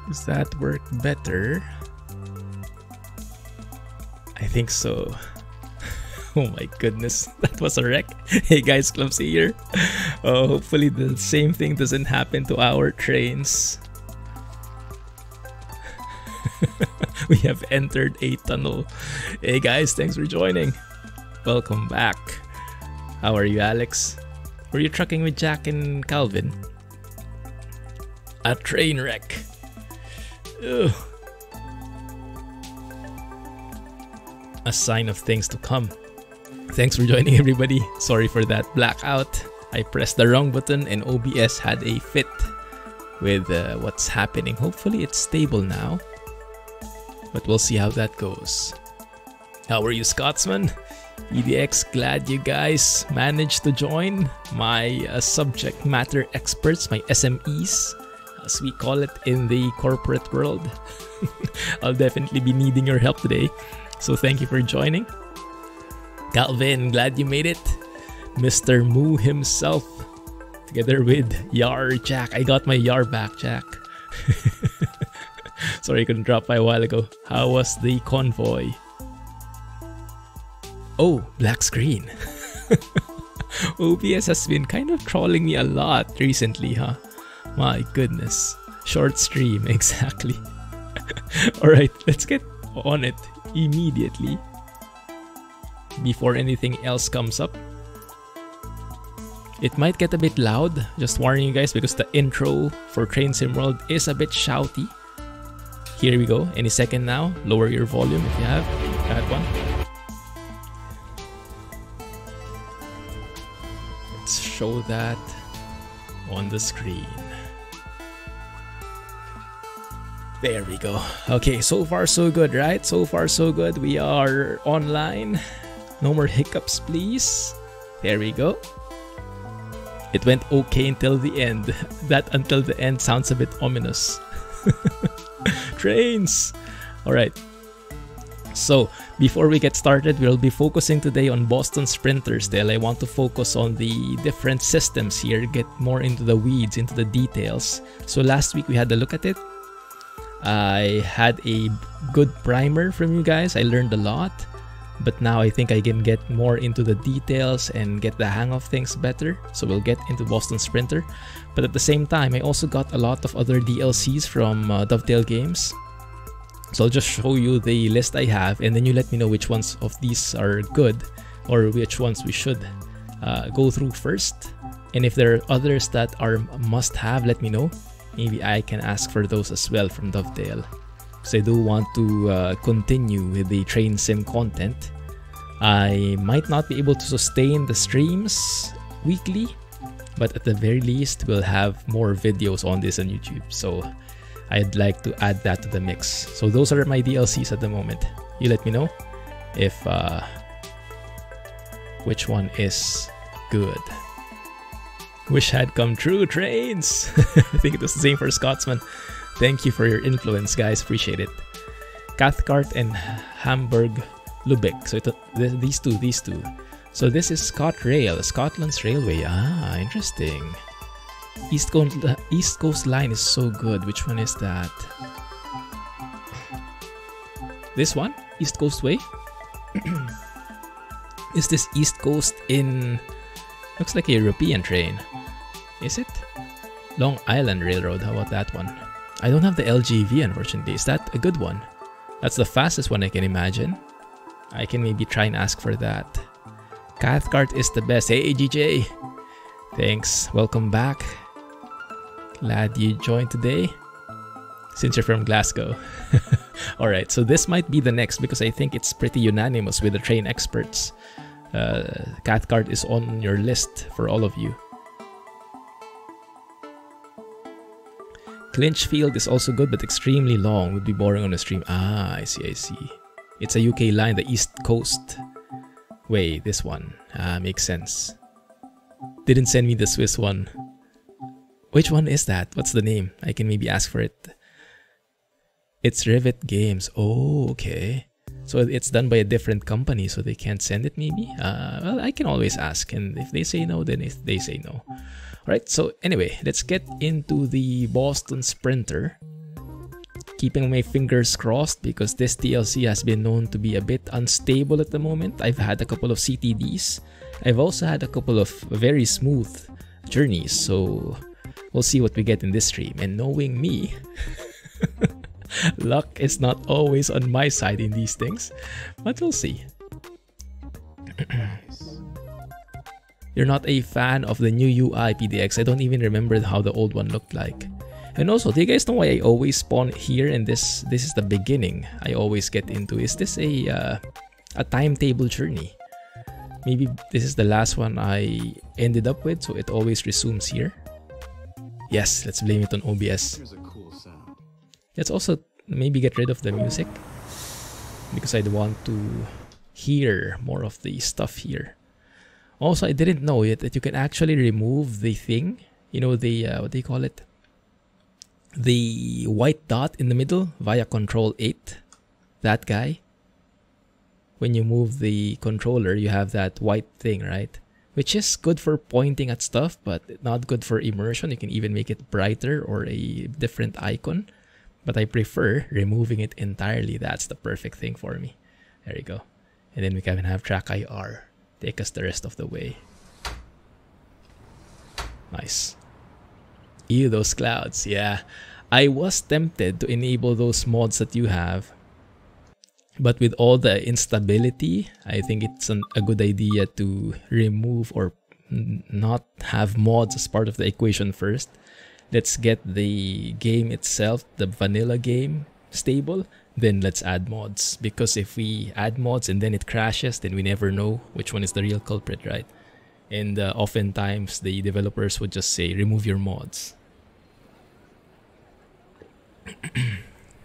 Does that work better? I think so. Oh my goodness, that was a wreck. Hey guys, Clumsy here. Hopefully the same thing doesn't happen to our trains. We have entered a tunnel. Hey guys, thanks for joining. Welcome back. How are you, Alex? Were you trucking with Jack and Calvin? A train wreck. Ugh. A sign of things to come. Thanks for joining, everybody. Sorry for that blackout. I pressed the wrong button and OBS had a fit with what's happening. Hopefully it's stable now, but we'll see how that goes. How are you, Scotsman? EDX, glad you guys managed to join. My subject matter experts, my SMEs, as we call it in the corporate world. I'll definitely be needing your help today, so thank you for joining. Calvin, glad you made it. Mr. Moo himself, together with Yar Jack. I got my Yar back, Jack. Sorry I couldn't drop by a while ago. How was the convoy? Oh, black screen. OBS has been kind of trolling me a lot recently, huh? My goodness. Short stream, exactly. Alright, let's get on it immediately before anything else comes up. It might get a bit loud, just warning you guys, because the intro for Train Sim World is a bit shouty. Here we go, any second now. Lower your volume if you have that one. Let's show that on the screen. There we go. Okay, so far so good, right? So far so good. We are online. No more hiccups, please. There we go. It went okay until the end. That until the end sounds a bit ominous. Trains! Alright. So, before we get started, we'll be focusing today on Boston Sprinter still. I want to focus on the different systems here, get more into the weeds, into the details. So last week we had a look at it. I had a good primer from you guys. I learned a lot. But now I think I can get more into the details and get the hang of things better. So we'll get into Boston Sprinter. But at the same time, I also got a lot of other DLCs from Dovetail Games. So I'll just show you the list I have, and then you let me know which ones of these are good or which ones we should go through first. And if there are others that are must-have, let me know. Maybe I can ask for those as well from Dovetail. Because I do want to continue with the train sim content. I might not be able to sustain the streams weekly, but at the very least we'll have more videos on this on YouTube. So I'd like to add that to the mix. So those are my DLCs at the moment. You let me know if which one is good. Wish had come true, trains. I think it was the same for Scotsman. Thank you for your influence, guys. Appreciate it. Cathcart and Hamburg Lubeck. So these two. So this is ScotRail, Scotland's railway. Ah, interesting. East Coast Line is so good. Which one is that? This one? East Coast Way? Is this East Coast in... Looks like a European train. Is it? Long Island Railroad. How about that one? I don't have the LGV, unfortunately. Is that a good one? That's the fastest one I can imagine. I can maybe try and ask for that. Cathcart is the best. Hey, GJ. Thanks. Welcome back. Glad you joined today. Since you're from Glasgow. Alright, so this might be the next because I think it's pretty unanimous with the train experts. Cathcart is on your list for all of you. Clinchfield is also good but extremely long. Would be boring on a stream. Ah, I see. It's a UK line, the East Coast Way. This one. Ah, makes sense. Didn't send me the Swiss one. Which one is that? What's the name? I can maybe ask for it. It's Rivet Games. Oh, okay. So it's done by a different company, so they can't send it maybe? Well, I can always ask, and if they say no, then if they say no. Alright, so anyway, let's get into the Boston Sprinter. keeping my fingers crossed because this DLC has been known to be a bit unstable at the moment. I've had a couple of CTDs. I've also had a couple of very smooth journeys, so we'll see what we get in this stream. And knowing me, luck is not always on my side in these things, but we'll see. You're not a fan of the new UI, PDX. I don't even remember how the old one looked like. And also, do you guys know why I always spawn here and this is the beginning I always get into? Is this a timetable journey? Maybe this is the last one I ended up with, so it always resumes here. Yes, let's blame it on OBS. Here's a cool sound. Let's also maybe get rid of the music because I'd want to hear more of the stuff here. Also, I didn't know yet that you can actually remove the thing. You know, the, what do you call it? The white dot in the middle via Control 8. That guy. When you move the controller, you have that white thing, right? Which is good for pointing at stuff, but not good for immersion. You can even make it brighter or a different icon. But I prefer removing it entirely. That's the perfect thing for me. There you go. And then we can have track IR. Take us the rest of the way. Nice. Ew, those clouds. Yeah. I was tempted to enable those mods that you have. But with all the instability, I think it's a good idea to remove or not have mods as part of the equation first. Let's get the game itself, the vanilla game, stable. Then let's add mods. Because if we add mods and then it crashes, then we never know which one is the real culprit, right? And oftentimes the developers would just say, remove your mods.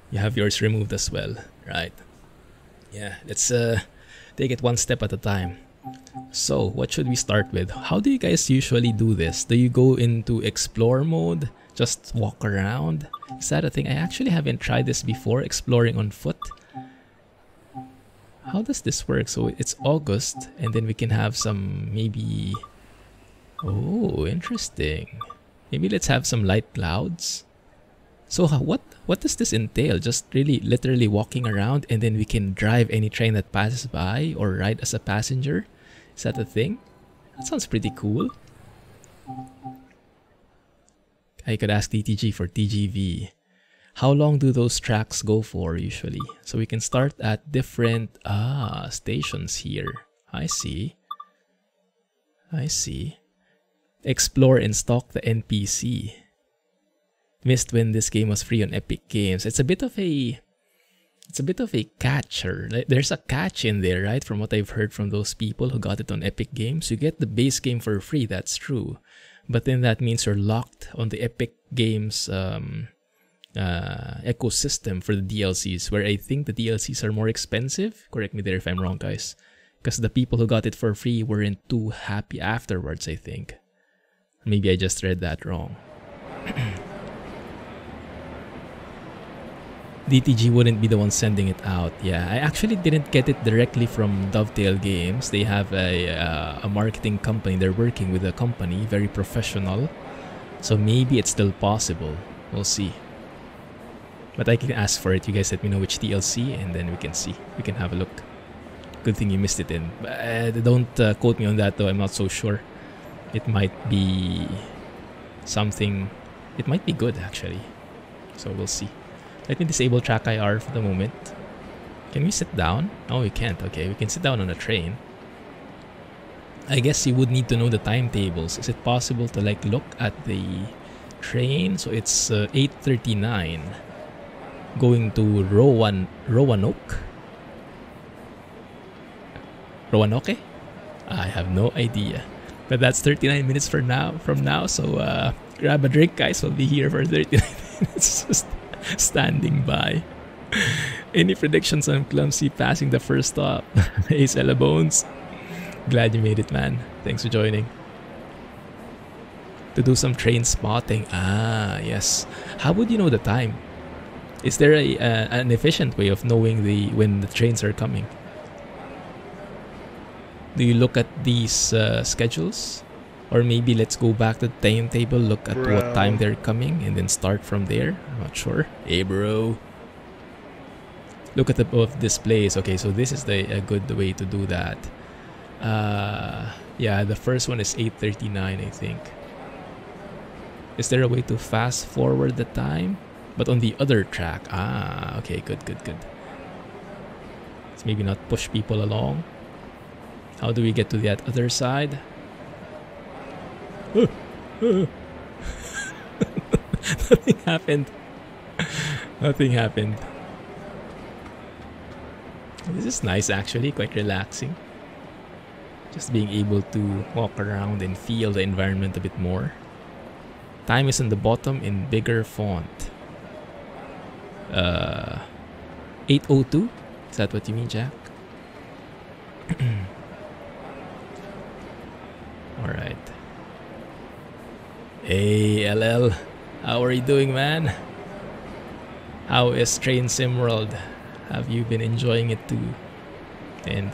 You have yours removed as well, right? Yeah, let's take it one step at a time. So, what should we start with? How do you guys usually do this? Do you go into explore mode? Just walk around? Is that a thing? I actually haven't tried this before, exploring on foot. How does this work? So it's August, and then we can have some maybe... Oh, interesting. Maybe let's have some light clouds. So what does this entail? Just really literally walking around and then we can drive any train that passes by or ride as a passenger? Is that a thing? That sounds pretty cool. I could ask DTG for TGV. How long do those tracks go for usually? So we can start at different stations here. I see. I see. Explore and stalk the NPC. Missed when this game was free on Epic Games. It's a bit of a catcher. There's a catch in there, right? From what I've heard from those people who got it on Epic Games. You get the base game for free, that's true. But then that means you're locked on the Epic Games ecosystem for the DLCs, where I think the DLCs are more expensive. Correct me there if I'm wrong, guys. Because the people who got it for free weren't too happy afterwards, I think. Maybe I just read that wrong. DTG wouldn't be the one sending it out. Yeah, I actually didn't get it directly from Dovetail Games. They have a marketing company. They're working with a company, very professional. So maybe it's still possible. We'll see. But I can ask for it. You guys let me know which DLC and then we can see. We can have a look. Good thing you missed it in. Don't quote me on that though. I'm not so sure. It might be something... It might be good actually. So we'll see. Let me disable track IR for the moment. Can we sit down? No, we can't. Okay, we can sit down on a train. I guess you would need to know the timetables. Is it possible to like look at the train? So it's 8:39 going to Roanoke? Roanoke? I have no idea. But that's 39 minutes from now. So grab a drink, guys. We'll be here for 39 minutes. Just standing by. Any predictions on Clumsy passing the first stop? Hey, Sella Bones. Glad you made it, man. Thanks for joining. To do some train spotting. Ah, yes. How would you know the time? Is there an efficient way of knowing when the trains are coming? Do you look at these schedules? Or maybe let's go back to the timetable, look at what time they're coming, and then start from there. I'm not sure. Hey, bro. Look at the both displays. Okay, so this is a good way to do that. Yeah, the first one is 8:39, I think. Is there a way to fast forward the time? But on the other track. Ah, okay, good. Let's maybe not push people along. How do we get to that other side? Nothing happened. Nothing happened. This is nice actually, quite relaxing. Just being able to walk around and feel the environment a bit more. Time is on the bottom in bigger font. 8:02? Is that what you mean, Jack? Alright. Hey, LL. How are you doing, man? How is Train Sim World? Have you been enjoying it too? And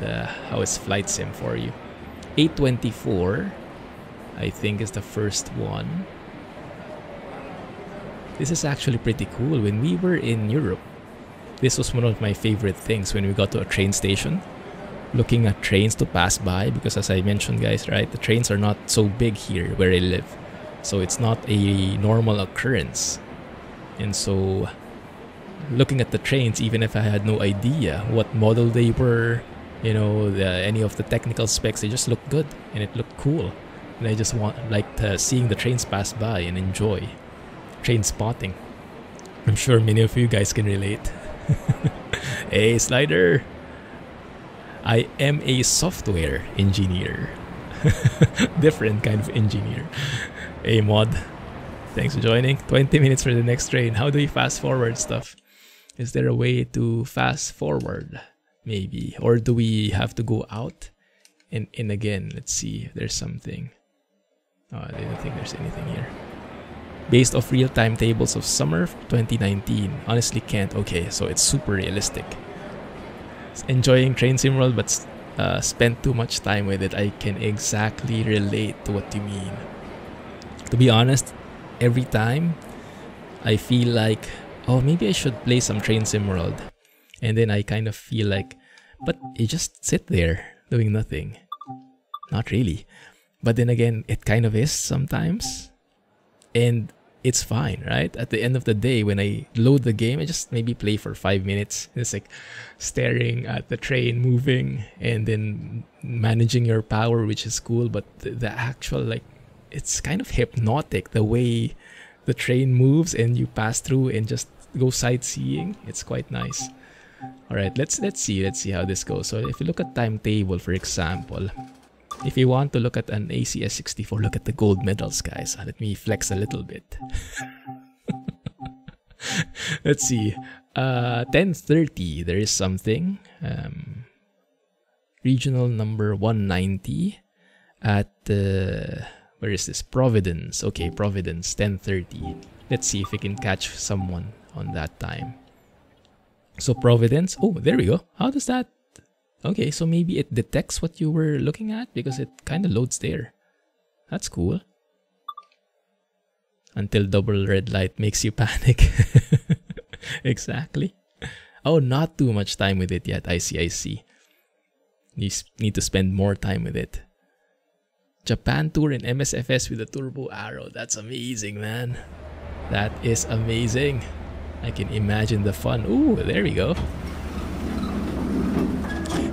how is Flight Sim for you? 8:24, I think, is the first one. This is actually pretty cool. When we were in Europe, this was one of my favorite things when we got to a train station. Looking at trains to pass by, because as I mentioned, guys, right, the trains are not so big here where I live. So it's not a normal occurrence. And so looking at the trains, even if I had no idea what model they were, you know, any of the technical specs, they just looked good and it looked cool. And I just liked seeing the trains pass by and enjoy train spotting. I'm sure many of you guys can relate. Hey, Slider! I am a software engineer. Different kind of engineer. Hey, Mod. Thanks for joining. 20 minutes for the next train. How do we fast forward stuff? Is there a way to fast forward? Maybe. Or do we have to go out and in again? Let's see if there's something. Oh, I don't think there's anything here. Based off real timetables of summer 2019. Honestly can't. Okay, so it's super realistic. Enjoying Train Sim World, but spent too much time with it. I can exactly relate to what you mean. To be honest, every time I feel like, oh, maybe I should play some Train Sim World. And then I kind of feel like, but you just sit there doing nothing. Not really. But then again, it kind of is sometimes. And it's fine, right? At the end of the day, when I load the game, I just maybe play for 5 minutes. It's like staring at the train moving and then managing your power, which is cool. But the actual, like, it's kind of hypnotic the way the train moves and you pass through and just go sightseeing. It's quite nice. All right, let's see how this goes. So if you look at timetable, for example, if you want to look at an ACS 64, look at the gold medals, guys. Let me flex a little bit. Let's see. 10:30, there is something. Regional number 190 at where is this? Providence. Okay, Providence, 10:30. Let's see if we can catch someone on that time. So Providence. Oh, there we go. How does that? Okay, so maybe it detects what you were looking at because it kind of loads there. That's cool. Until double red light makes you panic. Exactly. Oh, not too much time with it yet. I see. You need to spend more time with it. Japan tour in MSFS with a turbo arrow. That's amazing, man. That is amazing. I can imagine the fun. Ooh, there we go.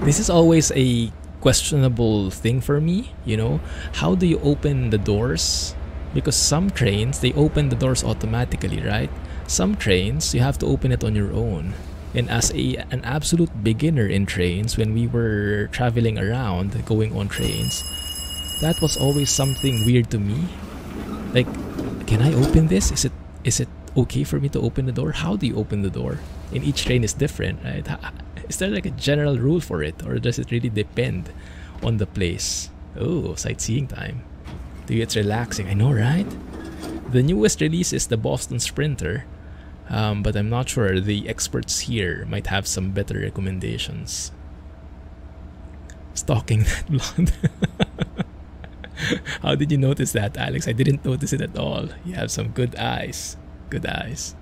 This is always a questionable thing for me, you know. How do you open the doors? Because some trains, they open the doors automatically, right? Some trains, you have to open it on your own. And as an absolute beginner in trains, when we were traveling around, going on trains, that was always something weird to me. Like, can I open this? Is it okay for me to open the door? How do you open the door? And each train is different, right? Is there like a general rule for it, or does it really depend on the place? Oh, sightseeing time. Dude, it's relaxing. I know, right? The newest release is the Boston Sprinter, but I'm not sure. The experts here might have some better recommendations. Stalking that blonde. How did you notice that, Alex? I didn't notice it at all. You have some good eyes. Good eyes.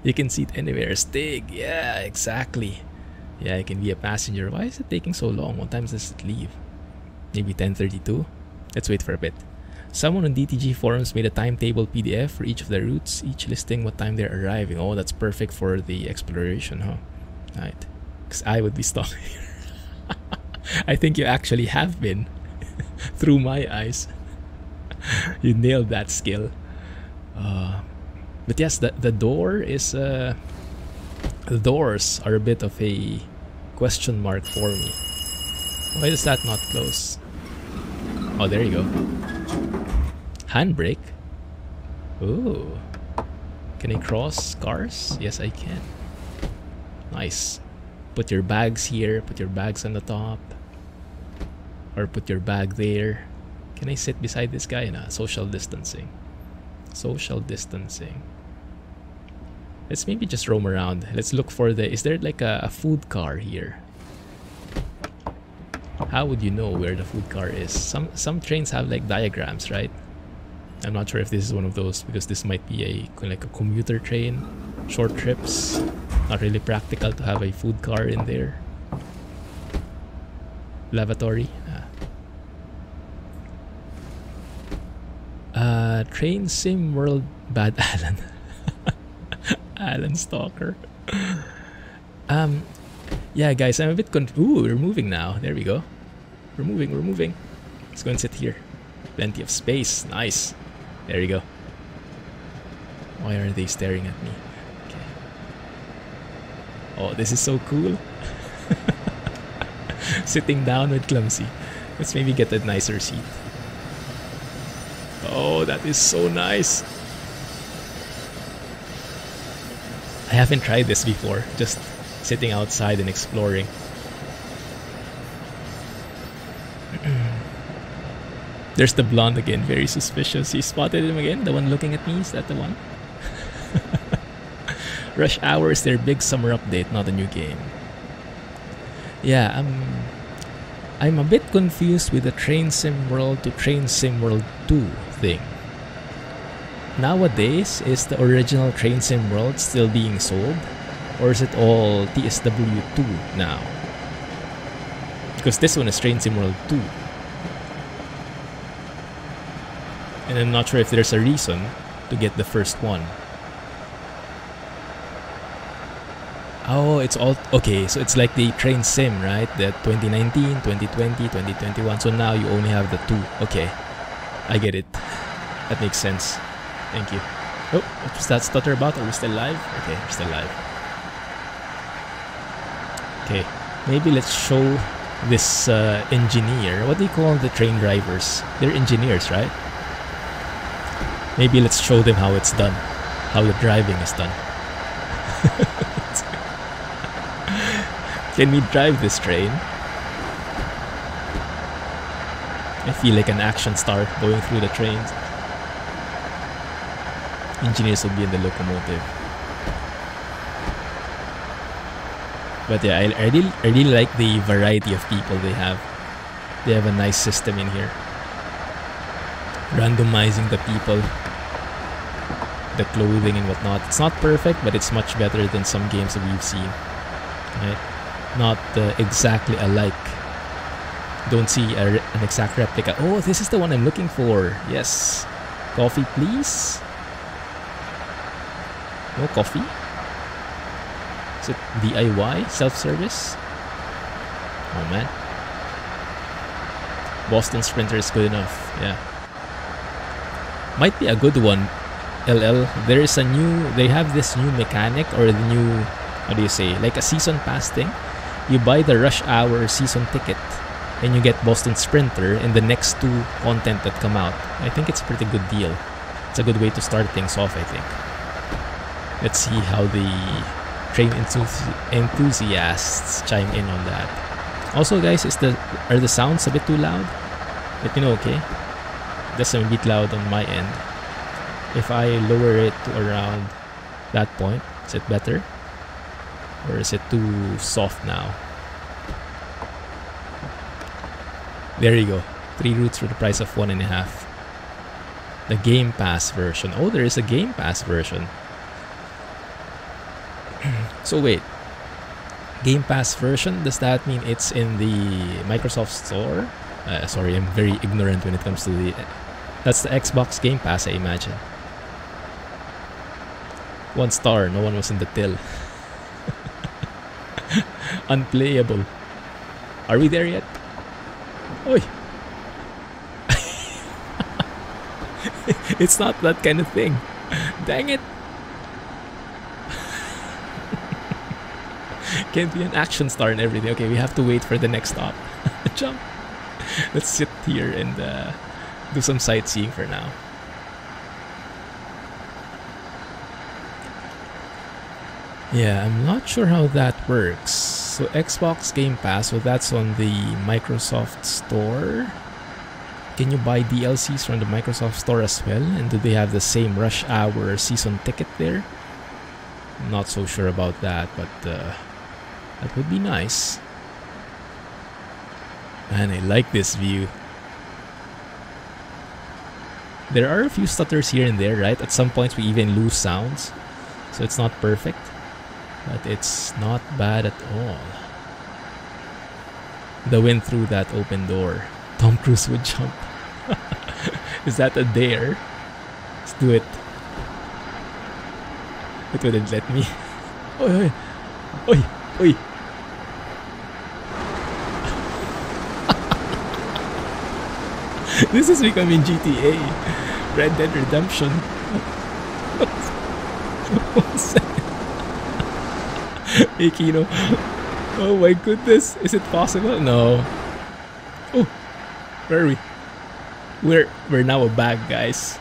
You can see it anywhere. Stig. Yeah, exactly. Yeah, I can be a passenger. Why is it taking so long? What time does it leave? Maybe 10:32? Let's wait for a bit. Someone on DTG forums made a timetable PDF for each of the routes, each listing what time they're arriving. Oh, that's perfect for the exploration, huh? Right. Because I would be stuck here. I think you actually have been. Through my eyes. You nailed that skill. But yes, the door is... the doors are a bit of a question mark for me. Why does that not close? Oh, there you go. Handbrake. Ooh. Can I cross cars? Yes, I can. Nice. Put your bags here. Put your bags on the top. Or put your bag there. Can I sit beside this guy? Nah, social distancing. Social distancing. Let's maybe just roam around. Let's look for the... Is there like a food car here? How would you know where the food car is? Some trains have like diagrams, right? I'm not sure if this is one of those because this might be like a commuter train. Short trips. Not really practical to have a food car in there. Lavatory. Train Sim World Bad Alan. Alan Stalker. Yeah, guys, I'm a bit Ooh, we're moving now. There we go. We're moving. Let's go and sit here. Plenty of space. Nice. There you go. Why are they staring at me? Okay. Oh, this is so cool. Sitting down with Clumsy. Let's maybe get a nicer seat. Oh, that is so nice. I haven't tried this before. Just sitting outside and exploring. There's the blonde again, very suspicious. You spotted him again? The one looking at me? Is that the one? Rush Hour is their big summer update, not a new game. Yeah, I'm a bit confused with the Train Sim World to Train Sim World 2 thing. Nowadays, is the original Train Sim World still being sold? Or is it all TSW2 now? Because this one is Train Sim World 2. And I'm not sure if there's a reason to get the first one. Oh, it's all... Okay, so it's like the Train Sim, right? The 2019, 2020, 2021. So now you only have the 2. Okay. I get it. That makes sense. Thank you. Oh, what was that stutter about? Are we still live? Okay, we're still live. Okay, maybe let's show this engineer. What do you call the train drivers? They're engineers, right? Maybe let's show them how it's done. How the driving is done. Can we drive this train? I feel like an action star going through the trains. Engineers will be in the locomotive. But yeah, I really like the variety of people they have. They have a nice system in here. Randomizing the people, the clothing and whatnot. It's not perfect, but it's much better than some games that we've seen. Right? Not exactly alike. Don't see an exact replica. Oh, this is the one I'm looking for. Yes. Coffee, please. No coffee? Is it DIY? Self-service? Oh man. Boston Sprinter is good enough. Yeah. Might be a good one. LL. There is a new... They have this new mechanic or the new... How do you say? Like a season pass thing. You buy the Rush Hour season ticket and you get Boston Sprinter in the next 2 content that come out. I think it's a pretty good deal. It's a good way to start things off, I think. Let's see how the train enthusiasts chime in on that. Also, guys, are the sounds a bit too loud? Let me know, okay? That's a bit loud on my end. If I lower it to around that point, is it better? Or is it too soft now? There you go. 3 routes for the price of 1.5. The Game Pass version. Oh, there is a Game Pass version. So wait. Game Pass version, does that mean it's in the Microsoft Store? Sorry, I'm very ignorant when it comes to the... That's the Xbox Game Pass, I imagine. 1 star, no one was in the till. Unplayable. Are we there yet? Oi! It's not that kind of thing. Dang it! Can't be an action star and everything. Okay, we have to wait for the next stop. Jump! Let's sit here and do some sightseeing for now. Yeah, I'm not sure how that works. So Xbox Game Pass, so that's on the Microsoft Store. Can you buy DLCs from the Microsoft Store as well? And do they have the same Rush Hour season ticket there? I'm not so sure about that, but that would be nice. Man, I like this view. There are a few stutters here and there, right? At some points we even lose sounds. So it's not perfect. But it's not bad at all. The wind through that open door. Tom Cruise would jump. Is that a dare? Let's do it. It wouldn't let me. Oi, oi, oi, oi. This is becoming GTA. Red Dead Redemption. 1 second. Hey Kino. Oh my goodness. Is it possible? No. Oh, where are we? We're now a bag, guys.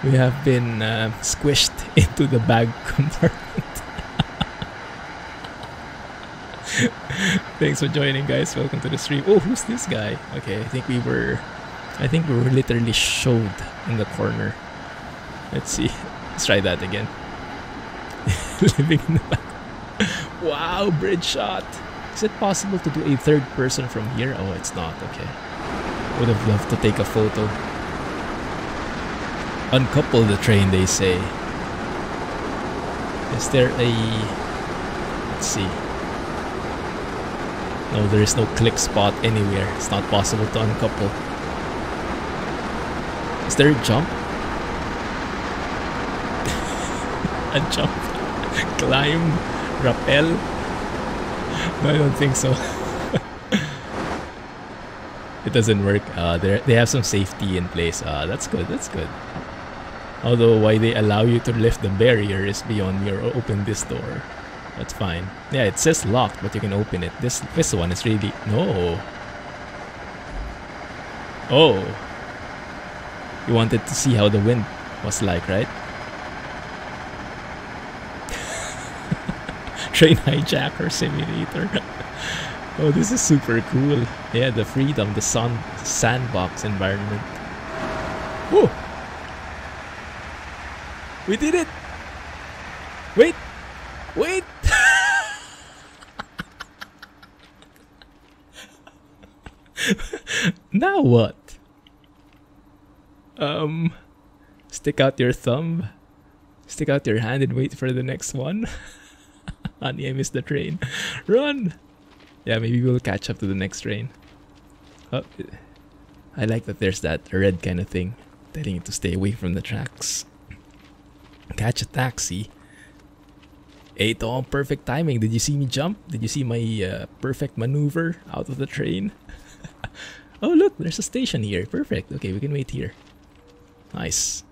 We have been squished into the bag compartment. Thanks for joining, guys. Welcome to the stream. Oh, who's this guy? Okay, I think we were literally showed in the corner. Let's see. Let's try that again. Living in the back. Wow, bridge shot. Is it possible to do a third person from here? Oh, it's not. Okay. Would have loved to take a photo. Uncouple the train, they say. Is there a... Let's see. No, there is no click spot anywhere. It's not possible to uncouple. Is there a jump? A jump? Climb? Rappel? No, I don't think so. It doesn't work. They have some safety in place. That's good. That's good. Although why they allow you to lift the barrier is beyond me, or open this door. That's fine. Yeah, it says locked, but you can open it. This one is really... No. Oh. You wanted to see how the wind was like, right? Train hijacker simulator. Oh, this is super cool. Yeah, the freedom, the sandbox environment. Whoa! We did it! Wait! Wait! Now what? Stick out your thumb. Stick out your hand and wait for the next one. Honey, I missed the train. Run! Yeah, maybe we'll catch up to the next train. Oh, I like that there's that red kind of thing telling you to stay away from the tracks. Catch a taxi. Ito, perfect timing. Did you see me jump? Did you see my perfect maneuver out of the train? Oh, look, there's a station here. Perfect. Okay, we can wait here. Nice.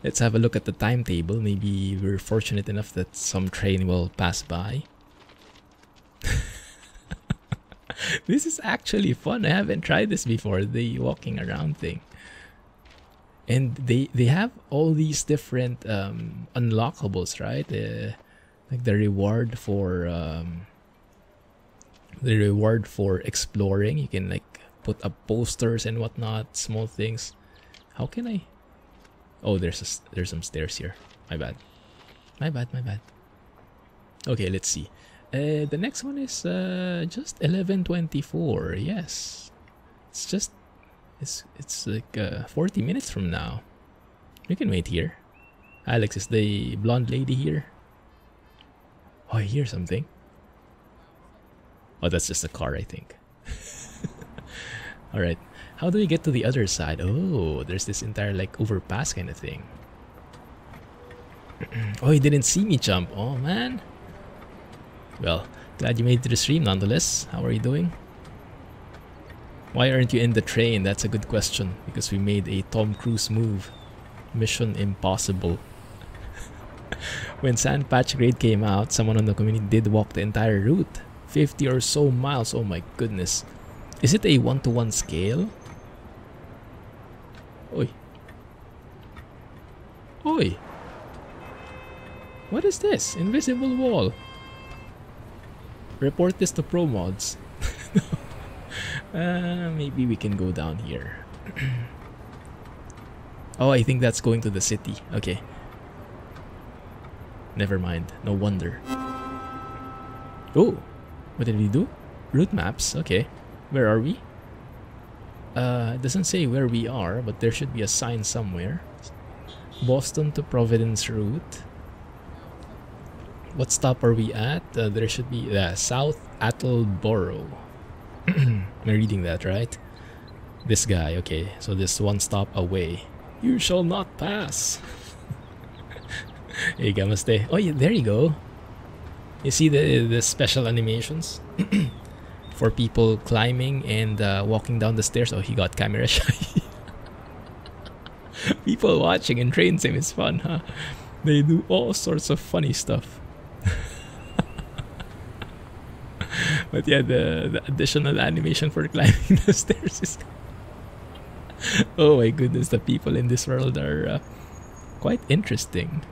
Let's have a look at the timetable. Maybe we're fortunate enough that some train will pass by. This is actually fun. I haven't tried this before, the walking around thing. And they have all these different unlockables, right? Like the reward for exploring. You can like put up posters and whatnot, small things. How can I? Oh, there's some stairs here. My bad. My bad. Okay, let's see. The next one is just 11:24. Yes, it's like 40 minutes from now. You can wait here. Alex is the blonde lady here. Oh, I hear something. Oh, that's just a car, I think. Alright. How do we get to the other side? Oh, there's this entire like overpass kind of thing. Oh, he didn't see me jump. Oh, man. Well, glad you made it to the stream nonetheless. How are you doing? Why aren't you in the train? That's a good question. Because we made a Tom Cruise move. Mission Impossible. When Sand Patch Grade came out, someone on the community did walk the entire route. 50 or so miles. Oh my goodness. Is it a 1-to-1 scale? Oi. Oi. What is this? Invisible wall. Report this to pro mods. Maybe we can go down here. Oh, I think that's going to the city. Okay. Never mind. No wonder. Oh, what did we do? Route maps. Okay. Where are we? It doesn't say where we are, but there should be a sign somewhere. Boston to Providence route. What stop are we at? There should be South Attleboro. Am I reading that right? This guy. Okay, so this one stop away. You shall not pass. Hey, Gamaste. Oh, yeah, there you go. You see the special animations for people climbing and walking down the stairs. Oh, he got camera shy. People watching in train sim is fun, huh? They do all sorts of funny stuff. But yeah, the additional animation for climbing the stairs is... Oh my goodness, the people in this world are quite interesting.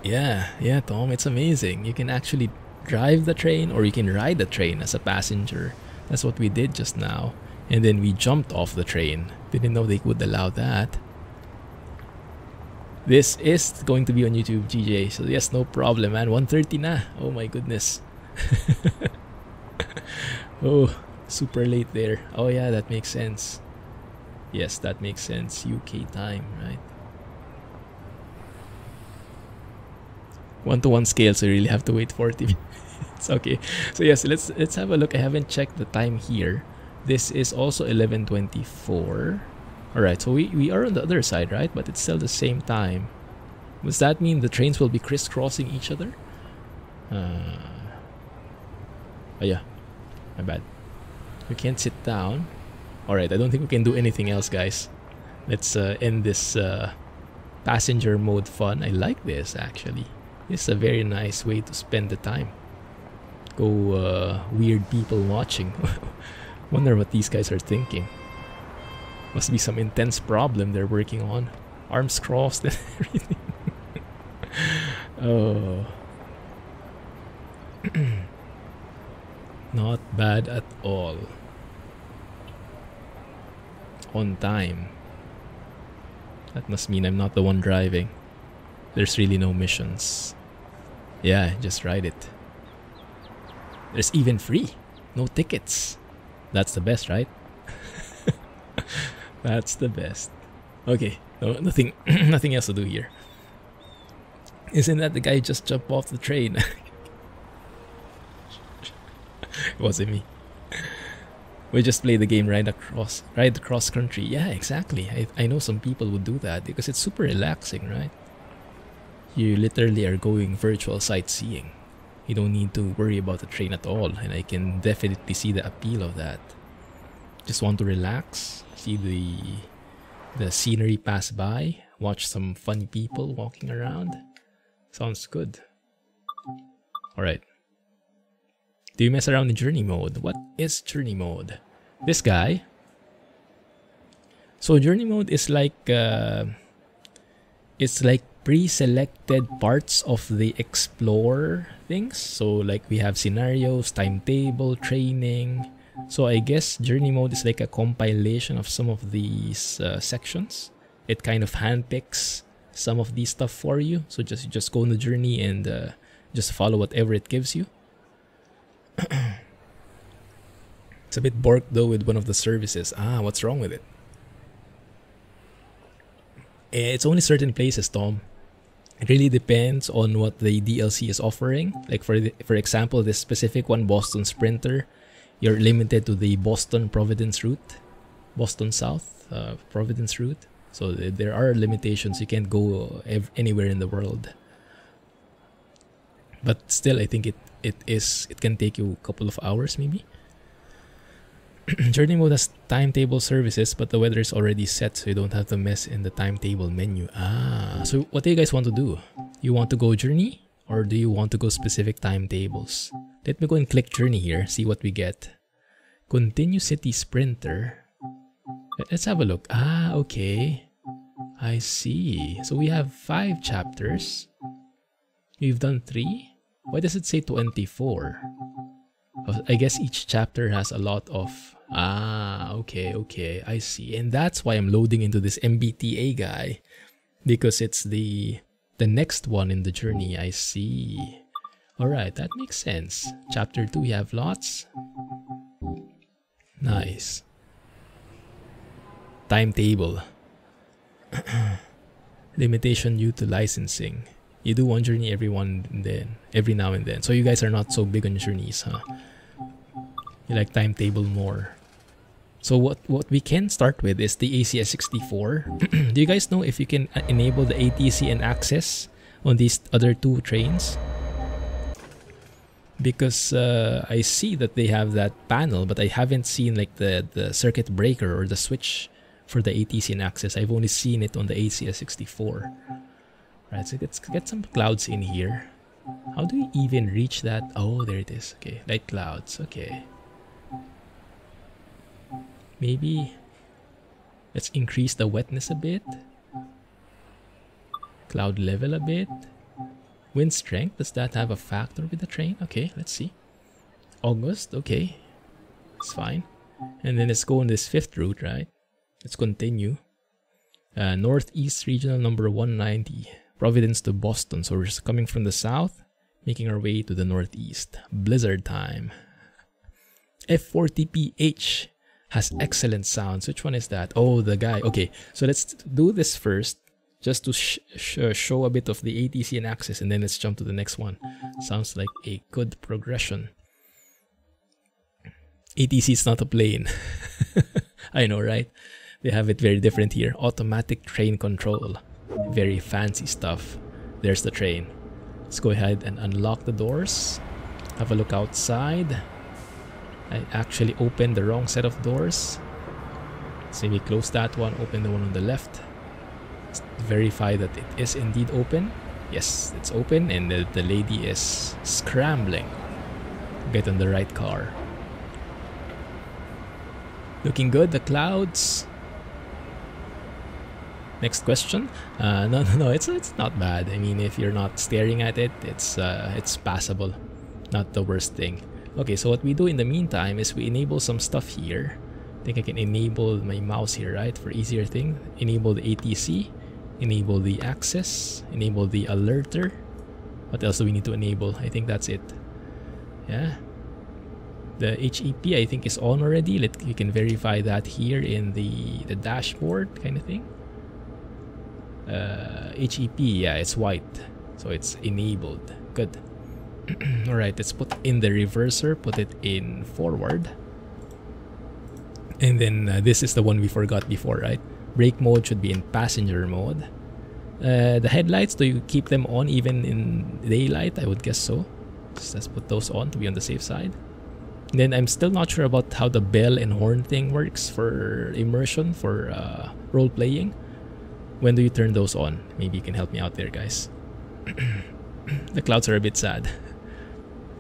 Yeah, Tom, it's amazing. You can actually drive the train or you can ride the train as a passenger. That's what we did just now. And then we jumped off the train. Didn't know they would allow that. This is going to be on YouTube, GJ. So yes, no problem, man. 1:30 na. Oh my goodness. Oh, super late there. Oh yeah, that makes sense. Yes, that makes sense. UK time, right? 1-to-1 scale, so you really have to wait 40 minutes. Okay. So yes, let's have a look. I haven't checked the time here. This is also 11:24. Alright, so we are on the other side, right? But it's still the same time. Does that mean the trains will be crisscrossing each other? Oh yeah, my bad. We can't sit down. Alright, I don't think we can do anything else, guys. Let's end this passenger mode fun. I like this, actually. This is a very nice way to spend the time. Go weird people watching. Wonder what these guys are thinking. Must be some intense problem they're working on. Arms crossed and everything. Oh. Not bad at all. On time. That must mean I'm not the one driving. There's really no missions. Yeah, just ride it. There's even free. No tickets. That's the best, right? That's the best. Okay, no, nothing nothing else to do here. Isn't that the guy who just jumped off the train? It wasn't me. We just play the game right across country. Yeah, exactly. I know some people would do that because it's super relaxing, right? You literally are going virtual sightseeing. You don't need to worry about the train at all, and I can definitely see the appeal of that. Just want to relax, see the scenery pass by, watch some funny people walking around. Sounds good. Alright. Do you mess around in journey mode? What is journey mode? This guy. So journey mode is like it's like pre-selected parts of the explore things. So like we have scenarios, timetable, training. So I guess journey mode is like a compilation of some of these sections. It kind of handpicks some of these stuff for you. So just go on the journey and just follow whatever it gives you. It's a bit borked though with one of the services. Ah, what's wrong with it? It's only certain places, Tom. It really depends on what the DLC is offering. Like for example, this specific one, Boston Sprinter, you're limited to the Boston Providence route, Boston South Providence route. So there are limitations. You can't go anywhere in the world. But still, I think it can take you a couple of hours maybe. Journey mode has timetable services, but the weather is already set, so you don't have to mess in the timetable menu. So what do you guys want to do? You want to go journey, or do you want to go specific timetables? Let me go and click journey here, see what we get. Continue city sprinter. Let's have a look. Okay. I see. So we have 5 chapters. We've done 3. Why does it say 24? I guess each chapter has a lot of... okay, I see. And that's why I'm loading into this MBTA guy. Because it's the next one in the journey, I see. Alright, that makes sense. Chapter 2, we have lots. Nice. Timetable. Limitation due to licensing. You do one journey every now and then. So you guys are not so big on journeys, huh? You like timetable more. So what we can start with is the ACS64. Do you guys know if you can enable the ATC and ACSES on these other 2 trains? Because I see that they have that panel, but I haven't seen like the circuit breaker or the switch for the ATC and ACSES. I've only seen it on the ACS64. Right, so let's get some clouds in here. How do we even reach that? Oh, there it is. Okay, light clouds. Okay. Maybe let's increase the wetness a bit. Cloud level a bit. Wind strength, does that have a factor with the train? Okay, let's see. August, okay. It's fine. And then let's go on this 5th route, right? Let's continue. Northeast Regional number 190. Providence to Boston. So we're just coming from the south, making our way to the northeast. Blizzard time. F40PH has excellent sounds. Which one is that? Oh, the guy. Okay, so let's do this first, just to show a bit of the ATC and ACSES, and then let's jump to the next one. Sounds like a good progression. ATC is not a plane. I know, right? They have it very different here. Automatic train control. Very fancy stuff. There's the train. Let's go ahead and unlock the doors. Have a look outside. I actually opened the wrong set of doors. So we close that one, open the one on the left. Let's verify that it is indeed open. Yes, it's open, and the lady is scrambling to get on the right car. Looking good, the clouds. Next question. No, it's not bad. I mean, if you're not staring at it, it's passable. Not the worst thing. Okay, so what we do in the meantime is we enable some stuff here. I think I can enable my mouse here, right? For easier thing. Enable the ATC. Enable the ACSES. Enable the alerter. What else do we need to enable? I think that's it. Yeah. The HEP I think is on already. You can verify that here in the dashboard kind of thing. HEP, yeah, it's white, so it's enabled. Good. Alright, let's put in the reverser, put it in forward. And then this is the one we forgot before, right? Brake mode should be in passenger mode. The headlights, do you keep them on even in daylight? I would guess so. Just let's put those on to be on the safe side. And then I'm still not sure about how the bell and horn thing works for immersion, for role-playing. When do you turn those on? Maybe you can help me out there, guys. The clouds are a bit sad.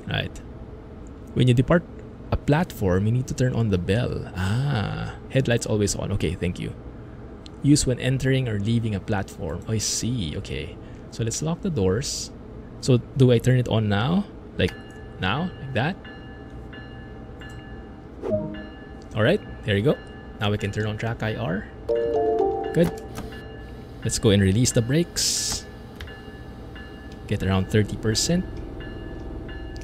Right. When you depart a platform, you need to turn on the bell. Headlights always on. Okay, thank you. Use when entering or leaving a platform. Oh, I see. Okay. So let's lock the doors. So do I turn it on now? Like now? Like that? Alright, there you go. Now we can turn on track IR. Good. Let's go and release the brakes. Get around 30%.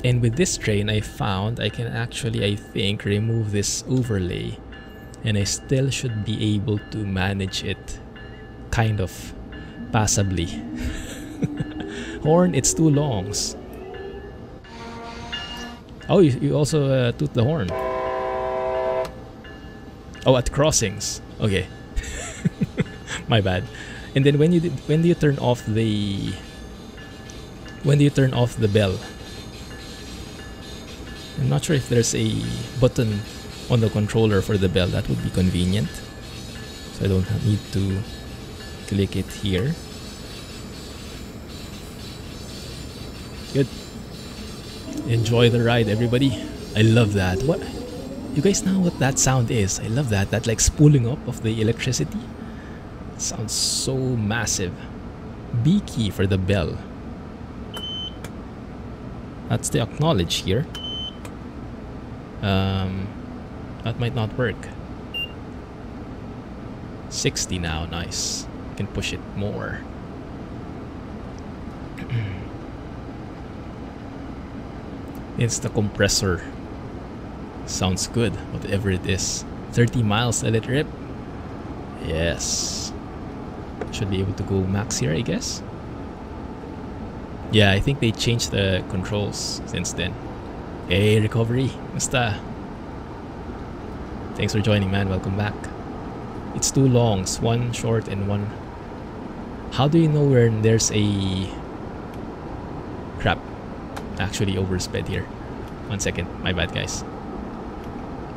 And with this train, I found I can actually, I think, remove this overlay. And I still should be able to manage it kind of passably. Horn, it's two longs. Oh, you also toot the horn. Oh, at crossings. Okay. My bad. And then when do you turn off the bell? I'm not sure if there's a button on the controller for the bell. That would be convenient. So I don't need to click it here. Good. Enjoy the ride, everybody. I love that. What? You guys know what that sound is? I love that. That like spooling up of the electricity. It sounds so massive. B key for the bell. That's the acknowledge here. That might not work. 60 now, nice. I can push it more. It's the compressor. Sounds good, whatever it is. 30 miles, let it rip. Yes. Should be able to go max here, I guess. Yeah, I think they changed the controls since then. Hey, recovery. Musta? Thanks for joining, man. Welcome back. It's two longs, one short and one... How do you know where there's a... Crap. Actually oversped here. 1 second. My bad, guys.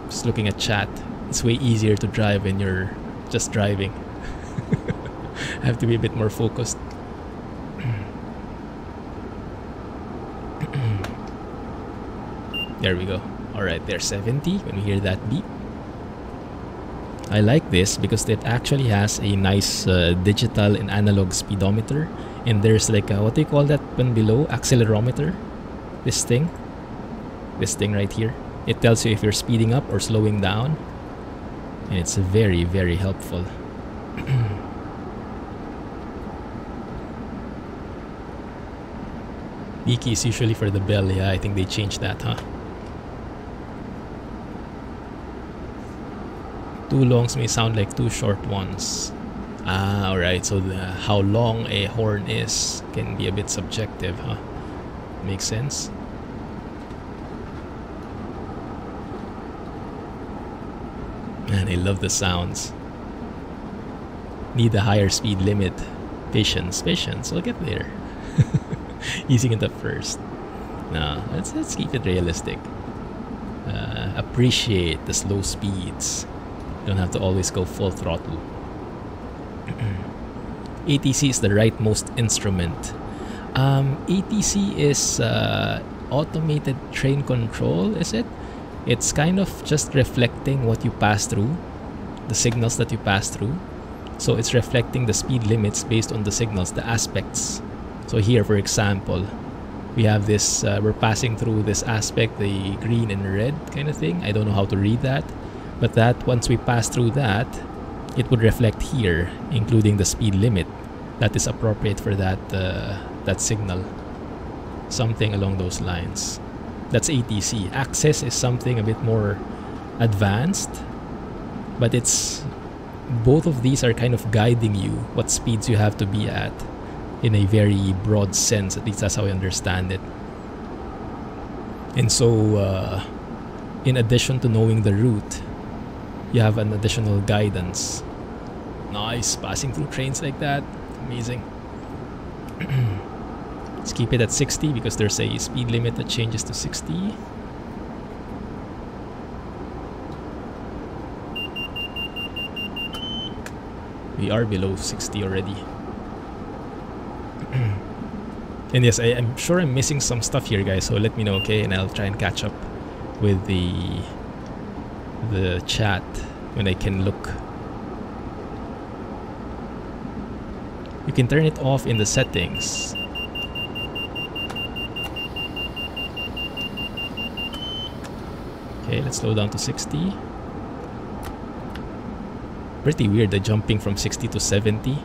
Just looking at chat. It's way easier to drive when you're just driving. I have to be a bit more focused. There we go. Alright, there's 70 when we hear that beep. I like this because it actually has a nice digital and analog speedometer. And there's like a, what do you call that one below? Accelerometer. This thing right here. It tells you if you're speeding up or slowing down. And it's very, very helpful. B key is usually for the bell. Yeah, I think they changed that, huh? Two longs may sound like two short ones. Ah, alright. So how long a horn is can be a bit subjective, huh? Makes sense. Man, I love the sounds. Need a higher speed limit. Patience, patience. We'll get there. Easing it up first. No, let's keep it realistic. Appreciate the slow speeds. You don't have to always go full throttle. ATC is the rightmost instrument. ATC is automated train control, is it? It's kind of just reflecting what you pass through, the signals that you pass through. So it's reflecting the speed limits based on the signals, the aspects. So here, for example, we have this, we're passing through this aspect, the green and red kind of thing. I don't know how to read that. But that, once we pass through that, it would reflect here, including the speed limit that is appropriate for that, that signal. Something along those lines. That's ATC. ACSES is something a bit more advanced, but it's both of these are kind of guiding you what speeds you have to be at in a very broad sense. At least that's how I understand it. And so in addition to knowing the route, you have an additional guidance. Nice, passing through trains like that. Amazing. Let's keep it at 60 because there's a speed limit that changes to 60. We are below 60 already. And yes, I'm sure I'm missing some stuff here, guys, so let me know, okay? And I'll try and catch up with the chat when I can look. You can turn it off in the settings. Okay, let's slow down to 60. Pretty weird, the jumping from 60 to 70.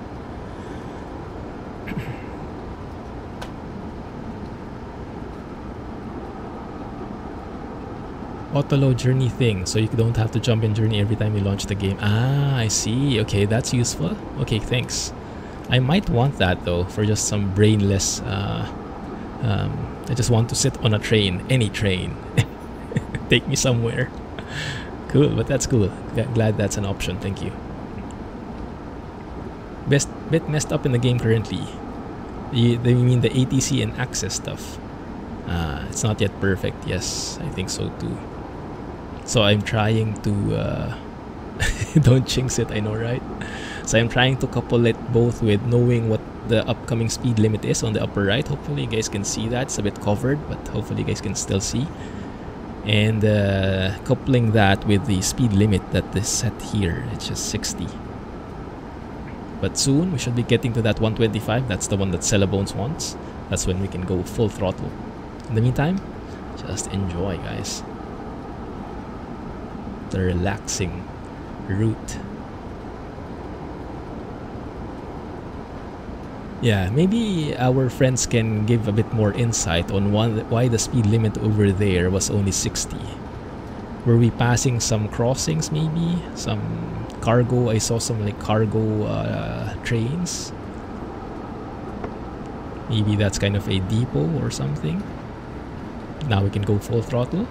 Auto-load journey thing, so you don't have to jump in journey every time you launch the game. Ah, I see. Okay, that's useful. Okay, thanks. I might want that though, for just some brainless. I just want to sit on a train, any train. Take me somewhere. Cool, but that's cool. Glad that's an option. Thank you. Bit messed up in the game currently. You mean the ATC and ACSES stuff? It's not yet perfect. Yes, I think so too. So I'm trying to don't jinx it, I know, right? So I'm trying to couple it both with knowing what the upcoming speed limit is on the upper right. Hopefully you guys can see that. It's a bit covered, but hopefully you guys can still see. And coupling that with the speed limit that is set here, it's just 60. But soon we should be getting to that 125. That's the one that Cellabones wants. That's when we can go full throttle. In the meantime, just enjoy, guys. The relaxing route. Yeah, maybe our friends can give a bit more insight on why the speed limit over there was only 60. Were we passing some crossings maybe? Some cargo? I saw some like cargo trains. Maybe that's kind of a depot or something. Now we can go full throttle.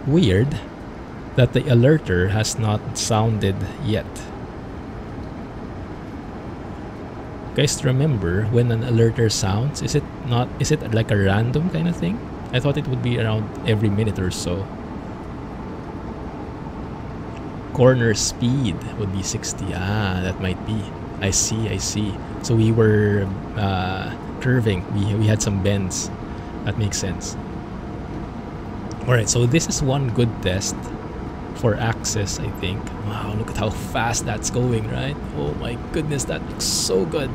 Weird that the alerter has not sounded yet. Guys, remember when an alerter sounds, is it like a random kind of thing? I thought it would be around every minute or so. Corner speed would be 60. Ah, that might be. I see. So we were curving. We had some bends. That makes sense. Alright, so this is one good test for ACSES, I think. Wow, look at how fast that's going, right? Oh my goodness, that looks so good.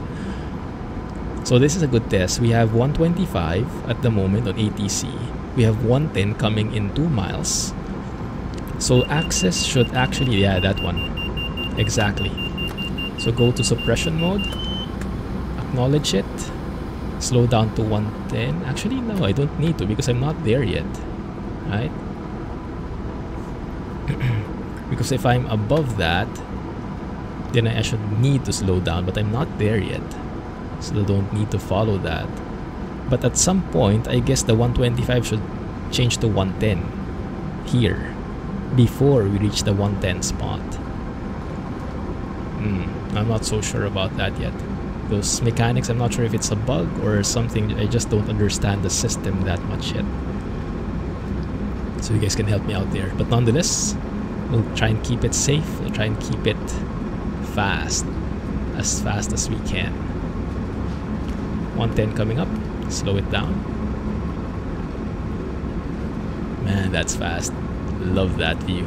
So this is a good test. We have 125 at the moment on ATC. We have 110 coming in 2 miles. So ACSES should actually, yeah, that one. Exactly. So go to suppression mode. Acknowledge it. Slow down to 110. Actually, no, I don't need to because I'm not there yet. Right? Because if I'm above that, then I should need to slow down, but I'm not there yet, so I don't need to follow that. But at some point, I guess the 125 should change to 110 here before we reach the 110 spot. I'm not so sure about that yet. Those mechanics, I'm not sure if it's a bug or something. I just don't understand the system that much yet. So you guys can help me out there. But nonetheless, we'll try and keep it safe. We'll try and keep it fast as we can. 110 coming up. Slow it down. Man, that's fast. Love that view.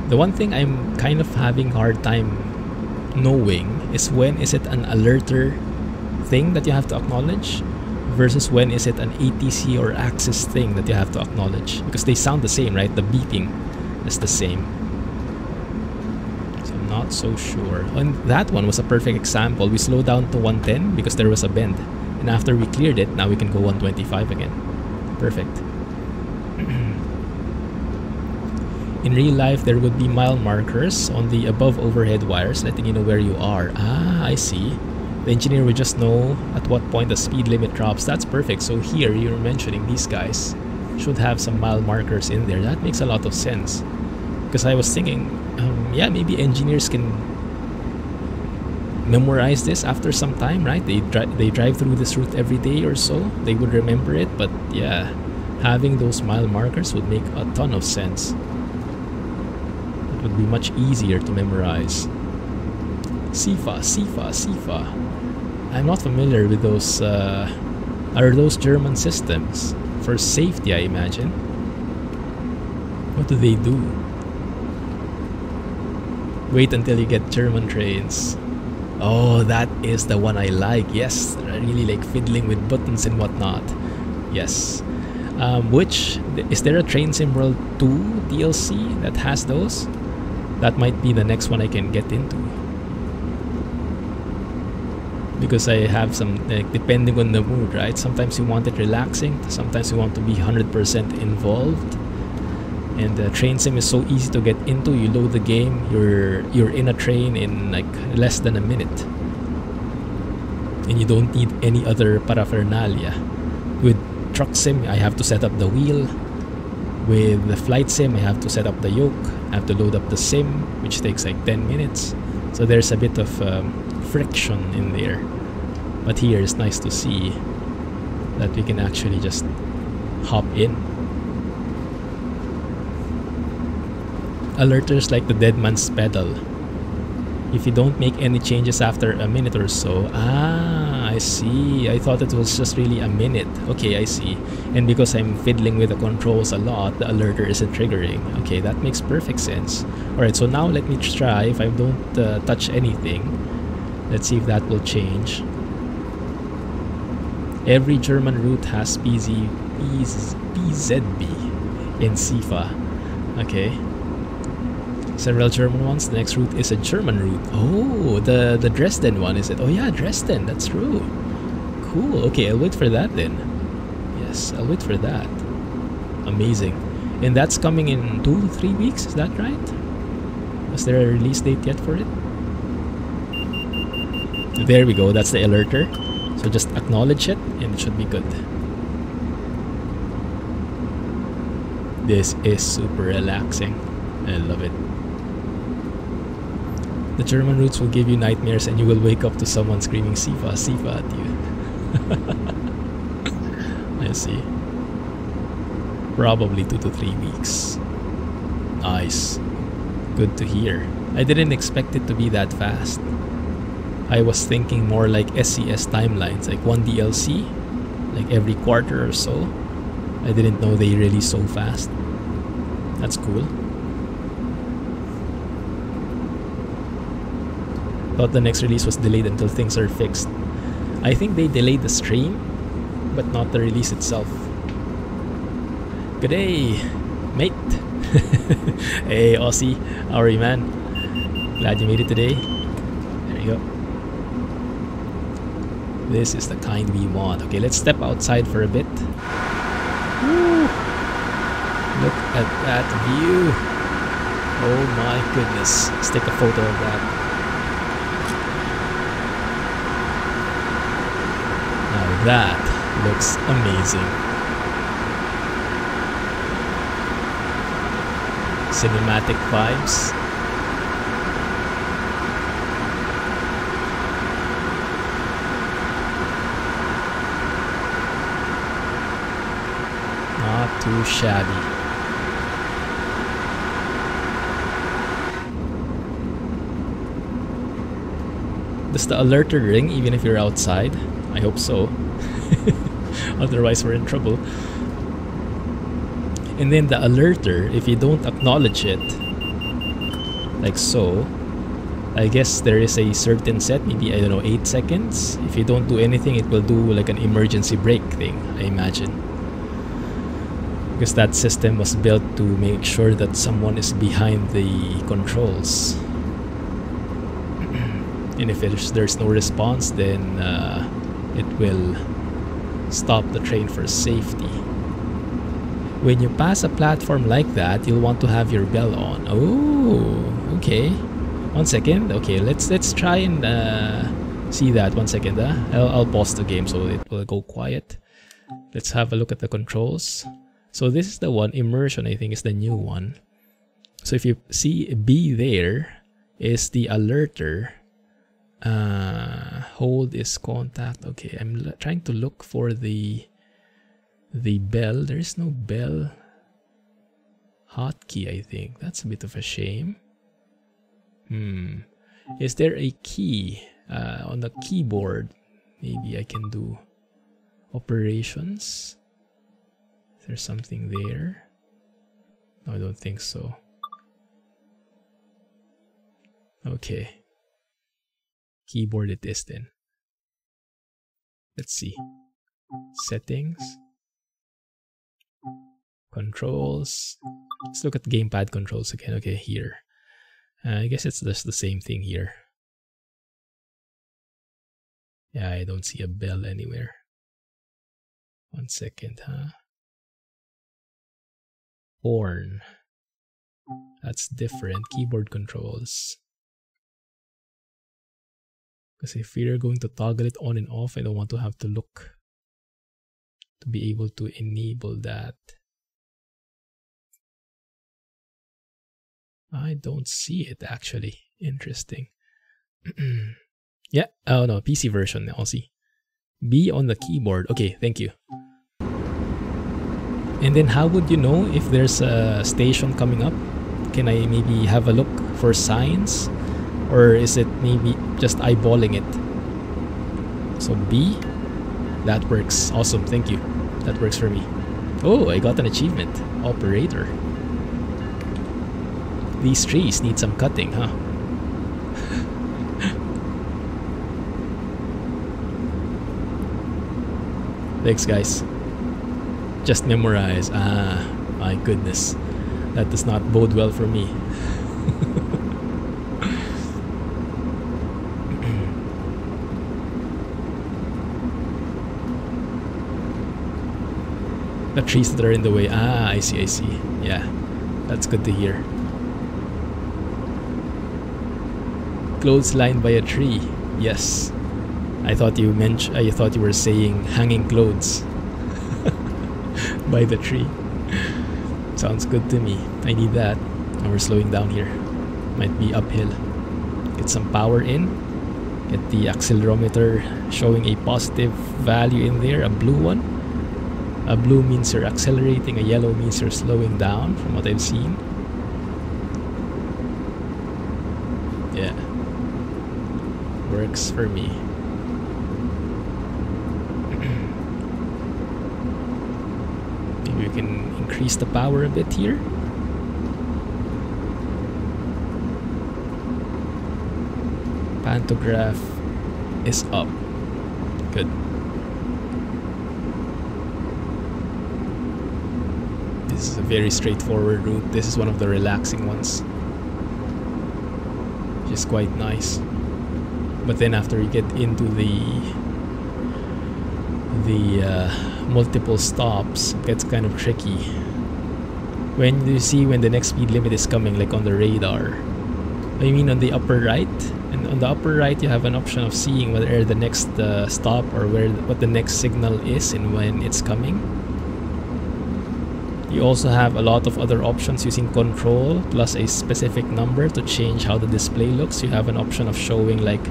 The one thing I'm kind of having hard time knowing is when is it an alerter thing that you have to acknowledge versus when is it an ATC or ACSES thing that you have to acknowledge, because they sound the same, right? The beeping is the same. So I'm not so sure. And that one was a perfect example. We slowed down to 110 because there was a bend, and after we cleared it, now we can go 125 again. Perfect. In real life, there would be mile markers on the above overhead wires letting you know where you are. Ah, I see. The engineer will just know at what point the speed limit drops. That's perfect. So here you're mentioning these guys should have some mile markers in there. That makes a lot of sense. Because I was thinking, yeah, maybe engineers can memorize this after some time, right? They drive through this route every day or so. They would remember it. But yeah, having those mile markers would make a ton of sense. It would be much easier to memorize. SIFA. I'm not familiar with those German systems. For safety, I imagine. What do they do? Wait until you get German trains. Oh, that is the one I like. Yes, I really like fiddling with buttons and whatnot. Yes. Is there a Train Sim World 2 DLC that has those? That might be the next one I can get into. because I have some, like, depending on the mood, right? Sometimes you want it relaxing, sometimes you want to be 100% involved. And the train sim is so easy to get into. You load the game, you're in a train in like less than a minute, and you don't need any other paraphernalia. With truck sim, I have to set up the wheel. With the flight sim, I have to set up the yoke, I have to load up the sim, which takes like 10 minutes. So there's a bit of friction in there. But here it's nice to see that we can actually just hop in. Alerters like the dead man's pedal. If you don't make any changes after a minute or so. I see. I thought it was just really a minute. Okay, I see. And because I'm fiddling with the controls a lot, the alerter isn't triggering. Okay, that makes perfect sense. Alright, so now let me try. If I don't touch anything, let's see if that will change. Every German route has PZB in SIFA. Okay. Several German ones. The next route is a German route. Oh, the Dresden one, is it? Oh yeah, Dresden. That's true. Cool. Okay, I'll wait for that then. Yes, I'll wait for that. Amazing. And that's coming in 2 to 3 weeks. Is that right? Was there a release date yet for it? There we go. That's the alerter. So just acknowledge it and it should be good. This is super relaxing. I love it. The German routes will give you nightmares and you will wake up to someone screaming SIFA, SIFA at you. I see. Probably 2 to 3 weeks. Nice. Good to hear. I didn't expect it to be that fast. I was thinking more like SCS timelines, like one DLC, like every quarter or so. I didn't know they release so fast. That's cool. Thought the next release was delayed until things are fixed. I think they delayed the stream, but not the release itself. Good day, mate. Hey, Aussie. How are you, man? Glad you made it today. There you go. This is the kind we want. Okay, let's step outside for a bit. Woo. Look at that view. Oh my goodness. Let's take a photo of that. Now that looks amazing. Cinematic vibes. Not too shabby. Does the alerter ring even if you're outside? I hope so. Otherwise we're in trouble. And then the alerter, if you don't acknowledge it, like so, I guess there is a certain set, maybe, I don't know, 8 seconds. If you don't do anything, it will do like an emergency brake thing, I imagine. Because that system was built to make sure that someone is behind the controls. And if there's no response, then it will stop the train for safety. When you pass a platform like that, you'll want to have your bell on. Oh, okay. 1 second. Okay, let's try and see that. 1 second. I'll pause the game so it will go quiet. Let's have a look at the controls. So this is the one. Immersion, I think, is the new one. So if you see B there, is the alerter. Hold is contact. Okay, I'm trying to look for the bell. There is no bell hotkey, I think. That's a bit of a shame. Is there a key on the keyboard? Maybe I can do operations. Is there something there? No, I don't think so. Okay. Keyboard it is then. Let's see. Settings. Controls. Let's look at Gamepad Controls again. Okay, here. I guess it's just the same thing here. Yeah, I don't see a bell anywhere. 1 second, huh? Horn. That's different. Keyboard controls. Because if we're going to toggle it on and off, I don't want to have to look to be able to enable that. I don't see it actually. Interesting. Yeah. Oh no, PC version. I'll see. B on the keyboard. Okay, thank you. And then how would you know if there's a station coming up? Can I maybe have a look for signs? Or is it maybe just eyeballing it? So B, that works. Awesome, thank you. That works for me. Oh, I got an achievement. Operator. These trees need some cutting, huh? Thanks, guys. Just memorize. Ah, my goodness. That does not bode well for me. The trees that are in the way. Ah, I see, I see. Yeah, that's good to hear. Clothes lined by a tree. Yes. I thought you were saying hanging clothes by the tree. Sounds good to me. I need that. And we're slowing down here. Might be uphill. Get some power in. Get the accelerometer showing a positive value in there, a blue one. A blue means you're accelerating, a yellow means you're slowing down from what I've seen. Yeah. Works for me. Maybe we can increase the power a bit here. Pantograph is up. Good. This is a very straightforward route. This is one of the relaxing ones, which is quite nice. But then after you get into the multiple stops, it gets kind of tricky. When you see when the next speed limit is coming, like on the radar, I mean on the upper right, and on the upper right you have an option of seeing whether the next stop or what the next signal is and when it's coming. You also have a lot of other options using control plus a specific number to change how the display looks. You have an option of showing like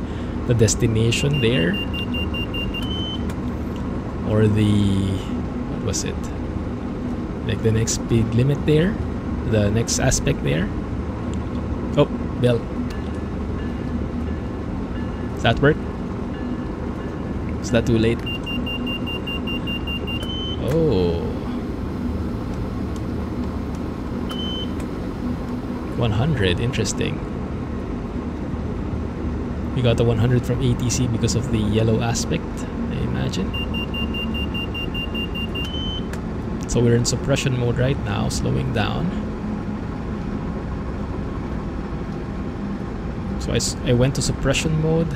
the destination there, or what was it? Like the next speed limit there, the next aspect there. Oh, bell. Does that work? Is that too late? Oh. 100, interesting. We got the 100 from ATC because of the yellow aspect, I imagine. So we're in suppression mode right now, slowing down. So I went to suppression mode,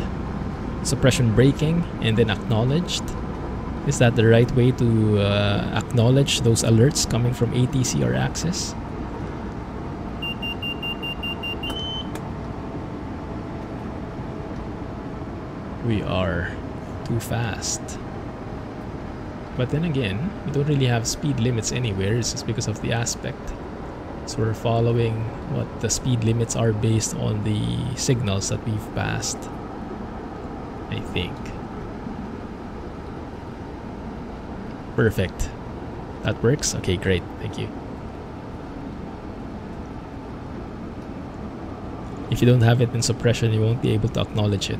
suppression braking, and then acknowledged. Is that the right way to acknowledge those alerts coming from ATC or ACSES? We are too fast. But then again, we don't really have speed limits anywhere. It's just because of the aspect. So we're following what the speed limits are based on the signals that we've passed, I think. Perfect. That works? Okay, great. Thank you. If you don't have it in suppression, you won't be able to acknowledge it.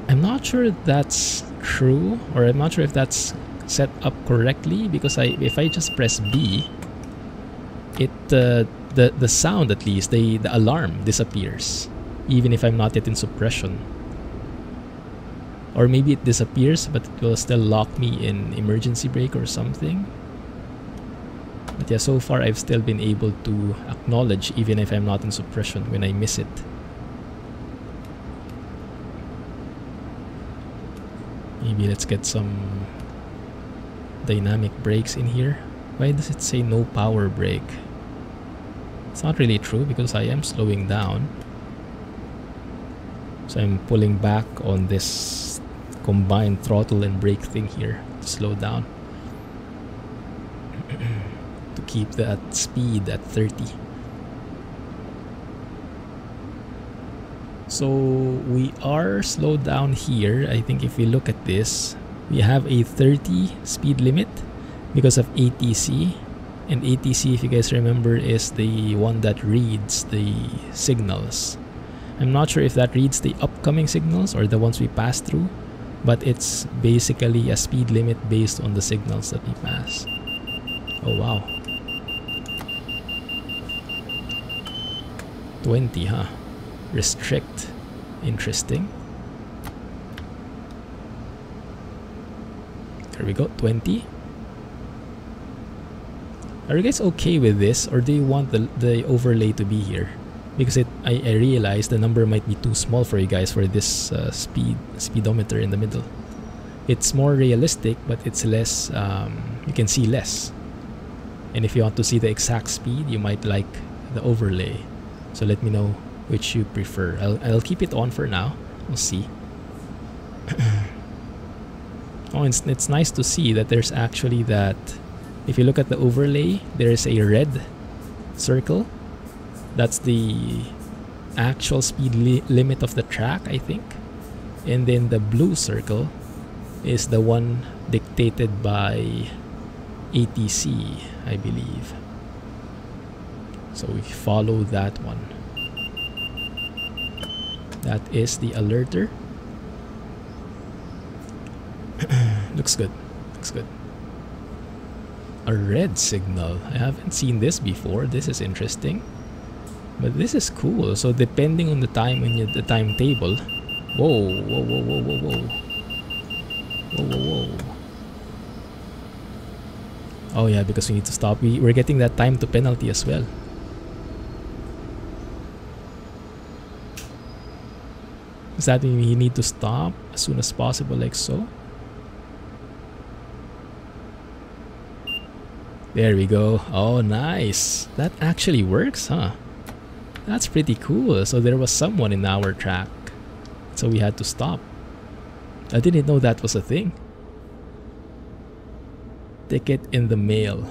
I'm not sure if that's true, or I'm not sure if that's set up correctly, because if I just press B, it the sound, at least the alarm disappears, even if I'm not yet in suppression. Or maybe it disappears, but it will still lock me in emergency brake or something. But yeah, so far I've still been able to acknowledge even if I'm not in suppression when I miss it. Maybe let's get some dynamic brakes in here. Why does it say no power brake? It's not really true because I am slowing down. So I'm pulling back on this combined throttle and brake thing here to slow down. To keep that speed at 30. So we are slowed down here. I think if we look at this, we have a 30 speed limit because of ATC. And ATC, if you guys remember, is the one that reads the signals. I'm not sure if that reads the upcoming signals or the ones we pass through, but it's basically a speed limit based on the signals that we pass. Oh wow. 20, huh? Restrict. Interesting. There we go, 20. Are you guys okay with this, or do you want the overlay to be here? Because I realize the number might be too small for you guys for this speedometer in the middle. It's more realistic, but it's less, you can see less. And if you want to see the exact speed, you might like the overlay. So let me know which you prefer. I'll keep it on for now. We'll see. Oh, it's nice to see that there's actually that. If you look at the overlay, there's a red circle. That's the actual speed limit of the track, I think. And then the blue circle is the one dictated by ATC, I believe. So we follow that one. That is the alerter. Looks good. Looks good. A red signal. I haven't seen this before. This is interesting. But this is cool. So depending on the time when the timetable. Whoa, whoa, whoa, whoa, whoa, whoa. Whoa, whoa, whoa. Oh yeah, because we need to stop. We're getting that time to penalty as well. Does that mean we need to stop as soon as possible, like so? There we go. Oh, nice. That actually works, huh? That's pretty cool. So there was someone in our track, so we had to stop. I didn't know that was a thing. Ticket in the mail.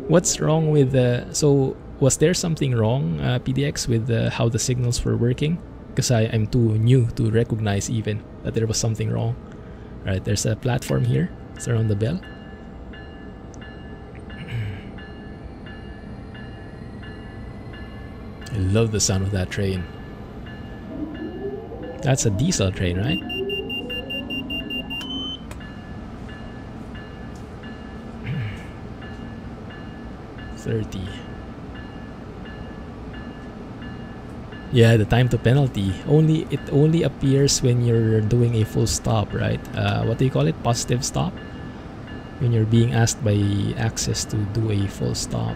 What's wrong with the... So was there something wrong, PDX, with how the signals were working? Because I'm too new to recognize even that there was something wrong. Alright, there's a platform here. Is there on the bell? I love the sound of that train. That's a diesel train, right? $30. Yeah, the time to penalty. It only appears when you're doing a full stop, right? What do you call it? Positive stop? When you're being asked by ACSES to do a full stop.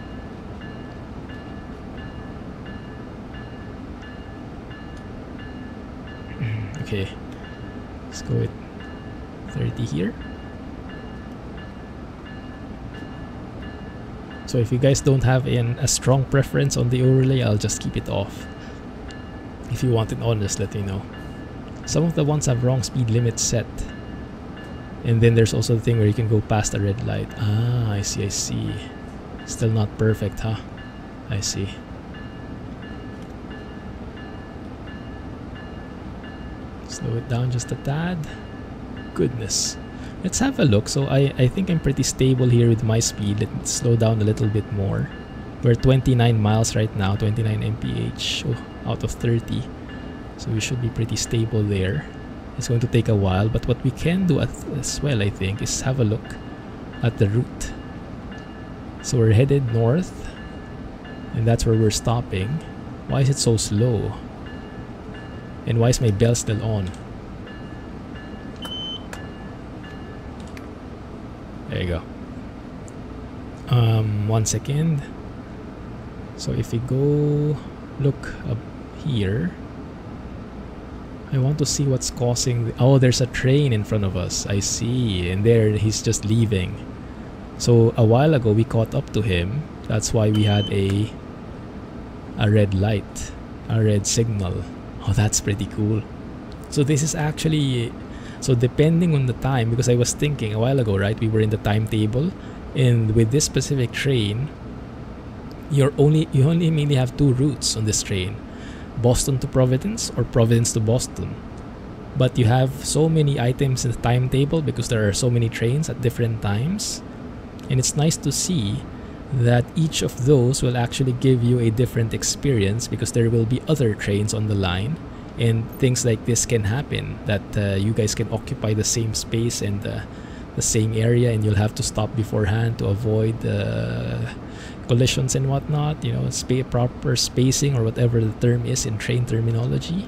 Okay, let's go with 30 here. So if you guys don't have a strong preference on the overlay, I'll just keep it off. If you want it on, just let me know. Some of the ones have wrong speed limits set. And then there's also the thing where you can go past a red light. Ah, I see, I see. Still not perfect, huh? I see. Slow it down just a tad. Goodness. Let's have a look. So I think I'm pretty stable here with my speed. Let's slow down a little bit more. We're 29 miles right now, 29 mph out of 30. So we should be pretty stable there. It's going to take a while, but what we can do as well, I think, is have a look at the route. So we're headed north, and that's where we're stopping. Why is it so slow? And why is my bell still on? There you go. 1 second. So if we go look up here, I want to see what's causing oh, there's a train in front of us. I see. And there he's just leaving. So a while ago we caught up to him. That's why we had a red light, a red signal. Oh, that's pretty cool. So this is actually, so depending on the time, because I was thinking a while ago, right, we were in the timetable, and with this specific train, you only mainly have two routes on this train, Boston to Providence or Providence to Boston. But you have so many items in the timetable because there are so many trains at different times, and it's nice to see that each of those will actually give you a different experience because there will be other trains on the line, and things like this can happen, that you guys can occupy the same space and the same area, and you'll have to stop beforehand to avoid collisions and whatnot, you know, proper spacing or whatever the term is in train terminology.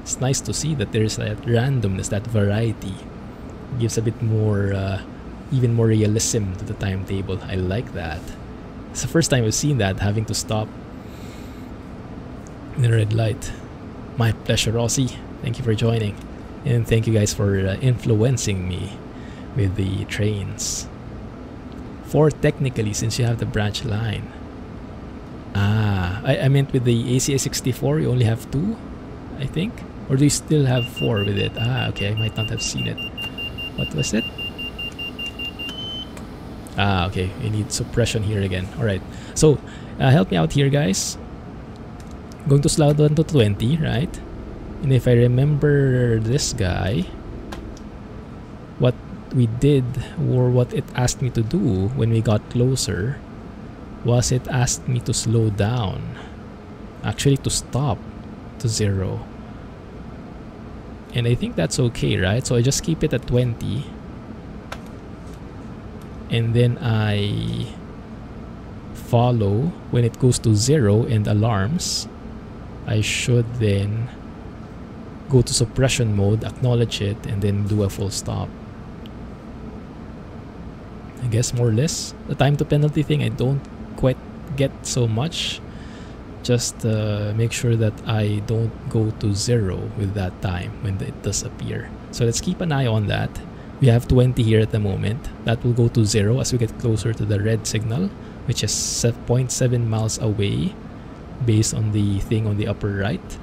It's nice to see that there's that randomness, that variety. It gives a bit more even more realism to the timetable. I like that. It's the first time I've seen that, having to stop in the red light. My pleasure, Rossi. Thank you for joining. And thank you guys for influencing me with the trains. 4 technically, since you have the branch line. Ah, I meant with the ACS 64, you only have 2, I think? Or do you still have 4 with it? Ah, okay, I might not have seen it. What was it? Ah, okay, we need suppression here again. Alright, so help me out here, guys. Going to slow down to 20, right? And if I remember this guy, what we did, or what it asked me to do when we got closer, was it asked me to slow down. Actually, to stop to 0. And I think that's okay, right? So I just keep it at 20. And then I follow when it goes to 0 and alarms. I should then go to suppression mode, acknowledge it, and then do a full stop. I guess more or less. The time to penalty thing I don't quite get so much. Just make sure that I don't go to 0 with that time when it does appear. So let's keep an eye on that. We have 20 here at the moment. That will go to 0 as we get closer to the red signal, which is 0.7 miles away based on the thing on the upper right.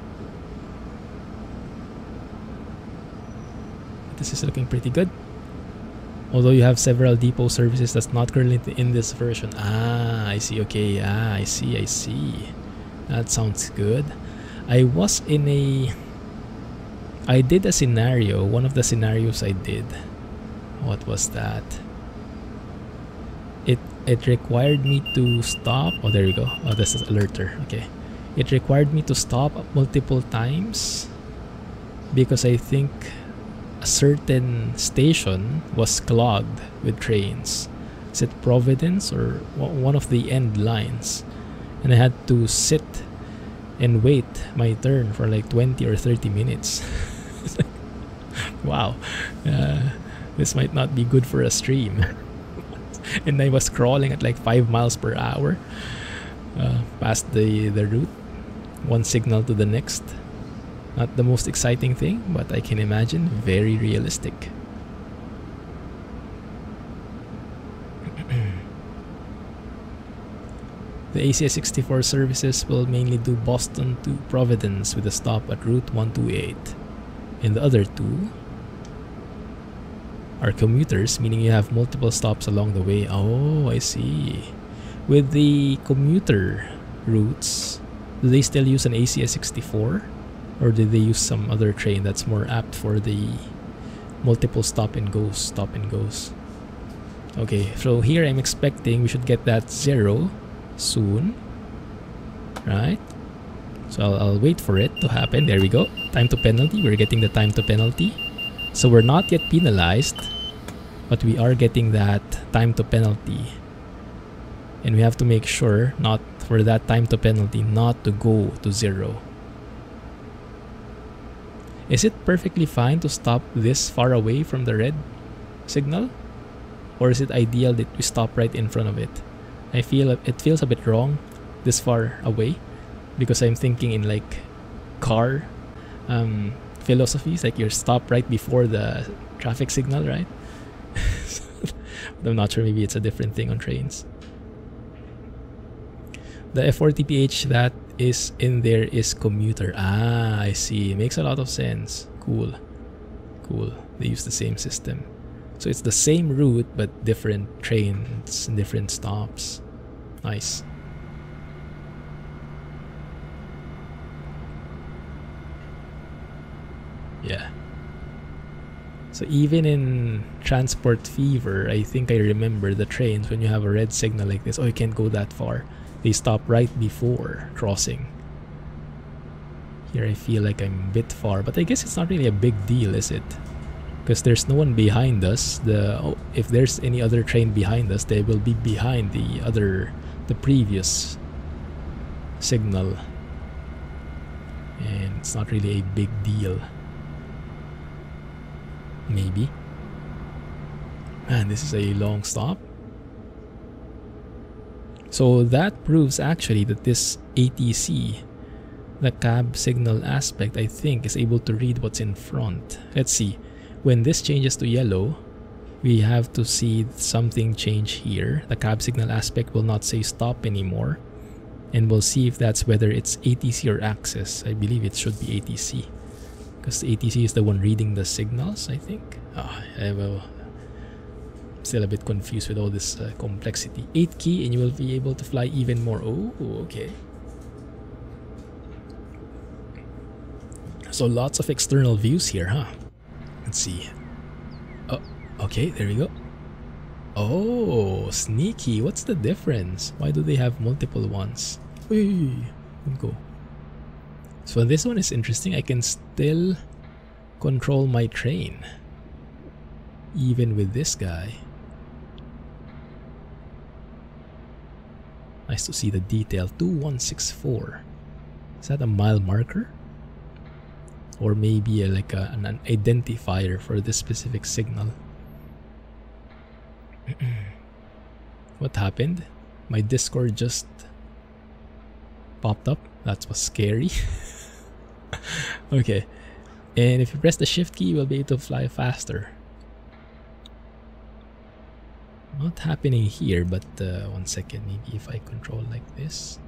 This is looking pretty good. Although you have several depot services that's not currently in this version. Ah, I see. Okay. Ah, I see. I see. That sounds good. I did a scenario. One of the scenarios I did. What was that? It required me to stop. Oh, there you go. Oh, this is alerter. Okay. It required me to stop multiple times because I think a certain station was clogged with trains. Is it Providence or one of the end lines? And I had to sit and wait my turn for like 20 or 30 minutes. Wow. This might not be good for a stream. And I was crawling at like 5 miles per hour past the route, one signal to the next. Not the most exciting thing, but I can imagine very realistic. The ACS 64 services will mainly do Boston to Providence with a stop at Route 128. And the other 2 are commuters, meaning you have multiple stops along the way. Oh, I see. With the commuter routes, do they still use an ACS 64? Or do they use some other train that's more apt for the multiple stop and goes? Okay, so here I'm expecting we should get that 0 soon, right? So I'll wait for it to happen. There we go. Time to penalty. We're getting the time to penalty. So we're not yet penalized, but we are getting that time to penalty. And we have to make sure not for that time to penalty not to go to 0. Is it perfectly fine to stop this far away from the red signal? Or is it ideal that we stop right in front of it? I feel it feels a bit wrong this far away because I'm thinking in like car philosophies, like you stop right before the traffic signal, right? I'm not sure, maybe it's a different thing on trains. The F4TPH that is in there is commuter. Ah, I see. It makes a lot of sense. Cool. Cool. They use the same system. So it's the same route but different trains and different stops. Nice. Yeah. So even in Transport Fever, I think I remember the trains, when you have a red signal like this, oh, you can't go that far, they stop right before crossing. Here I feel like I'm a bit far, but I guess it's not really a big deal, is it? Because there's no one behind us. If there's any other train behind us, they will be behind the previous signal. And it's not really a big deal. Maybe. Man, this is a long stop. So that proves actually that this ATC, the cab signal aspect, I think is able to read what's in front. Let's see. When this changes to yellow, we have to see something change here. The cab signal aspect will not say stop anymore. And we'll see if that's whether it's ATC or ACSES. I believe it should be ATC. Because the ATC is the one reading the signals, I think. I'm still a bit confused with all this complexity. 8 key and you will be able to fly even more. Oh, okay. So lots of external views here, huh? Let's see. Oh, okay, there we go. Oh, sneaky. What's the difference? Why do they have multiple ones? Hey, go. So this one is interesting. I can still control my train even with this guy. Nice to see the detail. 2164. Is that a mile marker? Or maybe an identifier for this specific signal? What happened? My Discord just popped up. That was scary. Okay. And if you press the shift key, you will be able to fly faster. Not happening here, but 1 second. Maybe if I control like this.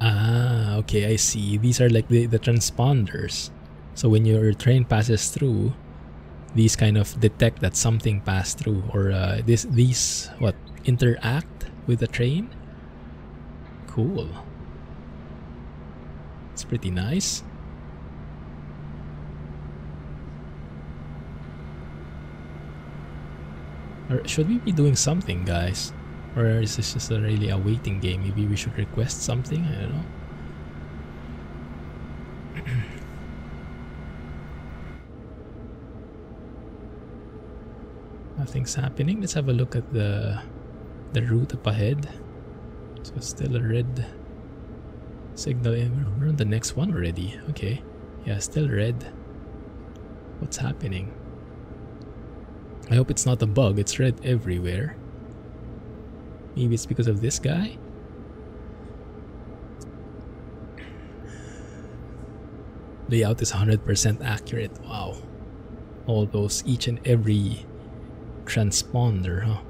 Ah, okay, I see. These are like the transponders. So when your train passes through, these kind of detect that something passed through, or these what interact with the train. Cool. It's pretty nice. Or should we be doing something, guys? Or is this just really a waiting game? Maybe we should request something? I don't know. Nothing's happening. Let's have a look at the route up ahead. So still a red signal. We're on the next one already. Okay. Yeah, still red. What's happening? I hope it's not a bug. It's red everywhere. Maybe it's because of this guy? Layout is 100% accurate. Wow. All those, each and every transponder, huh?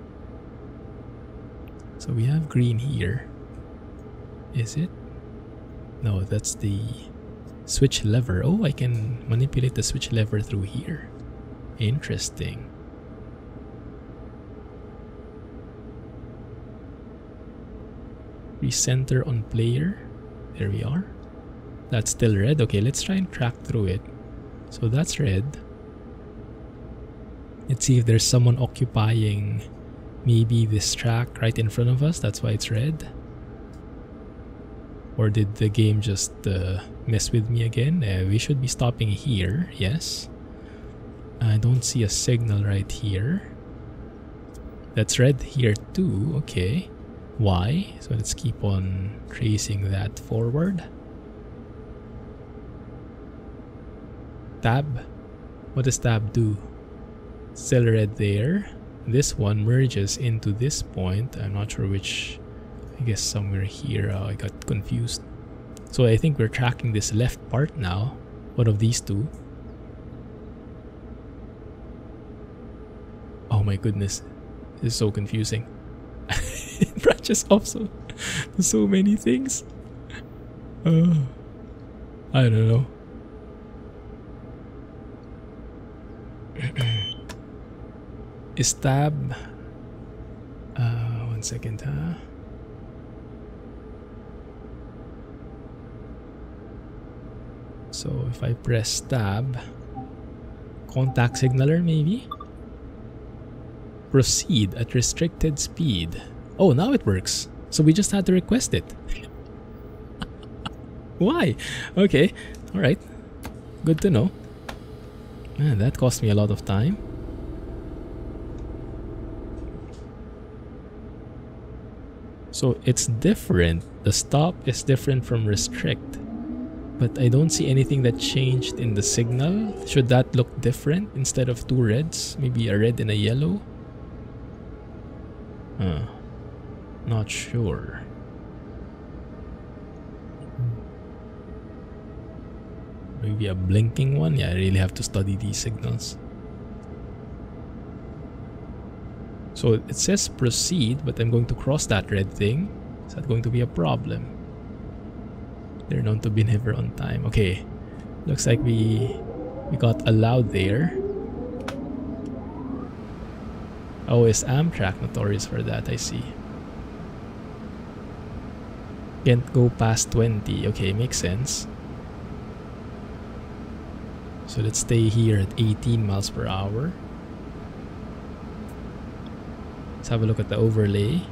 So we have green here. Is it? No, that's the switch lever. Oh, I can manipulate the switch lever through here. Interesting. Recenter on player. There we are. That's still red. Okay, let's try and track through it. So that's red. Let's see if there's someone occupying maybe this track right in front of us. That's why it's red. Or did the game just mess with me again? We should be stopping here. Yes. I don't see a signal right here. That's red here too. Okay. Why? So let's keep on tracing that forward. Tab. What does tab do? Still red there. This one merges into this point. I'm not sure which I guess somewhere here. I got confused. So I think we're tracking this left part now. One of these two. Oh my goodness. This is so confusing. It branches off so many things. I don't know. Is tab... one second, huh? So if I press tab, contact signaler maybe? Proceed at restricted speed. Oh, now it works. So we just had to request it. Why? Okay, alright. Good to know. Man, that cost me a lot of time. So it's different. The stop is different from restrict. But I don't see anything that changed in the signal. Should that look different instead of two reds? Maybe a red and a yellow? Not sure. Maybe a blinking one? Yeah, I really have to study these signals. So it says proceed, but I'm going to cross that red thing. Is that going to be a problem? They're known to be never on time. Okay, looks like we got allowed there. Oh, is Amtrak notorious for that? I see. Can't go past 20. Okay, makes sense. So let's stay here at 18 miles per hour. Let's have a look at the overlay.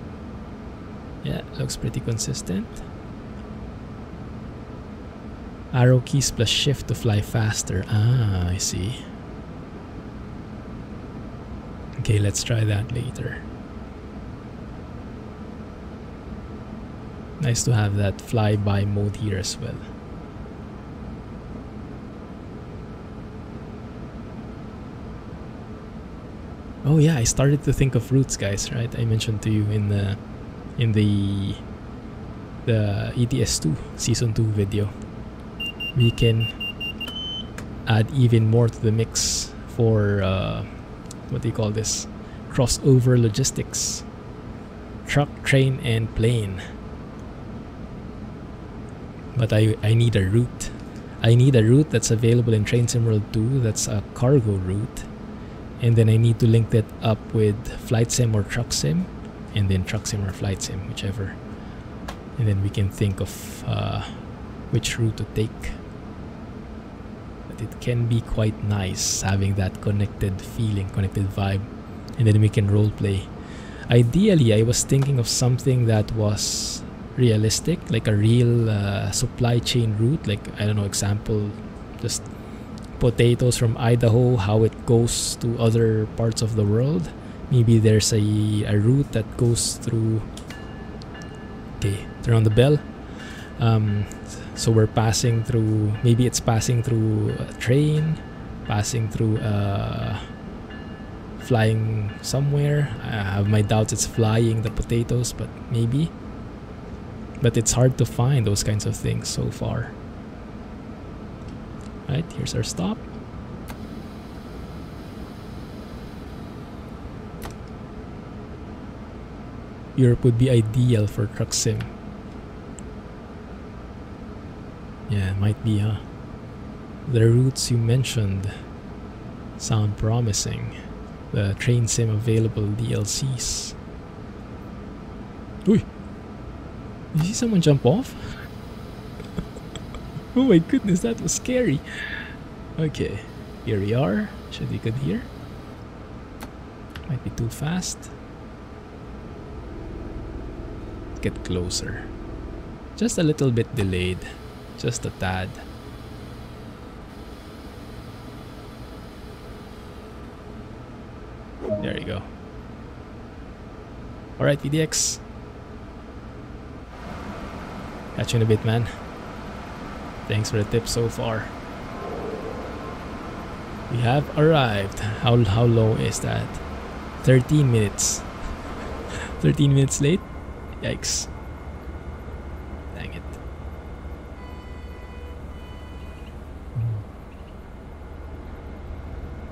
Yeah, looks pretty consistent. Arrow keys plus shift to fly faster. Ah, I see. Okay, let's try that later. Nice to have that flyby mode here as well. Oh yeah, I started to think of routes, guys, right? I mentioned to you in the ETS2 Season 2 video. We can add even more to the mix for what do you call this? Crossover logistics. Truck, train, and plane. But I need a route. I need a route that's available in Train Sim World 2. That's a cargo route. And then I need to link that up with Flight Sim or Truck Sim. And then Truck Sim or Flight Sim, whichever. And then we can think of which route to take. But it can be quite nice having that connected feeling, connected vibe. And then we can roleplay. Ideally, I was thinking of something that was realistic, like a real supply chain route. Like, I don't know, example, just potatoes from Idaho, how it goes to other parts of the world. Maybe there's a route that goes through... Okay, turn on the bell. So we're passing through... Maybe it's passing through a train, passing through flying somewhere. I have my doubts it's flying the potatoes, but maybe. But it's hard to find those kinds of things so far. Right, here's our stop. Europe would be ideal for Truck Sim. Yeah, it might be, huh? The routes you mentioned sound promising. The Train Sim available DLCs. Uy! Did you see someone jump off? Oh my goodness, that was scary. Okay, here we are. Should be good here. Might be too fast. Let's get closer. Just a little bit delayed. Just a tad. There you go. Alright, VDX. Catch you in a bit, man. Thanks for the tip so far. We have arrived. How low is that? 13 minutes. 13 minutes late? Yikes.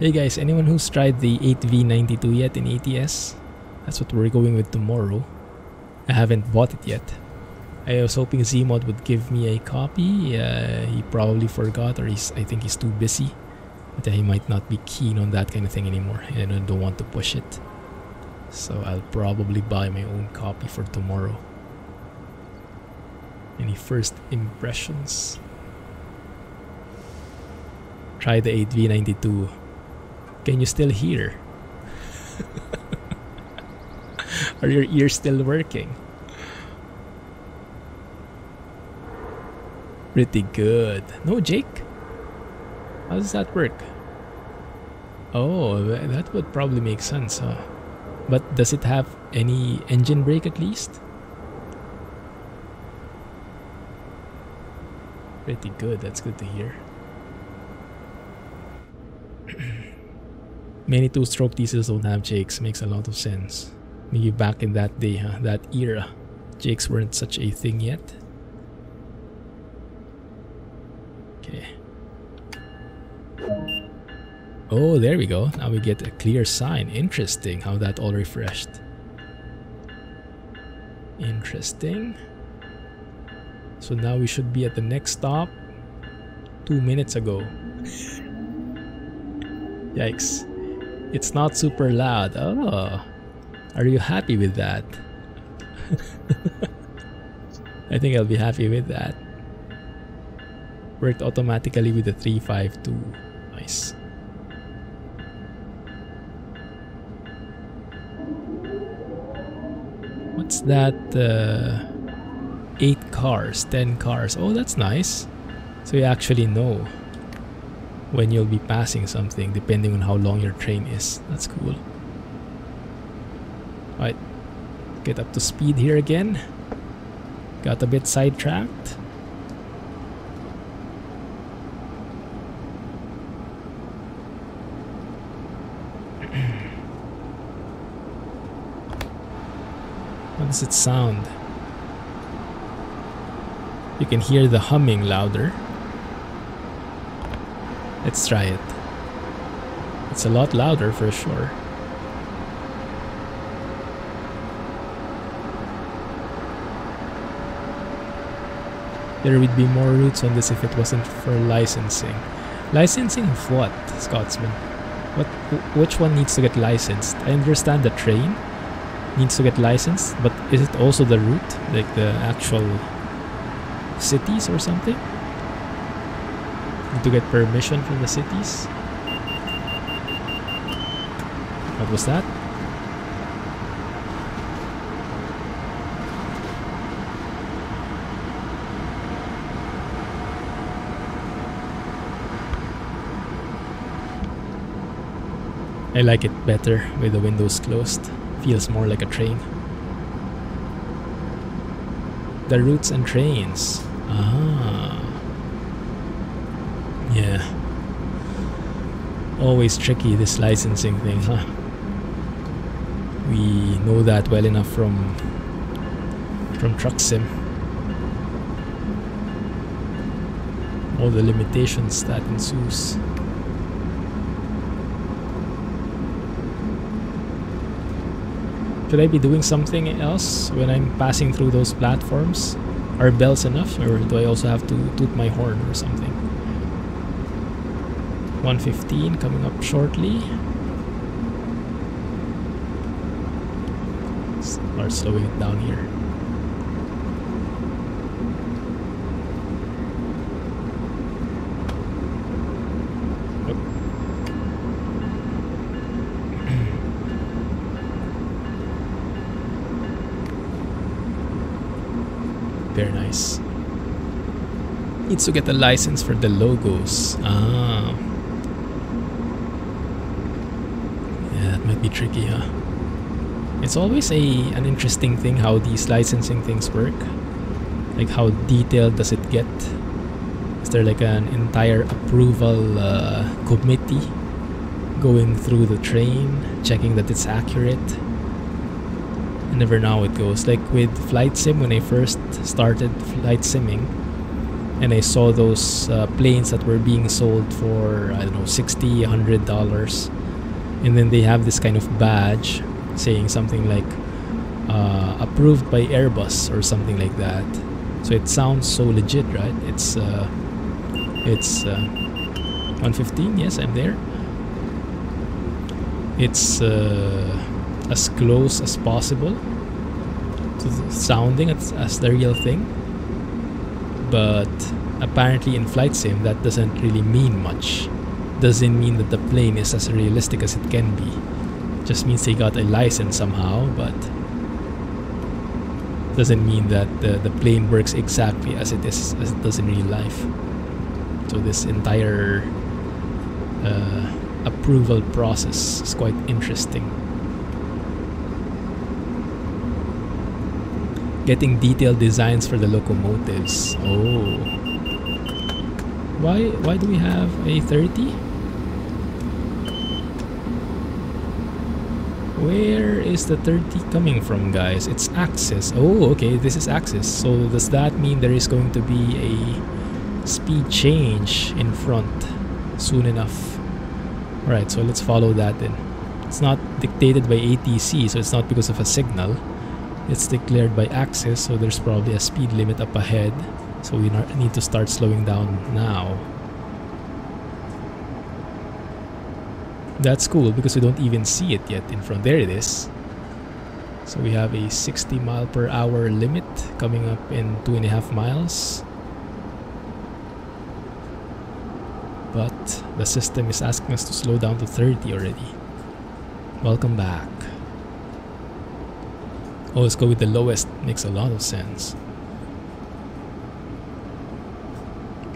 Hey guys, anyone who's tried the 8V92 yet in ATS? That's what we're going with tomorrow. I haven't bought it yet. I was hoping Zmod would give me a copy. He probably forgot, or I think he's too busy. But he might not be keen on that kind of thing anymore, and I don't want to push it. So I'll probably buy my own copy for tomorrow. Any first impressions? Try the 8V92. Can you still hear? Are your ears still working? Pretty good. No, Jake? How does that work? Oh, that would probably make sense, huh? But does it have any engine brake at least? Pretty good, that's good to hear. Many two-stroke diesels don't have Jakes, makes a lot of sense. Maybe back in that day, huh? That era, Jakes weren't such a thing yet. Okay. Oh, there we go. Now we get a clear sign. Interesting how that all refreshed. Interesting. So now we should be at the next stop 2 minutes ago. Yikes. It's not super loud. Oh. Are you happy with that? I think I'll be happy with that. Worked automatically with the 352. Nice. What's that? 8 cars, 10 cars. Oh, that's nice. So you actually know when you'll be passing something depending on how long your train is. That's cool. Alright, get up to speed here again. Got a bit sidetracked. How does it sound? You can hear the humming louder. Let's try it. It's a lot louder for sure. There would be more routes on this if it wasn't for licensing. Licensing of what, Scotsman? Which one needs to get licensed? I understand the train needs to get licensed, but is it also the route? Like the actual cities or something? Need to get permission from the cities? What was that? I like it better with the windows closed. Feels more like a train. The routes and trains. Ah. Yeah. Always tricky, this licensing thing, huh? We know that well enough from Truck Sim. All the limitations that ensues. Should I be doing something else when I'm passing through those platforms? Are bells enough, or do I also have to toot my horn or something? 115 coming up shortly. Start slowing it down here. Very nice. Needs to get a license for the logos. Ah. Yeah, that might be tricky, huh? It's always an interesting thing how these licensing things work. Like, how detailed does it get? Is there like an entire approval committee going through the train, checking that it's accurate? I never know how it goes. Like with Flight Sim, when I first started flight simming, and I saw those planes that were being sold for, I don't know, $60, $100, and then they have this kind of badge saying something like approved by Airbus or something like that. So it sounds so legit, right? It's 115. Yes, I'm there. It's as close as possible to the sounding as the real thing, but apparently in flight sim that doesn't really mean much. Doesn't mean that the plane is as realistic as it can be. Just means they got a license somehow, but doesn't mean that the plane works exactly as it does in real life. So this entire approval process is quite interesting. Getting detailed designs for the locomotives. Oh, why do we have a 30? Where is the 30 coming from, guys? It's ACSES. Oh, okay, this is ACSES. So does that mean there is going to be a speed change in front soon enough? Alright, so let's follow that then. It's not dictated by ATC, so it's not because of a signal. It's declared by ACSES, so there's probably a speed limit up ahead. So we need to start slowing down now. That's cool because we don't even see it yet in front. There it is. So we have a 60 mile per hour limit coming up in 2.5 miles. But the system is asking us to slow down to 30 already. Welcome back. Oh, let's go with the lowest. Makes a lot of sense.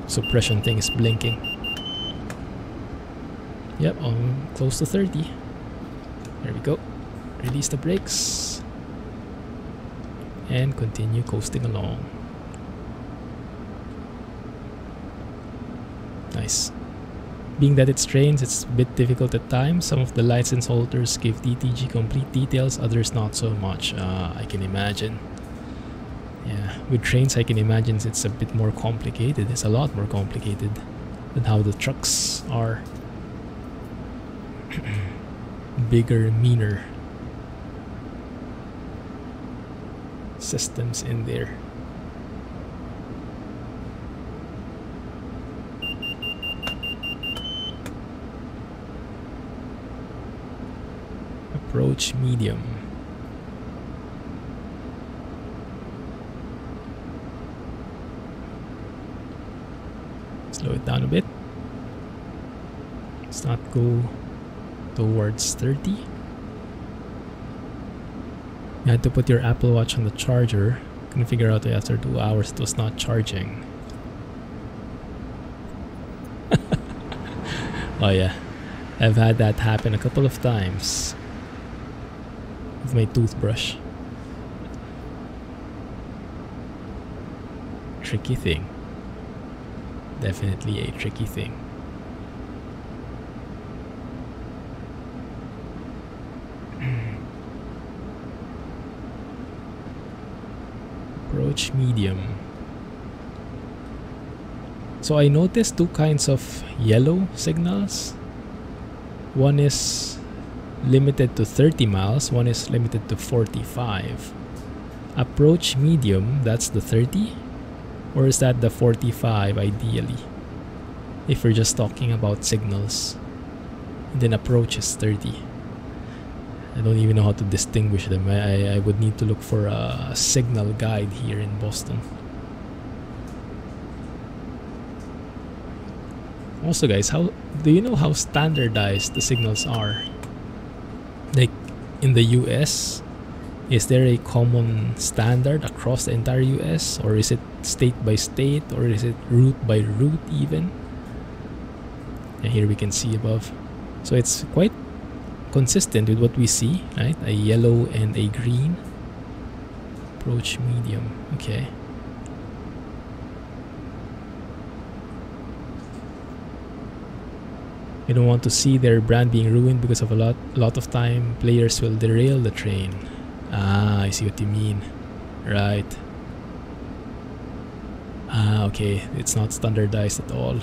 Suppression thing is blinking. Yep, I'm close to 30. There we go. Release the brakes. And continue coasting along. Nice. Being that it's trains, it's a bit difficult at times. Some of the license holders give DTG complete details, others not so much. I can imagine. Yeah, with trains I can imagine it's a bit more complicated. It's a lot more complicated than how the trucks are. Bigger, meaner systems in there. Approach medium. Slow it down a bit. Let's not go towards 30. You had to put your Apple Watch on the charger. Couldn't figure out that after 2 hours it was not charging. Oh yeah, I've had that happen a couple of times with my toothbrush. Tricky thing. Definitely a tricky thing. Approach medium. So I noticed two kinds of yellow signals. One is limited to 30 miles, one is limited to 45. Approach medium, that's the 30? Or is that the 45 ideally? If we're just talking about signals. And then approach is 30. I don't even know how to distinguish them. I would need to look for a signal guide here in Boston. Also guys, how do you know how standardized the signals are? Like in the US, is there a common standard across the entire US? Or is it state by state? Or is it route by route even? And here we can see above. So it's quite consistent with what we see, right? A yellow and a green. Approach medium, okay. You don't want to see their brand being ruined because of a lot of time players will derail the train. Ah, I see what you mean. Right. Ah, okay, it's not standardized at all,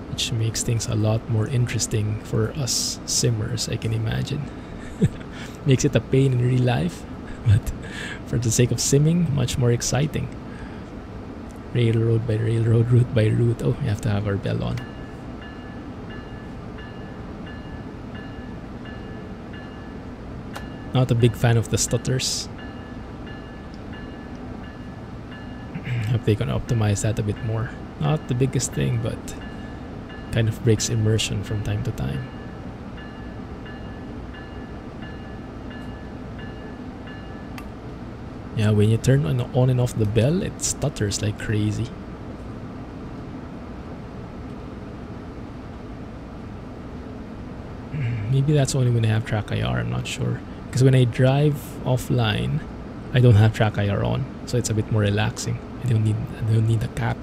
which makes things a lot more interesting for us simmers, I can imagine. Makes it a pain in real life, but for the sake of simming, much more exciting. Railroad by railroad, route by route. Oh, we have to have our bell on. Not a big fan of the stutters. Hope they can optimize that a bit more. Not the biggest thing, but kind of breaks immersion from time to time. Yeah, when you turn on and off the bell, it stutters like crazy. Maybe that's only when I have track IR, I'm not sure. Because when I drive offline, I don't have track IR on, so it's a bit more relaxing. I don't need a cap.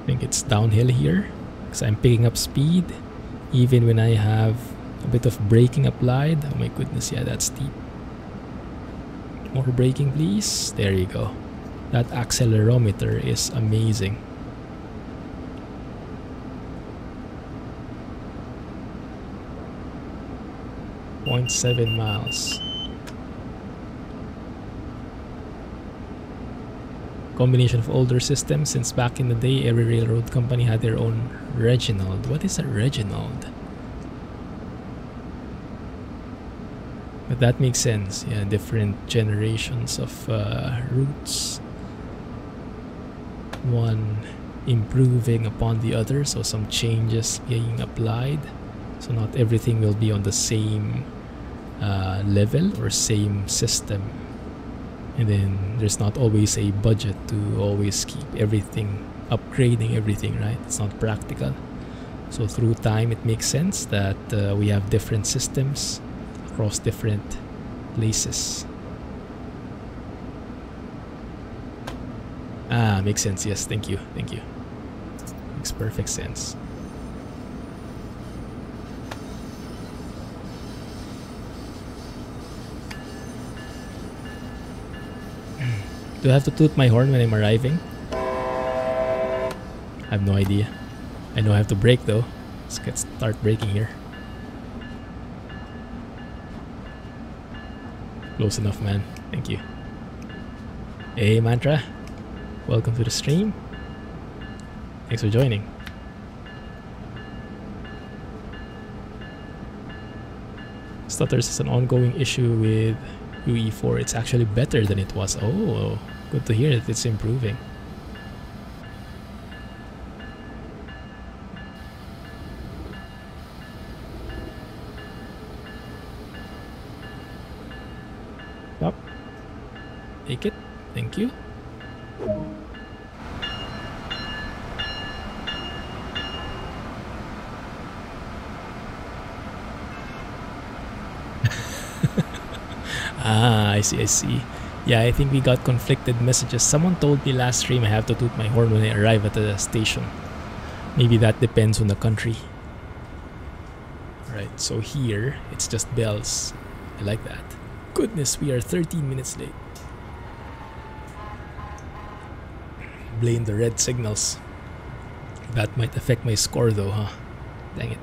I think it's downhill here because I'm picking up speed even when I have a bit of braking applied. Oh my goodness, yeah, that's steep. More braking, please. There you go. That accelerometer is amazing. .7 miles. Combination of older systems, since back in the day every railroad company had their own Reginald. What is a Reginald? But that makes sense. Yeah, different generations of routes. One improving upon the other, so some changes being applied. So not everything will be on the same level or same system. And then there's not always a budget to always keep everything, upgrading everything, right? It's not practical. So through time, it makes sense that we have different systems across different places. Ah, makes sense. Yes, thank you. Thank you. Makes perfect sense. Do I have to toot my horn when I'm arriving? I have no idea. I know I have to brake though. Let's start braking here. Close enough, man. Thank you. Hey, Mantra. Welcome to the stream. Thanks for joining. Stutters is an ongoing issue with UE4. It's actually better than it was. Oh, good to hear that it's improving. Stop. Take it. Thank you. Ah, I see, I see. Yeah, I think we got conflicted messages. Someone told me last stream I have to toot my horn when I arrive at the station. Maybe that depends on the country. Alright, so here, it's just bells. I like that. Goodness, we are 13 minutes late. Blame the red signals. That might affect my score though, huh? Dang it.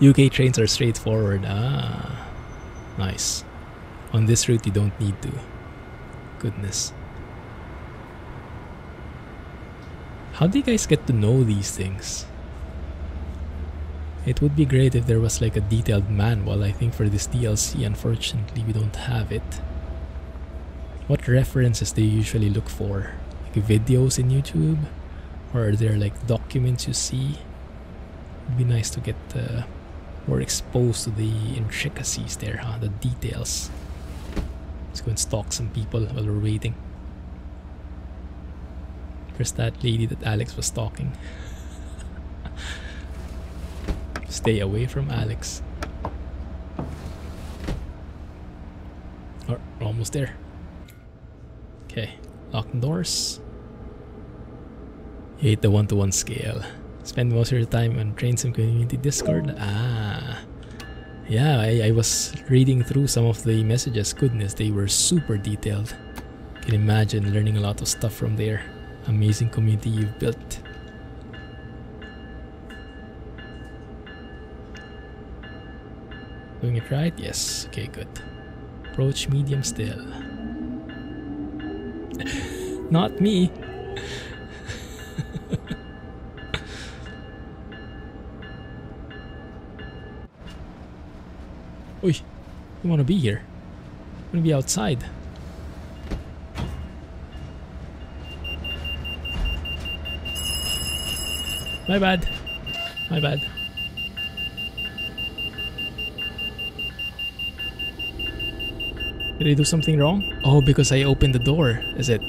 UK trains are straightforward. Ah, nice. On this route you don't need to. Goodness. How do you guys get to know these things? It would be great if there was like a detailed manual. I think for this DLC, unfortunately, we don't have it. What references do you usually look for? Like videos in YouTube? Or are there like documents you see? It'd be nice to get more exposed to the intricacies there, huh? The details. Let's go and stalk some people while we're waiting. There's that lady that Alex was stalking. Stay away from Alex. Oh, we're almost there. Okay, lock the doors. You hate the one-to-one scale. Spend most of your time on Train Sim Community Discord. Ah. Yeah, I was reading through some of the messages. Goodness, they were super detailed. Can imagine learning a lot of stuff from there. Amazing community you've built. Doing it right? Yes. Okay, good. Approach medium still. Not me. Oi, you wanna be here? You wanna be outside? My bad. My bad. Did I do something wrong? Oh, because I opened the door, is it?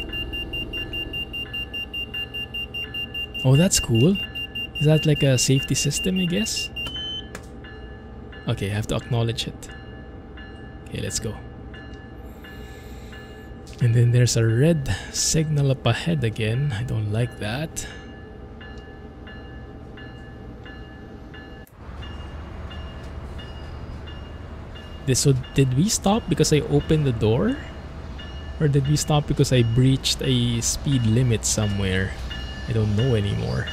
Oh, that's cool. Is that like a safety system, I guess? Okay, I have to acknowledge it. Okay, let's go. And then there's a red signal up ahead again. I don't like that. So did we stop because I opened the door? Or did we stop because I breached a speed limit somewhere? I don't know anymore.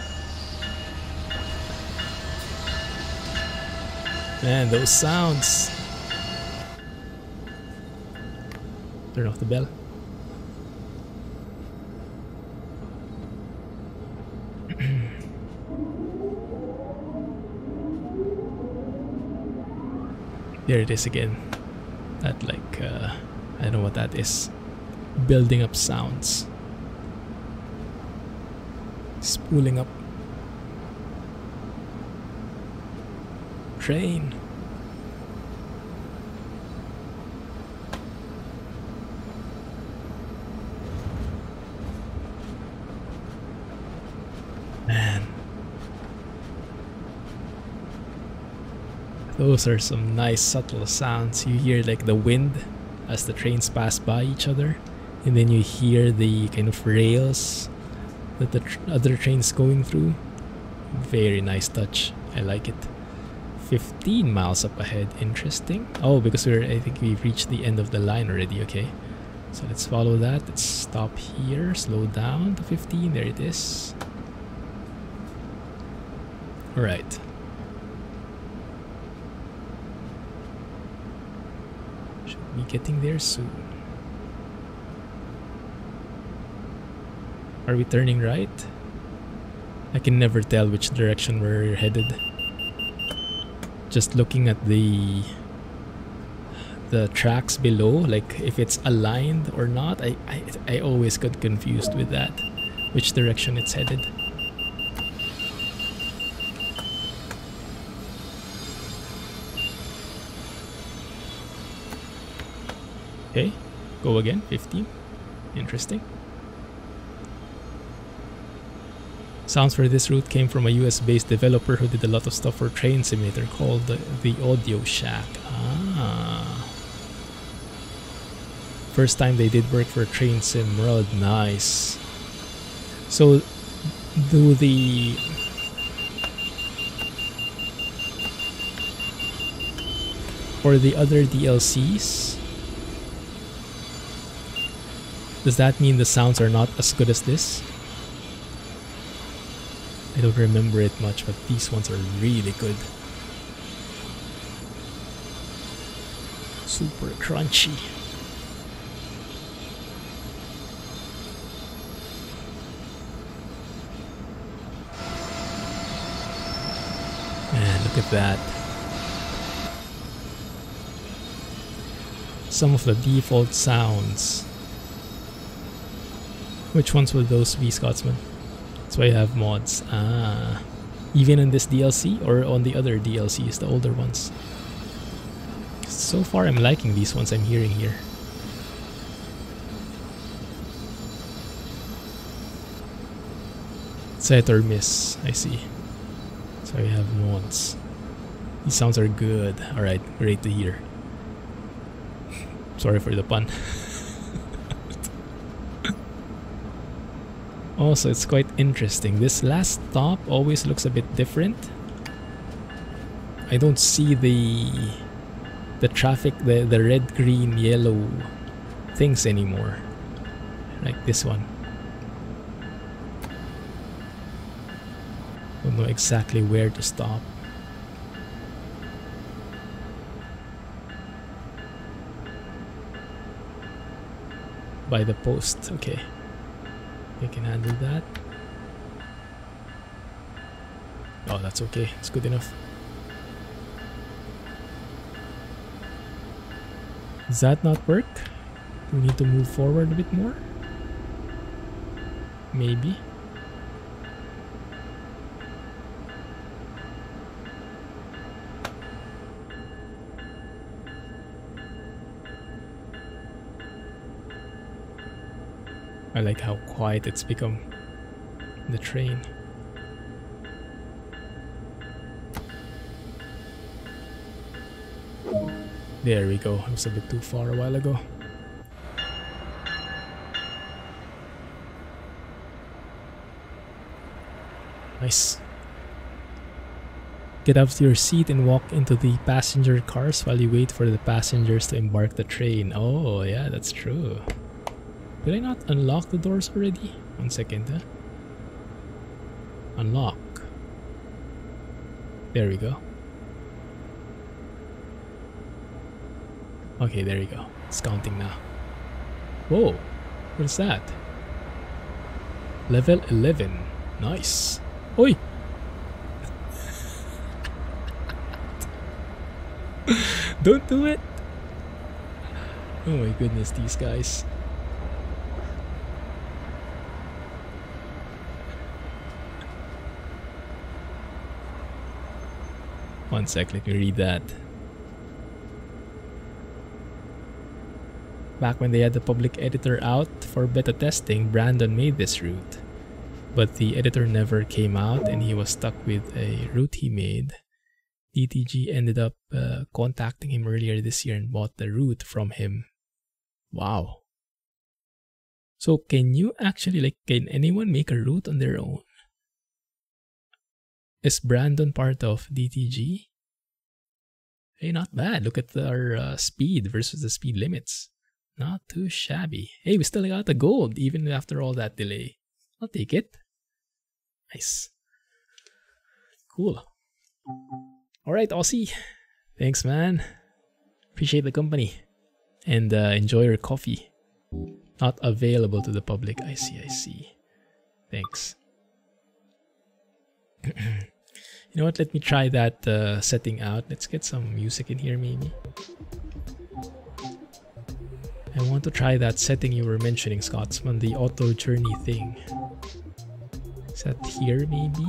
Man, those sounds. Turn off the bell. There it is again. That like, I don't know what that is. Building up sounds. Spooling up. Train. Man. Those are some nice subtle sounds. You hear like the wind as the trains pass by each other. And then you hear the kind of rails that the other train's going through. Very nice touch. I like it. 15 miles up ahead. Interesting. Oh, because I think we've reached the end of the line already. Okay. So let's follow that. Let's stop here. Slow down to 15. There it is. Alright. Should be getting there soon. Are we turning right? I can never tell which direction we're headed. Just looking at the tracks below, like if it's aligned or not, I always get confused with that, which direction it's headed. Okay, go again, 15. Interesting. Sounds for this route came from a US-based developer who did a lot of stuff for Train Simulator called the Audio Shack. Ah. First time they did work for Train Sim World. Nice. So, do the... for the other DLCs, does that mean the sounds are not as good as this? I don't remember it much, but these ones are really good. Super crunchy. Man, look at that. Some of the default sounds. Which ones will those be, Scotsman? That's why I have mods. Ah. Even in this DLC or on the other DLCs, the older ones? So far I'm liking these ones I'm hearing here. Set or miss, I see. So I have mods. These sounds are good. Alright, great to hear. Sorry for the pun. Also, it's quite interesting. This last stop always looks a bit different. I don't see the traffic, the red, green, yellow things anymore. Like this one. Don't know exactly where to stop. By the post, okay. I can handle that. Oh, that's okay. It's good enough. Does that not work? Do we need to move forward a bit more? Maybe. I like how quiet it's become, the train. There we go. I was a bit too far a while ago. Nice. Get out of your seat and walk into the passenger cars while you wait for the passengers to embark the train. Oh, yeah, that's true. Did I not unlock the doors already? 1 second, huh? Unlock. There we go. Okay, there you go. It's counting now. Whoa! What is that? Level 11. Nice. Oi! Don't do it! Oh my goodness, these guys. One sec, let me read that. Back when they had the public editor out for beta testing, Brandon made this route. But the editor never came out and he was stuck with a route he made. DTG ended up contacting him earlier this year and bought the route from him. Wow. So can you actually, can anyone make a route on their own? Is Brandon part of DTG? Hey, not bad. Look at our speed versus the speed limits. Not too shabby. Hey, we still got the gold even after all that delay. I'll take it. Nice. Cool. Alright, Aussie. Thanks, man. Appreciate the company. And enjoy your coffee. Not available to the public. I see. Thanks. You know what? Let me try that setting out. Let's get some music in here, maybe. I want to try that setting you were mentioning, Scotsman, the auto journey thing. Is that here, maybe?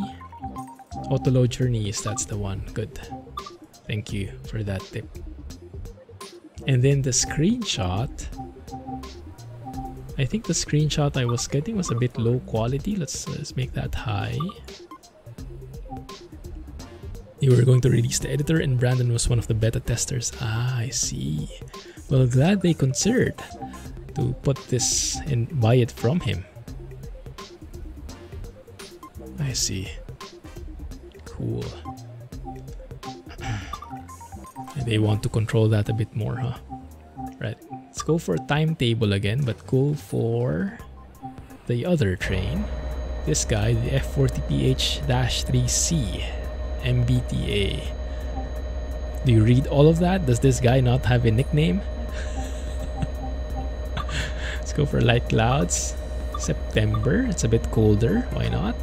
Auto load journeys, that's the one. Good. Thank you for that tip. And then the screenshot. I think the screenshot I was getting was a bit low quality. Let's make that high. You were going to release the editor and Brandon was one of the beta testers. Ah, I see. Well, glad they considered to put this and buy it from him. I see. Cool. And they want to control that a bit more, huh? Right. Let's go for a timetable again, but go for the other train. This guy, the F40PH-3C. MBTA. Do you read all of that? Does this guy not have a nickname? Let's go for light clouds. September. It's a bit colder. Why not?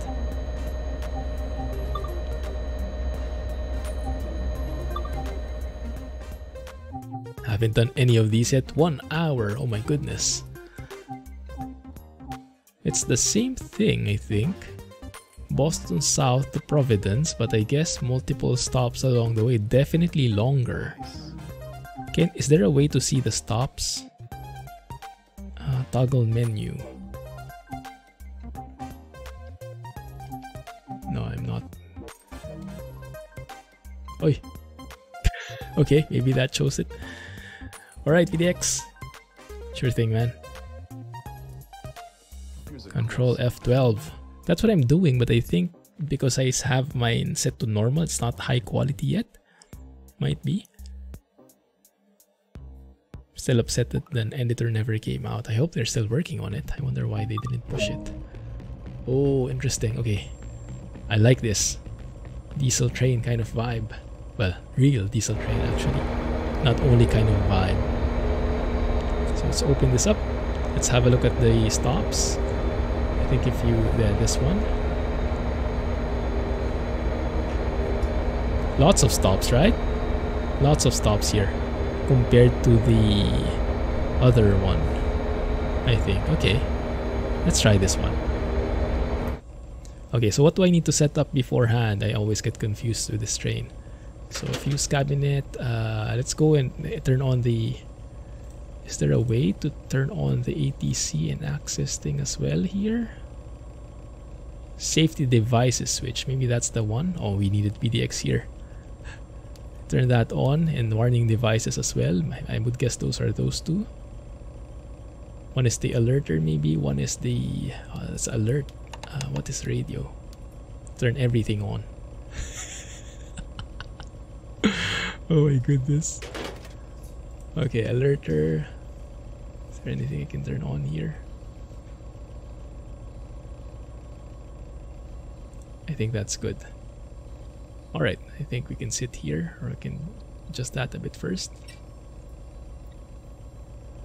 Haven't done any of these yet. 1 hour. Oh my goodness. It's the same thing, I think. Boston South to Providence, but I guess multiple stops along the way. Definitely longer. Is there a way to see the stops? Toggle menu. No, I'm not. Oi. Okay, maybe that shows it. Alright, PDX. Sure thing, man. control F12. That's what I'm doing, but I think because I have mine set to normal, it's not high quality yet. Might be. Still upset that the editor never came out. I hope they're still working on it. I wonder why they didn't push it. Oh, interesting. Okay. I like this. Diesel train kind of vibe. Well, real diesel train actually. Not only kind of vibe. So let's open this up. Let's have a look at the stops. I think if you... this one. Lots of stops, right? Lots of stops here. Compared to the other one, I think. Okay, let's try this one. Okay, so what do I need to set up beforehand? I always get confused with this train. So fuse cabinet, let's go and turn on the... Is there a way to turn on the ATC and ACSES thing as well here? Safety devices switch, maybe that's the one. Oh, we needed PDX here. Turn that on, and warning devices as well. I would guess those are those two. One is the alerter maybe, one is the... that's alert. What is radio? Turn everything on. Oh my goodness. Okay, alerter. Is there anything I can turn on here? I think that's good. Alright, I think we can sit here, or I can adjust that a bit first.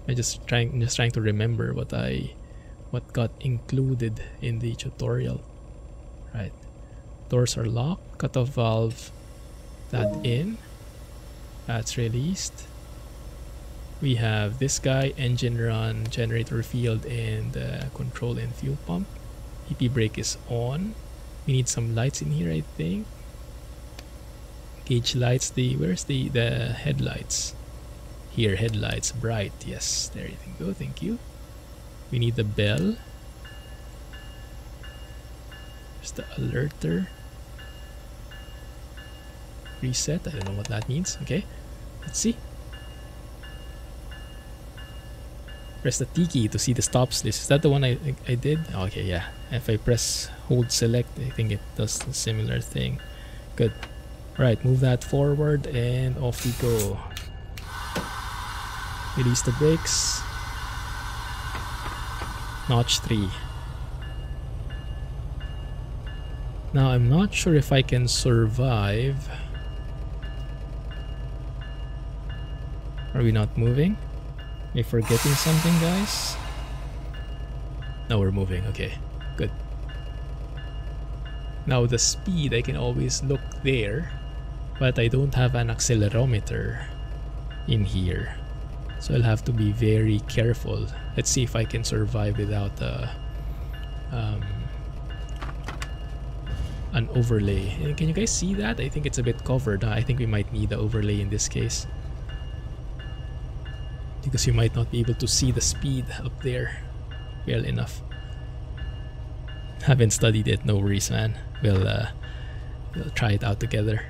I'm just trying to remember what got included in the tutorial. Right. Doors are locked, cutoff valve, that in. That's released. We have this guy, engine run, generator field, and control and fuel pump. EP brake is on. We need some lights in here, I think. Gauge lights, where's the headlights? Here, headlights, bright, yes, there you go, thank you. We need the bell. There's the alerter. Reset, I don't know what that means, okay. Let's see. Press the T key to see the stops list. Is that the one I did? Okay, yeah. If I hold select, I think it does a similar thing. Good. Right, move that forward and off we go. Release the brakes. Notch 3. Now I'm not sure if I can survive. Are we not moving? Am I forgetting something, guys? No, we're moving. Okay, good. Now the speed, I can always look there, but I don't have an accelerometer in here, so I'll have to be very careful. Let's see if I can survive without an overlay. And can you guys see that? I think it's a bit covered. I think we might need the overlay in this case, because you might not be able to see the speed up there well enough. Haven't studied it, no worries, man. We'll try it out together.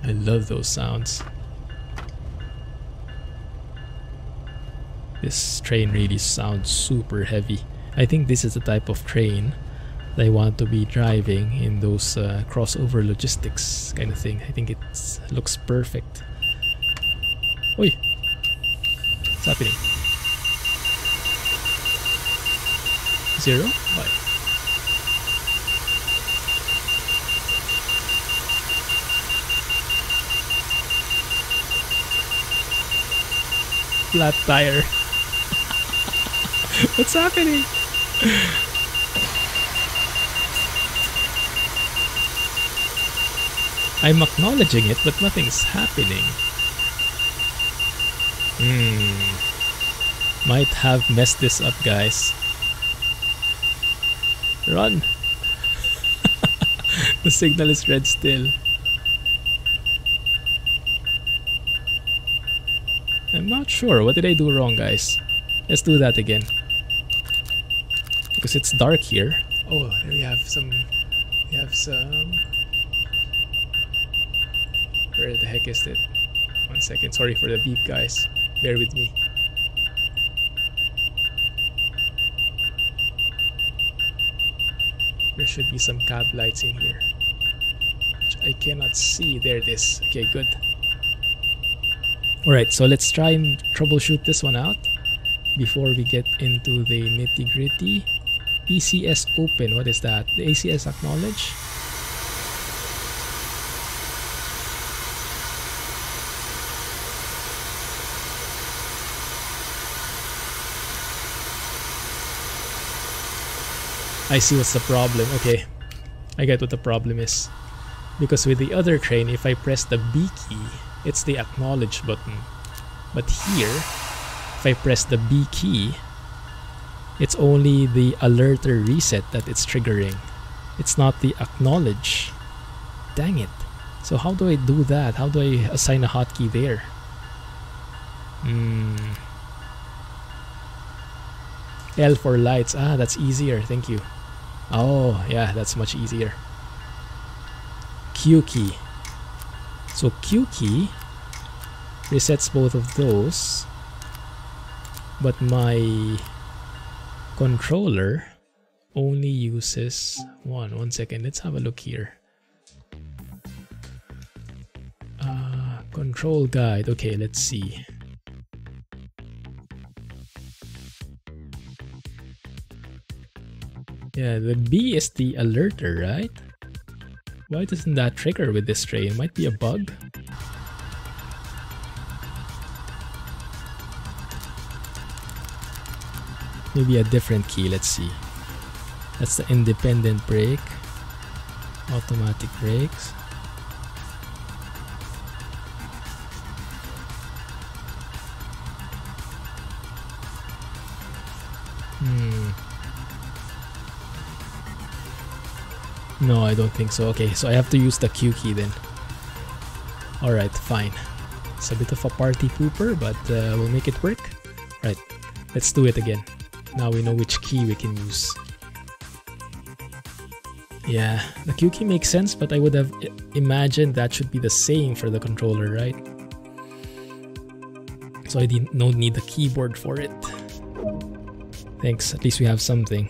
I love those sounds. This train really sounds super heavy. I think this is the type of train that I want to be driving in those crossover logistics kind of thing. I think it looks perfect. Oi! What's happening? 0? Why? Flat tire. What's happening? I'm acknowledging it, but nothing's happening. Might have messed this up, guys. Run! The signal is red still. I'm not sure. What did I do wrong, guys? Let's do that again. Because it's dark here. Oh, there we have some... Where the heck is it? 1 second. Sorry for the beep, guys. Bear with me. There should be some cab lights in here, which I cannot see. There it is. Okay, good. Alright, so let's try and troubleshoot this one out before we get into the nitty-gritty. PCS open, what is that? The ACS acknowledge? I see what's the problem. Okay, I get what the problem is. Because with the other train, if I press the B key, it's the acknowledge button. But here, if I press the B key, it's only the alerter reset that it's triggering. It's not the acknowledge. Dang it. So how do I do that? How do I assign a hotkey there? L for lights. Ah, that's easier. Thank you. Oh, yeah, that's much easier. Q key. So Q key resets both of those, but my controller only uses one. 1 second, let's have a look here. Control guide. Okay, let's see. Yeah, the B is the alerter, right? Why doesn't that trigger with this train? Might be a bug. Maybe a different key, let's see. That's the independent brake. Automatic brakes. No, I don't think so. Okay, so I have to use the Q key then. Alright, fine. It's a bit of a party pooper, but we'll make it work. Right, let's do it again. Now we know which key we can use. Yeah, the Q key makes sense, but I would have imagined that should be the same for the controller, right? So I don't need the keyboard for it. Thanks, at least we have something.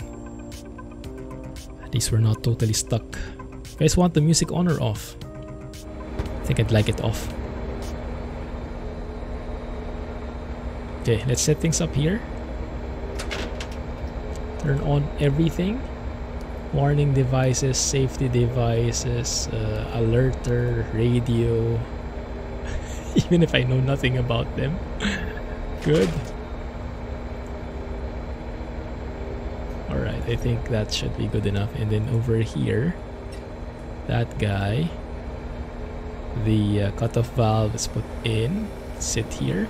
At least we're not totally stuck. You guys want the music on or off? I think I'd like it off. Okay, let's set things up here. Turn on everything. Warning devices, safety devices, alerter, radio. Even if I know nothing about them. Good. Alright, I think that should be good enough. And then over here, that guy, the cutoff valve is put in. Sit here.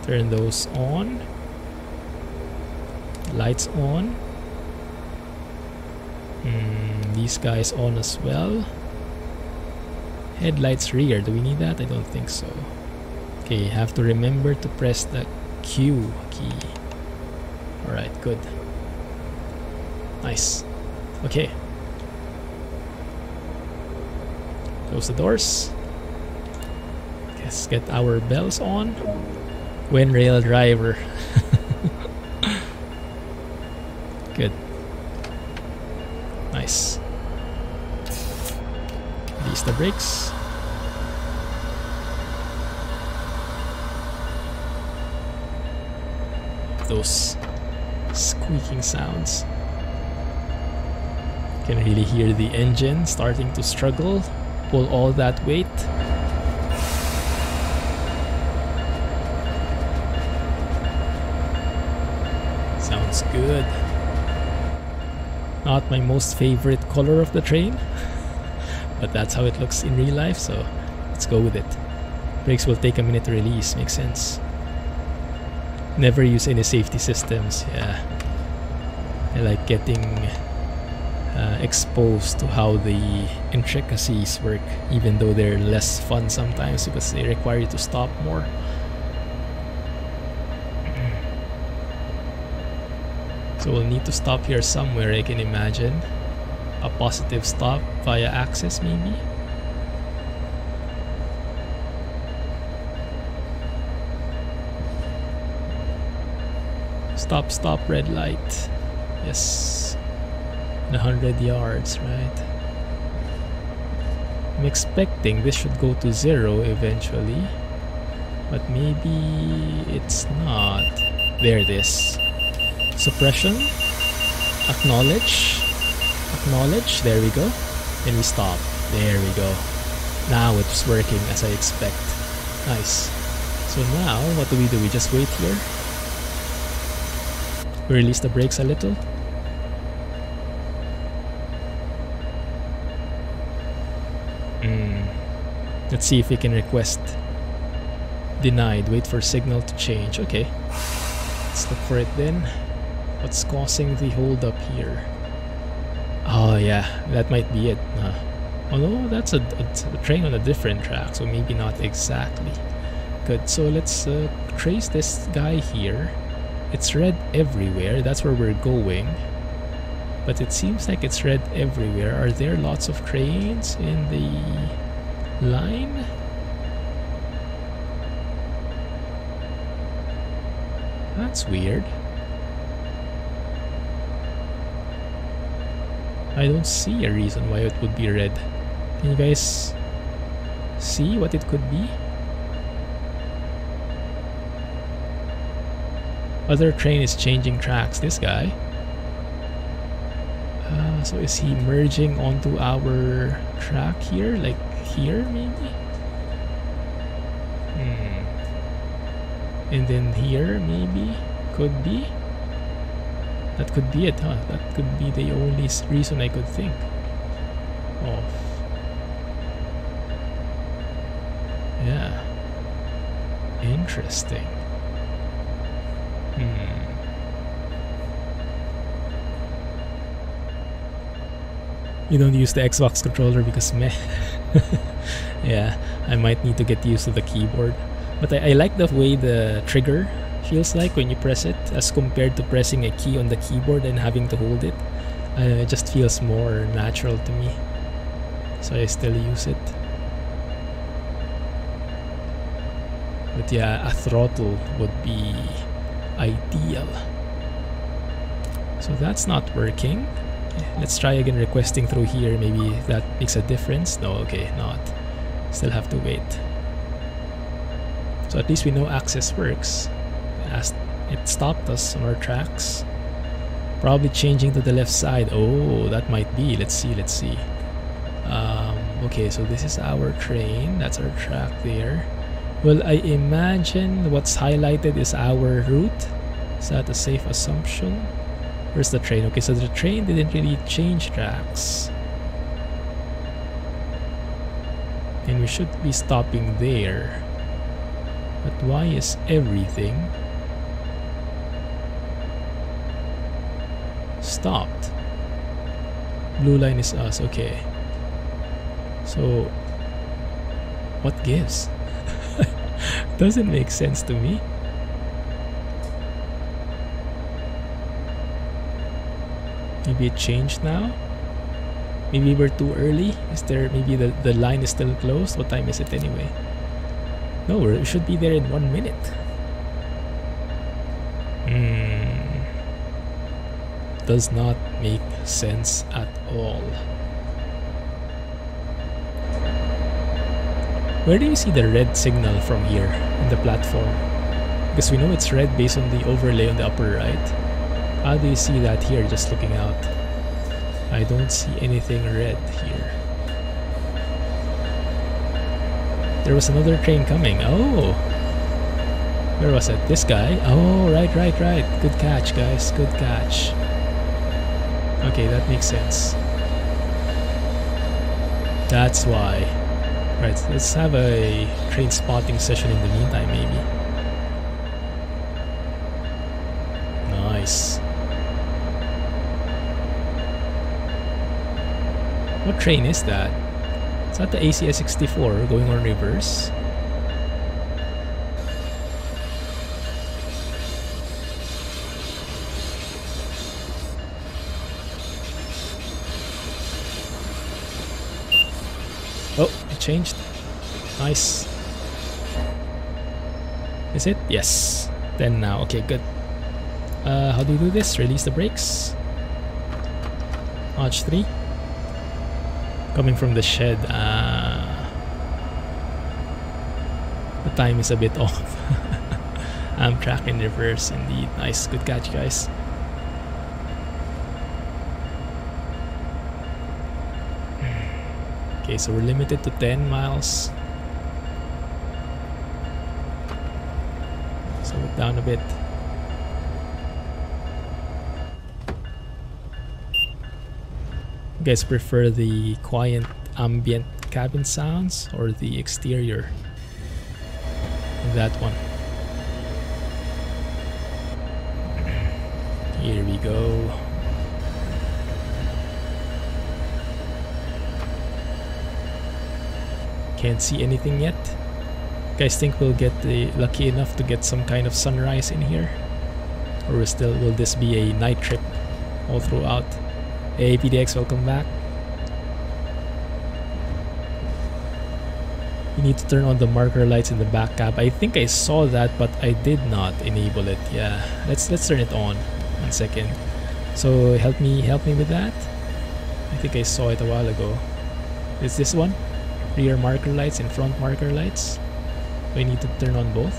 Turn those on. Lights on. These guys on as well. Headlights rear. Do we need that? I don't think so. Okay, have to remember to press the Q key. Alright, good. Nice. Okay. Close the doors. Let's get our bells on. When rail driver. Good. Nice. Release the brakes. Those squeaking sounds. Can really hear the engine starting to struggle, pull all that weight. Sounds good. Not my most favorite color of the train, but that's how it looks in real life, so let's go with it. Brakes will take a minute to release, makes sense. Never use any safety systems. Yeah, I like getting exposed to how the intricacies work, even though they're less fun sometimes because they require you to stop more. So we'll need to stop here somewhere, I can imagine. A positive stop via ACSES maybe. Stop, stop, red light. Yes. 100 yards, right? I'm expecting this should go to 0 eventually, but maybe it's not. There it is. Suppression. Acknowledge. Acknowledge. There we go. And we stop. There we go. Now it's working as I expect. Nice. So now, what do? We just wait here. We release the brakes a little. Let's see if we can request. Denied. Wait for signal to change. Okay. Let's look for it then. What's causing the hold up here? Oh yeah, that might be it. Oh no, that's a train on a different track, so maybe not exactly. Good, so let's trace this guy here. It's red everywhere, that's where we're going. But it seems like it's red everywhere. Are there lots of trains in the line? That's weird. I don't see a reason why it would be red. Can you guys see what it could be? Other train is changing tracks. This guy. So is he merging onto our track here? Like here maybe? And then here maybe? Could be? That could be it, huh? That could be the only reason I could think of. Yeah. Interesting. You don't use the Xbox controller because meh. Yeah, I might need to get used to the keyboard. But I like the way the trigger feels like when you press it as compared to pressing a key on the keyboard and having to hold it. It just feels more natural to me. So I still use it. But yeah, a throttle would be ideal. So that's not working. Let's try again requesting through here. Maybe that makes a difference. No, okay, not. Still have to wait. So at least we know access works. As it stopped us on our tracks. Probably changing to the left side. Oh, that might be. Let's see, let's see. Okay, so this is our train. That's our track there. Well, I imagine what's highlighted is our route. Is that a safe assumption? Where's the train? Okay, so the train didn't really change tracks. And we should be stopping there. But why is everything stopped? Blue line is us, okay. So, what gives? Doesn't make sense to me. Maybe it changed now? Maybe we're too early? Is there, maybe the line is still closed? What time is it anyway? No, we should be there in 1 minute. Does not make sense at all. Where do you see the red signal from here in the platform? Because we know it's red based on the overlay on the upper right. How do you see that here just looking out? I don't see anything red here. There was another train coming. Oh! Where was it? This guy? Oh, right. Good catch, guys. Good catch. Okay, that makes sense. That's why. Right, let's have a train spotting session in the meantime, maybe. Nice. What train is that? Is that the ACS 64 going on reverse? Oh, it changed. Nice. Is it? Yes. Then now. Okay, good. How do you do this? Release the brakes. Notch 3. Coming from the shed. The time is a bit off. I'm track in reverse indeed. Nice, good catch, guys. Okay, so we're limited to 10 miles. Slow it down a bit. You guys prefer the quiet ambient cabin sounds or the exterior? That one. Here we go. Can't see anything yet. Guys, think we'll get lucky enough to get some kind of sunrise in here, or will this be a night trip all throughout? Hey PDX, welcome back. You need to turn on the marker lights in the back cab. I think I saw that, but I did not enable it. Yeah, let's turn it on. 1 second. So help me with that. I think I saw it a while ago. Is this one? Rear marker lights and front marker lights. Do I need to turn on both?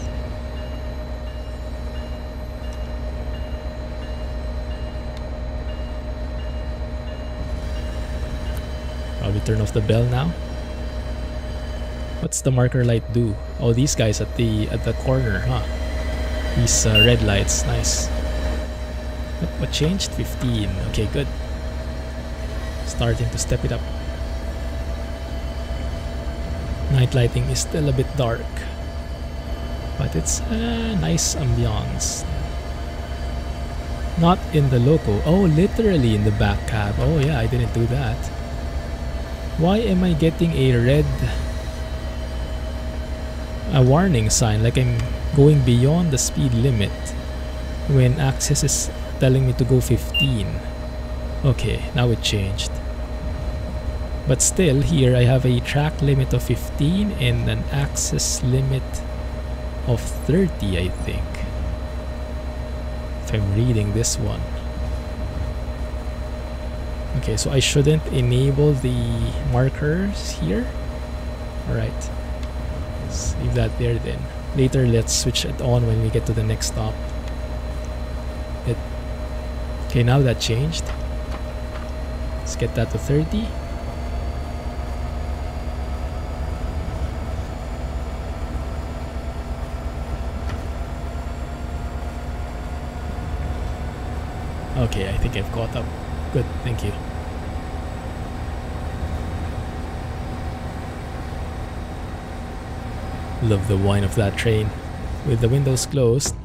Probably turn off the bell now. What's the marker light do? Oh, these guys at the corner, huh? These red lights, nice. What changed? 15. Okay, good. Starting to step it up. Night lighting is still a bit dark, but it's a nice ambiance. Not in the loco. Oh, literally in the back cab. Oh yeah, I didn't do that. Why am I getting a red warning sign, like I'm going beyond the speed limit when ACSES is telling me to go 15? Okay, now it changed. But still, here I have a track limit of 15 and an ACSES limit of 30, I think, if I'm reading this one. Okay, so I shouldn't enable the markers here. Alright, let's leave that there then. Later, let's switch it on when we get to the next stop. Okay, now that changed. Let's get that to 30. Okay, I think I've caught up. Good, thank you. Love the whine of that train. With the windows closed,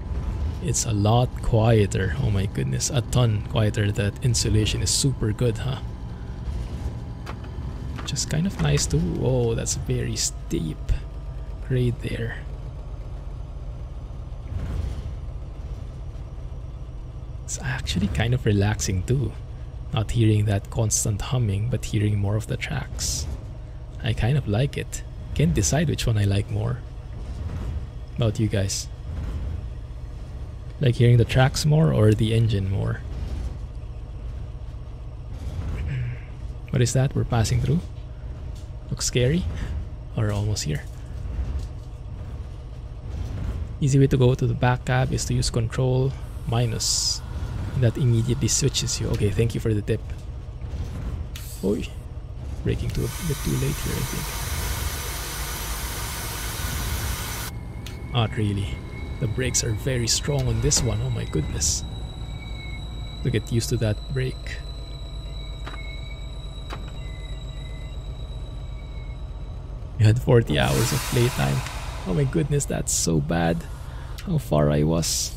it's a lot quieter. Oh my goodness, a ton quieter. That insulation is super good, huh? Just kind of nice too. Oh, that's very steep grade there. It's actually kind of relaxing too. Not hearing that constant humming, but hearing more of the tracks. I kind of like it. Can't decide which one I like more. About you guys? Like hearing the tracks more or the engine more? What is that we're passing through? Looks scary? Or almost here. Easy way to go to the back cab is to use Control minus. That immediately switches you. Okay, thank you for the tip. Oi, braking a bit too late here, I think. Not really. The brakes are very strong on this one. Oh my goodness. To get used to that brake. You had 40 hours of playtime. Oh my goodness, that's so bad. How far I was.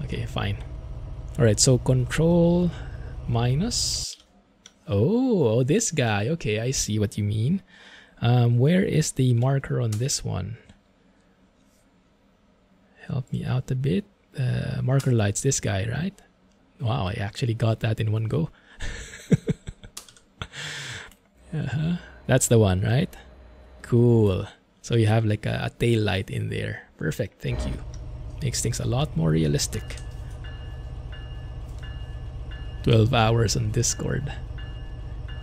Okay, fine. Alright, so Control minus. Oh, this guy. Okay, I see what you mean. Where is the marker on this one? Help me out a bit. Marker lights, this guy, right? Wow, I actually got that in one go. That's the one, right? Cool. So you have like a tail light in there. Perfect, thank you. Makes things a lot more realistic. 12 hours on Discord.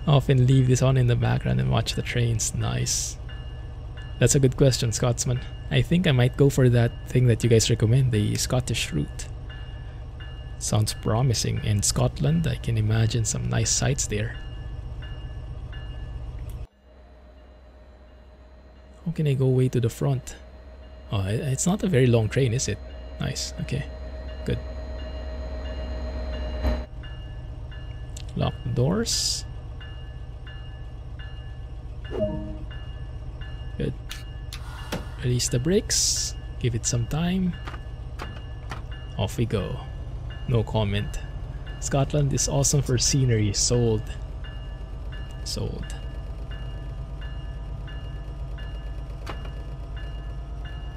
Often leave this on in the background and watch the trains. Nice. That's a good question, Scotsman. I think I might go for that thing that you guys recommend, the Scottish route. Sounds promising. In Scotland, I can imagine some nice sights there. How can I go way to the front? Oh, it's not a very long train, is it? Nice. Okay. Good. Lock the doors. Good. Release the brakes. Give it some time. Off we go. No comment. Scotland is awesome for scenery. Sold. Sold.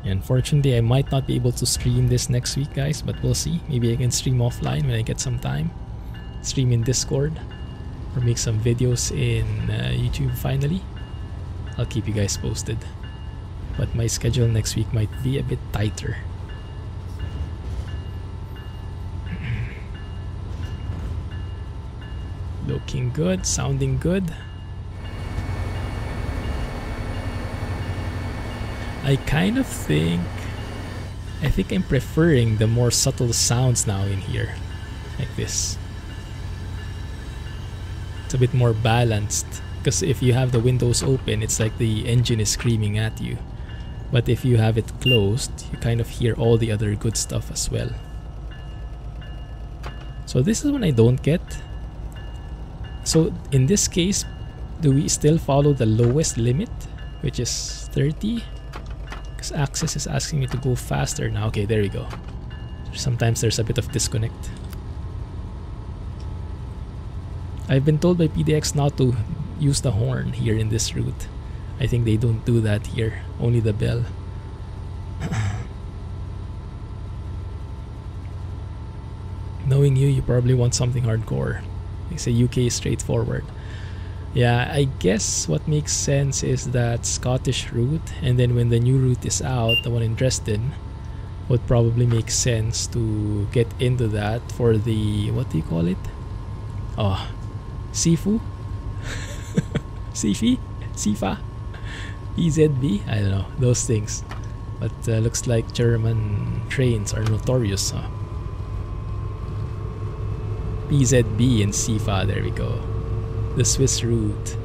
Unfortunately, I might not be able to stream this next week, guys, but we'll see. Maybe I can stream offline when I get some time. Stream in Discord. Or make some videos in YouTube finally. I'll keep you guys posted. But my schedule next week might be a bit tighter. Looking good, sounding good. I kind of think... I think I'm preferring the more subtle sounds now in here. Like this. It's a bit more balanced. Because if you have the windows open, it's like the engine is screaming at you. But if you have it closed, you kind of hear all the other good stuff as well. So this is one I don't get. So in this case, do we still follow the lowest limit, which is 30? Because ACSES is asking me to go faster now. Okay, there we go. Sometimes there's a bit of disconnect. I've been told by PDX not to use the horn here in this route. I think they don't do that here. Only the bell. Knowing you, you probably want something hardcore. They say UK is straightforward. Yeah, I guess what makes sense is that Scottish route, and then when the new route is out, the one in Dresden, would probably make sense to get into that for the, what do you call it? Oh, Sifu? Sifi? Sifa? EZB? I don't know, those things. But looks like German trains are notorious, huh? PZB and Sifa, there we go. The Swiss route.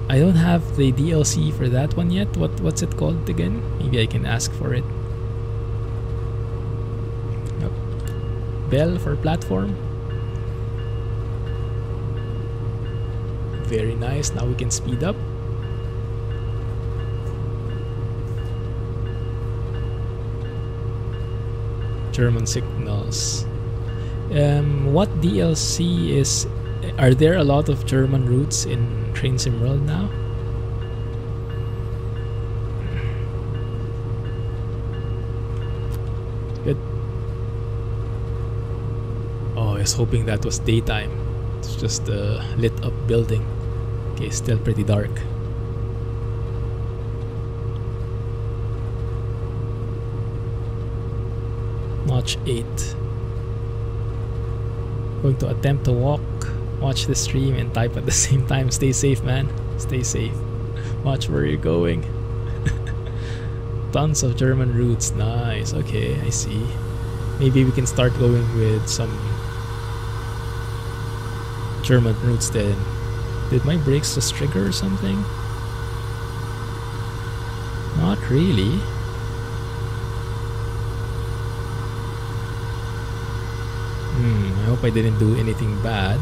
I don't have the DLC for that one yet. What's it called again? Maybe I can ask for it. Yep. Bell for platform. Very nice. Now we can speed up. German signals. What DLC is... Are there a lot of German routes in Train Sim World now? Good. Oh, I was hoping that was daytime. It's just a lit up building. Okay, still pretty dark. Notch 8. Going to attempt to walk, watch the stream, and type at the same time. Stay safe, man. Stay safe. Watch where you're going. Tons of German routes. Nice. Okay, I see. Maybe we can start going with some German routes then. Did my brakes just trigger or something? Not really. I hope I didn't do anything bad.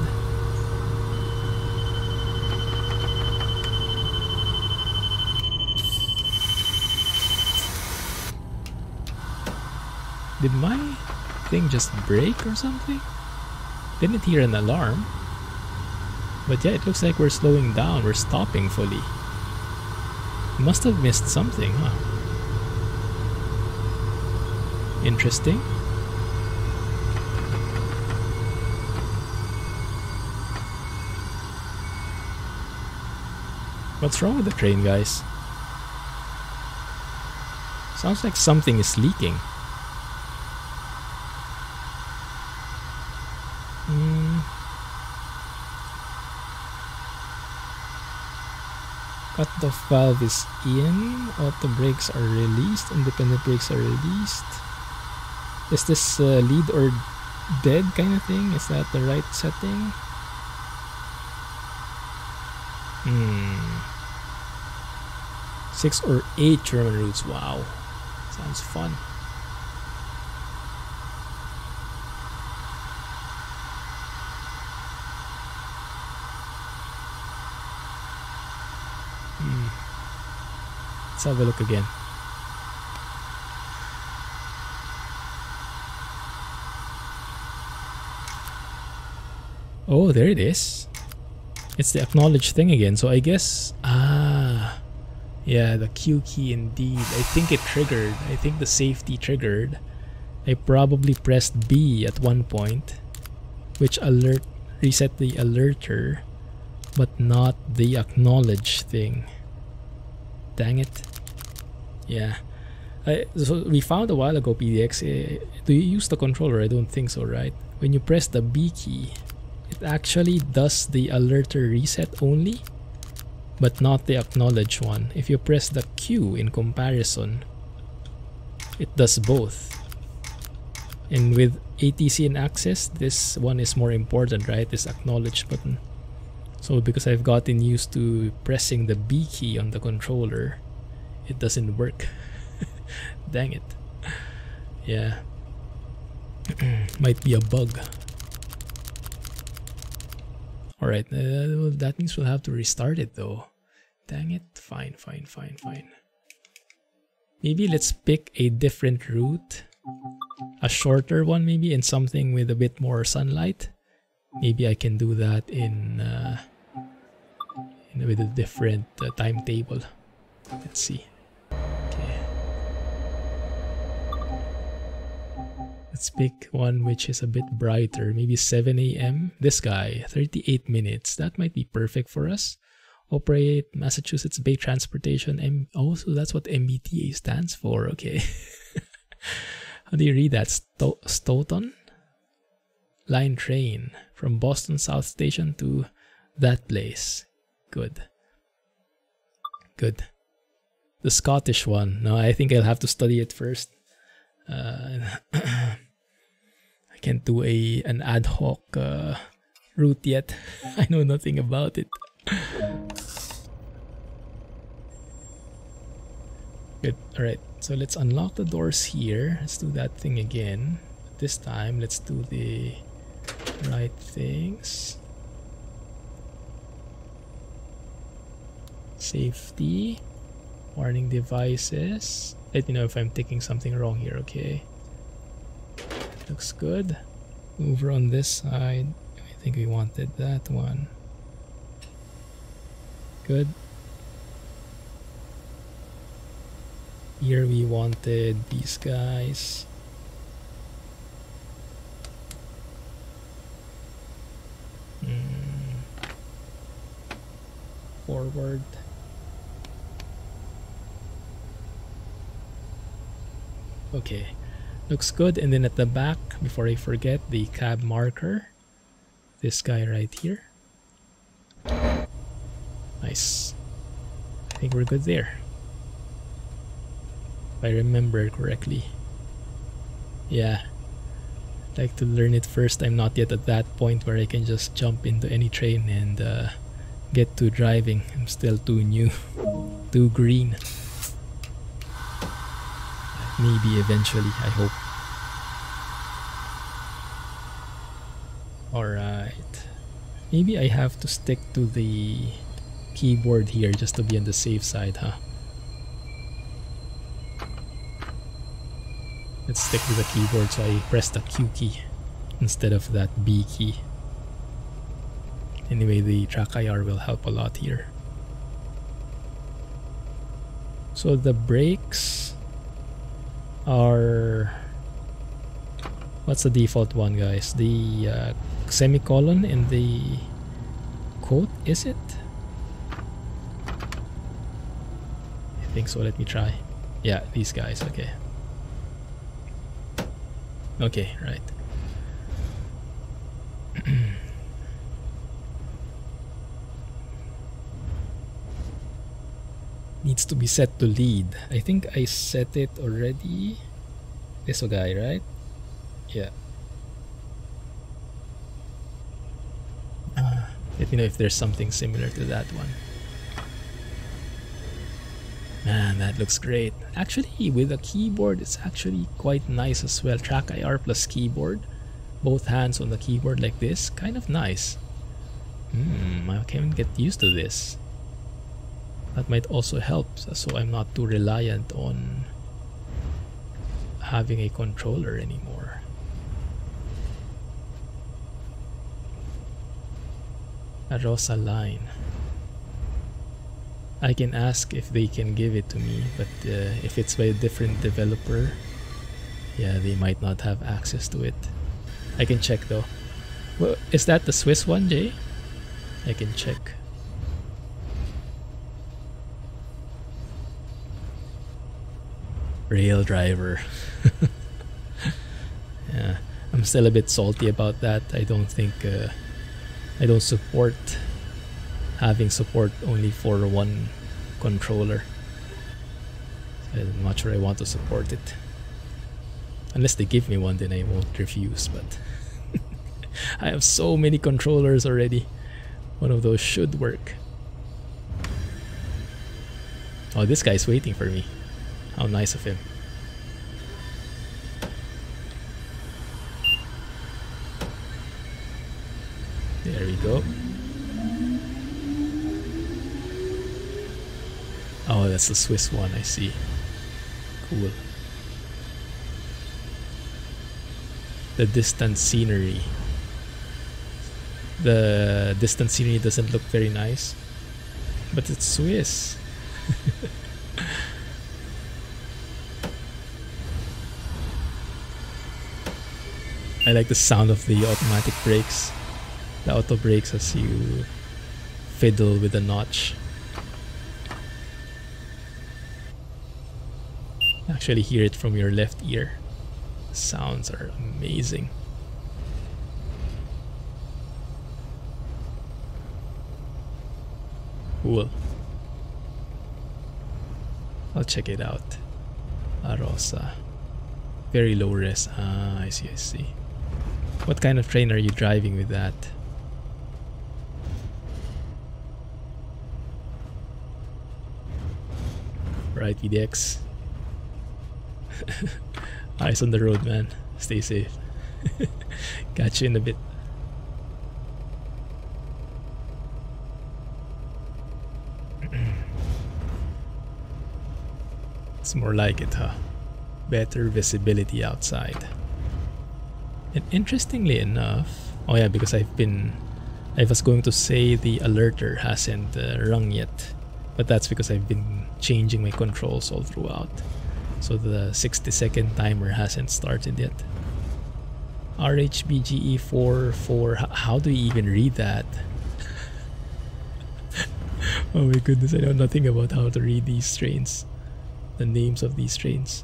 Did my thing just break or something? Didn't hear an alarm. But yeah, it looks like we're slowing down. We're stopping fully. Must have missed something, huh? Interesting. What's wrong with the train, guys? Sounds like something is leaking. Cut-off valve is in. Auto brakes are released. Independent brakes are released. Is this lead or dead kind of thing? Is that the right setting? 6 or 8 German routes. Wow. Sounds fun. Let's have a look again. Oh, there it is. It's the acknowledge thing again. So I guess, yeah, the Q key indeed. I think it triggered. I think the safety triggered. I probably pressed B at one point, which reset the alerter, but not the acknowledge thing. Dang it. Yeah. So we found a while ago, PDX. Do you use the controller? I don't think so, right? When you press the B key, it actually does the alerter reset only, but not the acknowledge one. If you press the Q in comparison, it does both. And with ATC and ACSES, this one is more important, right? This acknowledge button. So because I've gotten used to pressing the B key on the controller, it doesn't work. Dang it. Yeah. Might be a bug. Alright, that means we'll have to restart it though. Dang it. Fine. Maybe let's pick a different route. A shorter one maybe, and something with a bit more sunlight. Maybe I can do that with a different timetable. Let's see. Okay. Let's pick one which is a bit brighter. Maybe 7 a.m. This guy, 38 minutes. That might be perfect for us. Operate Massachusetts Bay Transportation. So that's what MBTA stands for. Okay. How do you read that? Stoughton? Line train from Boston South Station to that place. Good. The Scottish one. No, I think I'll have to study it first. I can't do an ad hoc route yet. I know nothing about it. Good. Alright, so let's unlock the doors here. Let's do that thing again. This time, let's do the right things. Safety. Warning devices. Let me know if I'm taking something wrong here, okay? Looks good. Over on this side. I think we wanted that one. Good. Here we wanted these guys. Forward. Okay, looks good. And then at the back, before I forget, the cab marker. This guy right here. Nice. I think we're good there. If I remember correctly. Yeah. I'd like to learn it first. I'm not yet at that point where I can just jump into any train and get to driving. I'm still too new. Too green. Maybe eventually, I hope. Alright. Maybe I have to stick to the keyboard here just to be on the safe side, huh? Let's stick with the keyboard so I press the Q key instead of that B key. Anyway, the track IR will help a lot here. So the brakes are... What's the default one, guys? The semicolon in the quote, is it? I think so. Let me try. Yeah, these guys. Okay. Okay, right. Needs to be set to lead. I think I set it already. This guy, right? Yeah. Let me know if there's something similar to that one. Man, that looks great. Actually, with a keyboard, it's actually quite nice as well. Track IR plus keyboard. Both hands on the keyboard like this. Kind of nice. I can get used to this. That might also help, so I'm not too reliant on having a controller anymore. Arosa line. I can ask if they can give it to me, but if it's by a different developer, yeah, they might not have access to it. I can check though. Well, is that the Swiss one, Jay? I can check. Rail driver. Yeah, I'm still a bit salty about that. I don't think I don't support having support only for one controller. I'm not sure I want to support it. Unless they give me one, then I won't refuse, but I have so many controllers already. One of those should work. Oh, this guy's waiting for me. How nice of him. There we go. Oh, that's the Swiss one, I see. Cool. The distant scenery. The distant scenery doesn't look very nice, but it's Swiss. I like the sound of the automatic brakes. The auto brakes as you fiddle with the notch. Actually hear it from your left ear. The sounds are amazing. Cool. I'll check it out. Arosa. Very low res. Ah, I see, I see. What kind of train are you driving with that? Right, VDX. Eyes on the road, man. Stay safe. Catch you in a bit. It's more like it, huh? Better visibility outside. And interestingly enough, oh yeah, because I was going to say the alerter hasn't rung yet, but that's because I've been changing my controls all throughout. So the 60-second timer hasn't started yet. RHBGE44, how do you even read that? Oh my goodness, I know nothing about how to read these trains. The names of these trains.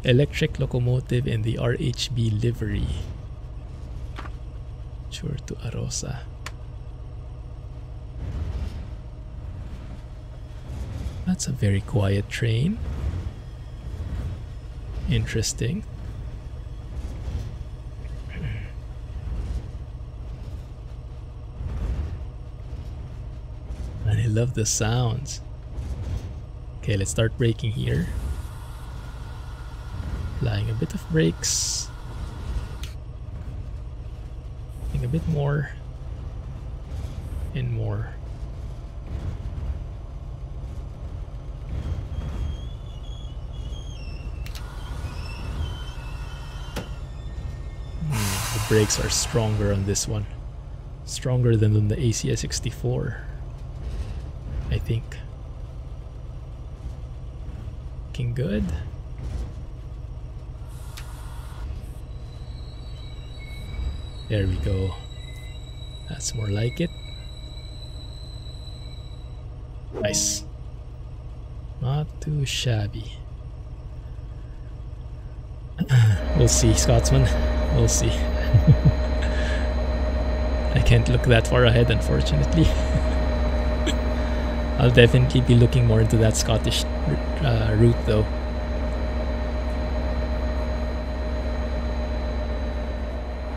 Electric locomotive and the RHB livery. Sure to Arosa. That's a very quiet train. Interesting. And I love the sounds. Okay, let's start braking here. Applying a bit of brakes. Adding a bit more. And more. The brakes are stronger on this one. Stronger than on the ACS 64. I think. Looking good. There we go. That's more like it. Nice. Not too shabby. We'll see, Scotsman. We'll see. I can't look that far ahead, unfortunately. I'll definitely be looking more into that Scottish route though.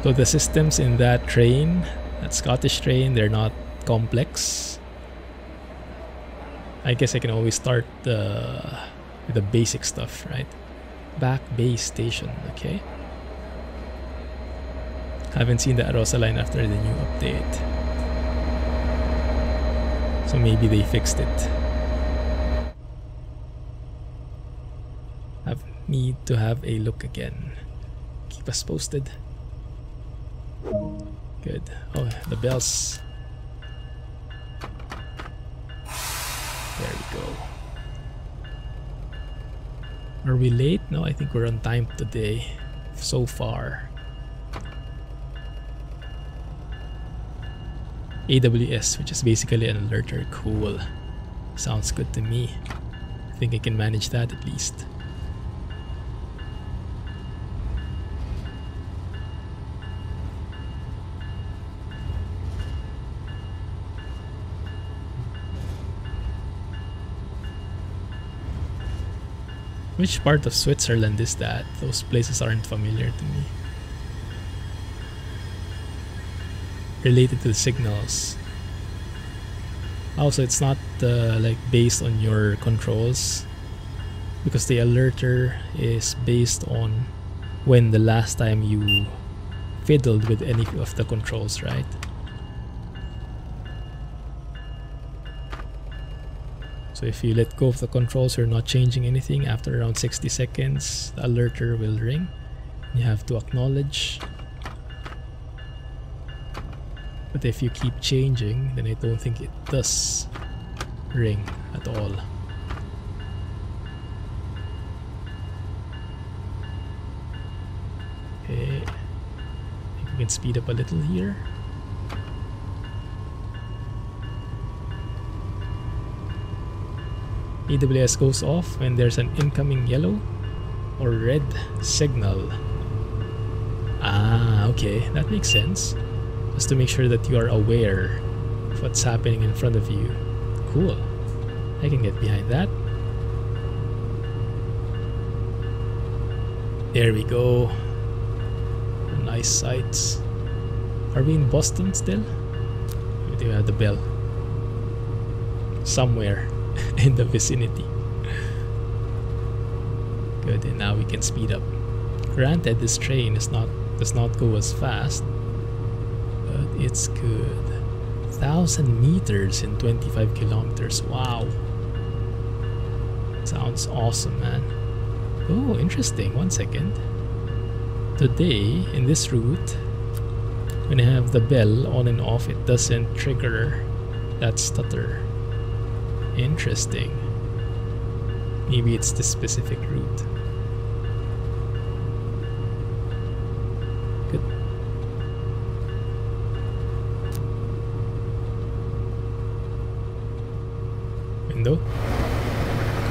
So the systems in that train, that Scottish train, they're not complex. I guess I can always start with the basic stuff, right? Back base station, okay. Haven't seen the Arosa line after the new update. So maybe they fixed it. Need to have a look again. Keep us posted. Good. Oh, the bells. There we go. Are we late? No, I think we're on time today. So far. AWS, which is basically an alerter. Cool. Sounds good to me. I think I can manage that at least. Which part of Switzerland is that? Those places aren't familiar to me. Related to the signals. Also, it's not like based on your controls, because the alerter is based on when the last time you fiddled with any of the controls, right? So if you let go of the controls, you're not changing anything. After around 60 seconds, the alerter will ring. You have to acknowledge. But if you keep changing, then I don't think it does ring at all. Okay, I think we can speed up a little here. AWS goes off when there's an incoming yellow or red signal. Ah, okay, that makes sense. Just to make sure that you are aware of what's happening in front of you. Cool. I can get behind that. There we go. Nice sights. Are we in Boston still? We do have the bell. Somewhere in the vicinity. Good, and now we can speed up. Granted, this train does not go as fast, but it's good. 1,000 meters in 25 kilometers. Wow. Sounds awesome, man. Oh, interesting. 1 second. Today, in this route, when I have the bell on and off, it doesn't trigger that stutter. Interesting. Maybe it's this specific route. Good. Window.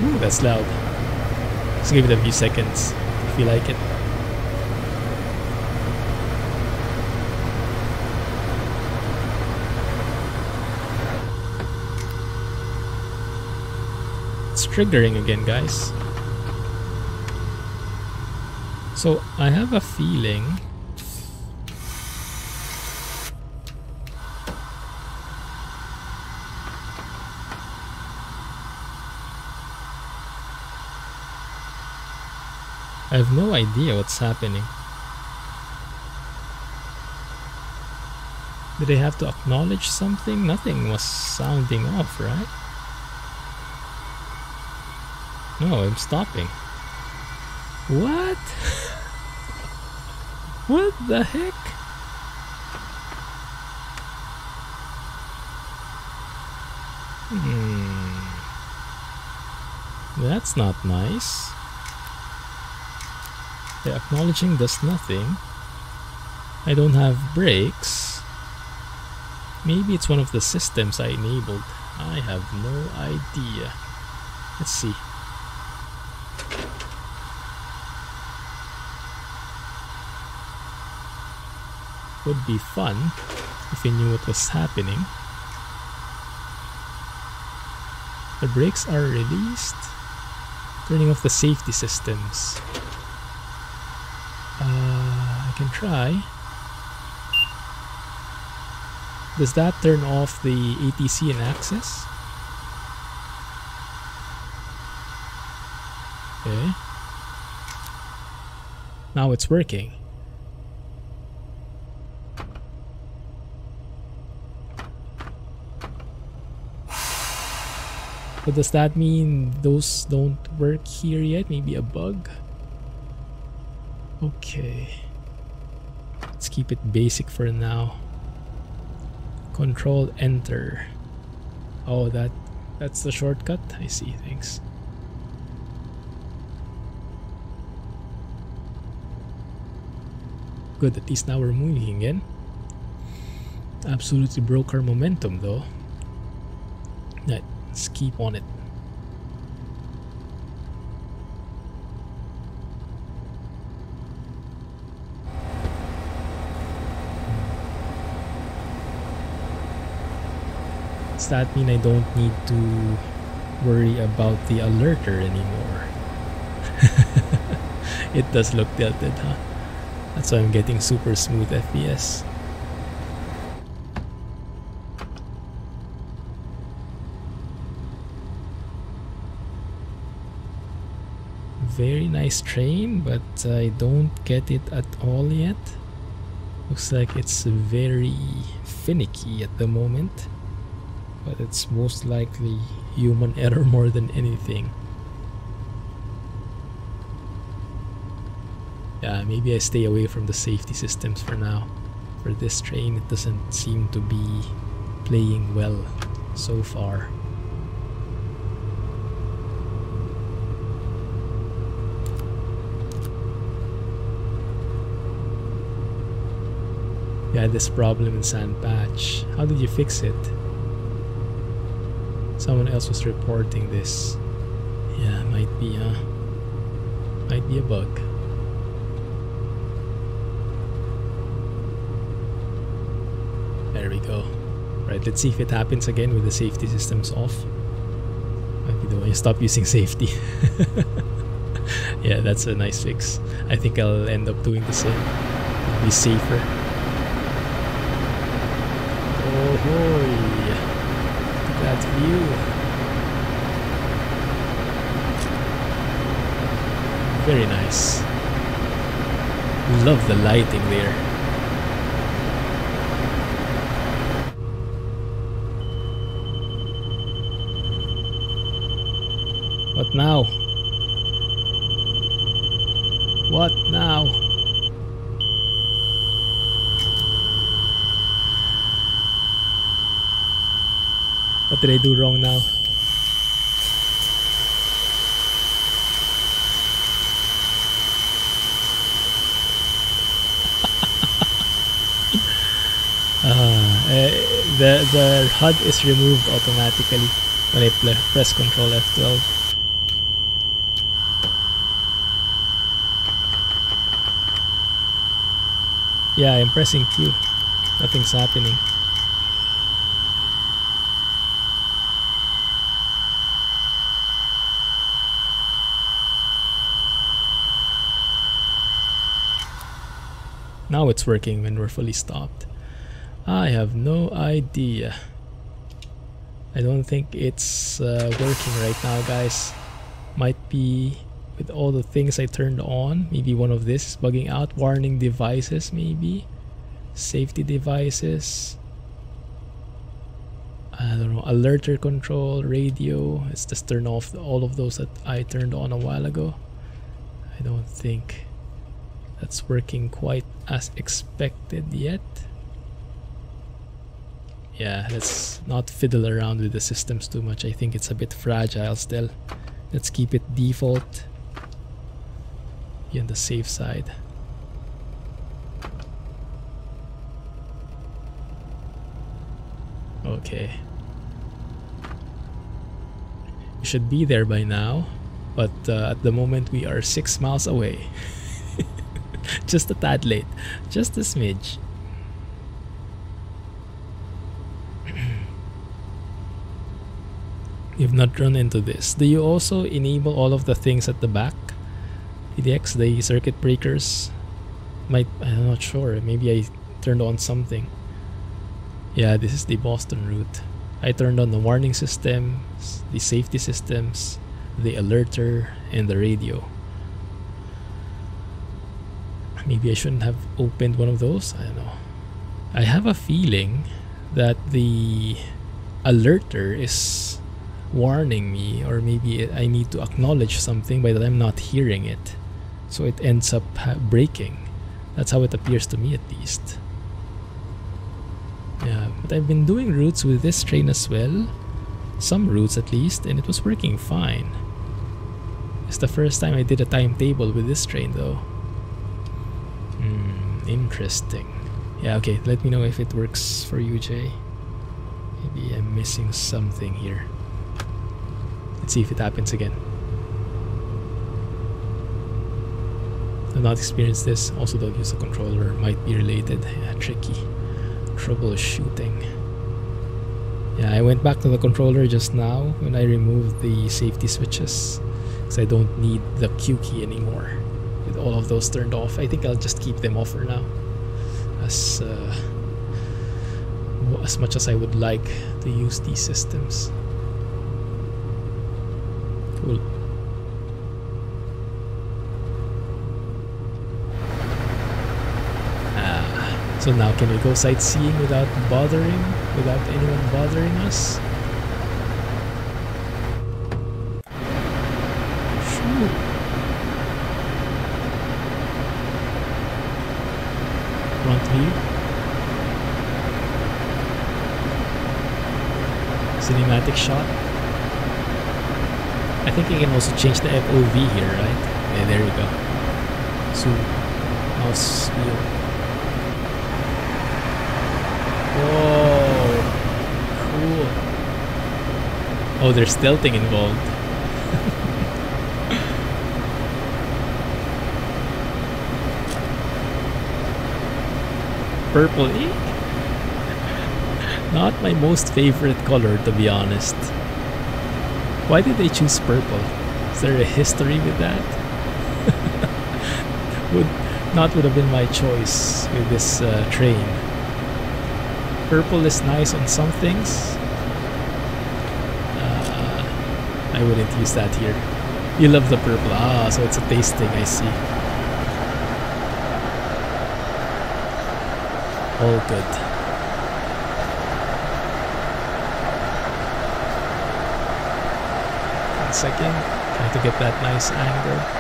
Ooh, that's loud. Let's give it a few seconds if you like it. Triggering again, guys. So I have a feeling I have no idea what's happening. Did I have to acknowledge something? Nothing was sounding off, right? No, I'm stopping. What? What the heck? That's not nice. The acknowledging does nothing. I don't have brakes. Maybe it's one of the systems I enabled. I have no idea. Let's see. Would be fun if you knew what was happening. The brakes are released. Turning off the safety systems. I can try. Does that turn off the ATC and ACSES? Okay. Now it's working. But does that mean those don't work here yet? Maybe a bug? Okay. Let's keep it basic for now. Control Enter. Oh, that's the shortcut? I see, thanks. Good, at least now we're moving again. Absolutely broke our momentum though. Right, let's keep on it. Does that mean I don't need to worry about the alerter anymore? It does look tilted, huh? That's why I'm getting super smooth FPS. Very nice train, but I don't get it at all yet. Looks like it's very finicky at the moment, but it's most likely human error more than anything. Yeah, maybe I stay away from the safety systems for now. For this train, it doesn't seem to be playing well so far. You had this problem in Sand Patch. How did you fix it? Someone else was reporting this. Yeah, might be a bug. There we go. Right, let's see if it happens again with the safety systems off. Might be the one you stop using safety. Yeah, that's a nice fix. I think I'll end up doing the same. It'll be safer. Oh boy! Look at that view. Very nice. Love the lighting there. What now? What now? What did I do wrong now? The HUD is removed automatically when I press Control F12. Yeah, I'm pressing Q. Nothing's happening. Now it's working when we're fully stopped. I have no idea. I don't think it's working right now, guys. Might be with all the things I turned on. Maybe one of this is bugging out. Warning devices, maybe. Safety devices. I don't know. Alerter control, radio. Let's just turn off all of those that I turned on a while ago. I don't think that's working quite as expected yet. Yeah, let's not fiddle around with the systems too much. I think it's a bit fragile still. Let's keep it default. Be on the safe side. Okay. We should be there by now, but at the moment we are 6 miles away. Just a tad late. Just a smidge. You've not run into this. Do you also enable all of the things at the back? PDX, the circuit breakers? I'm not sure. Maybe I turned on something. Yeah, this is the Boston route. I turned on the warning systems, the safety systems, the alerter, and the radio. Maybe I shouldn't have opened one of those. I don't know. I have a feeling that the alerter is warning me, or maybe I need to acknowledge something but I'm not hearing it, so it ends up breaking. That's how it appears to me, at least. Yeah, but I've been doing routes with this train as well, some routes at least, and it was working fine. It's the first time I did a timetable with this train though. Interesting. Yeah, okay, let me know if it works for you, Jay. Maybe I'm missing something here. Let's see if it happens again. I've not experienced this. Also, don't use a controller. Might be related. Yeah, tricky. Troubleshooting. Yeah, I went back to the controller just now when I removed the safety switches, because I don't need the Q key anymore. With all of those turned off, I think I'll just keep them off for now. As much as I would like to use these systems. Cool. So now can we go sightseeing without anyone bothering us? Shoo. Front view. Cinematic shot. I think you can also change the FOV here, right? Yeah, there you go. Zoom. Mouse wheel. Whoa, cool. Oh, there's stealthing involved. Purple ink? Not my most favorite color, to be honest. Why did they choose purple? Is there a history with that? would have been my choice with this train. Purple is nice on some things. I wouldn't use that here. You love the purple. Ah, so it's a taste thing, I see. All good. One second. Trying to get that nice angle.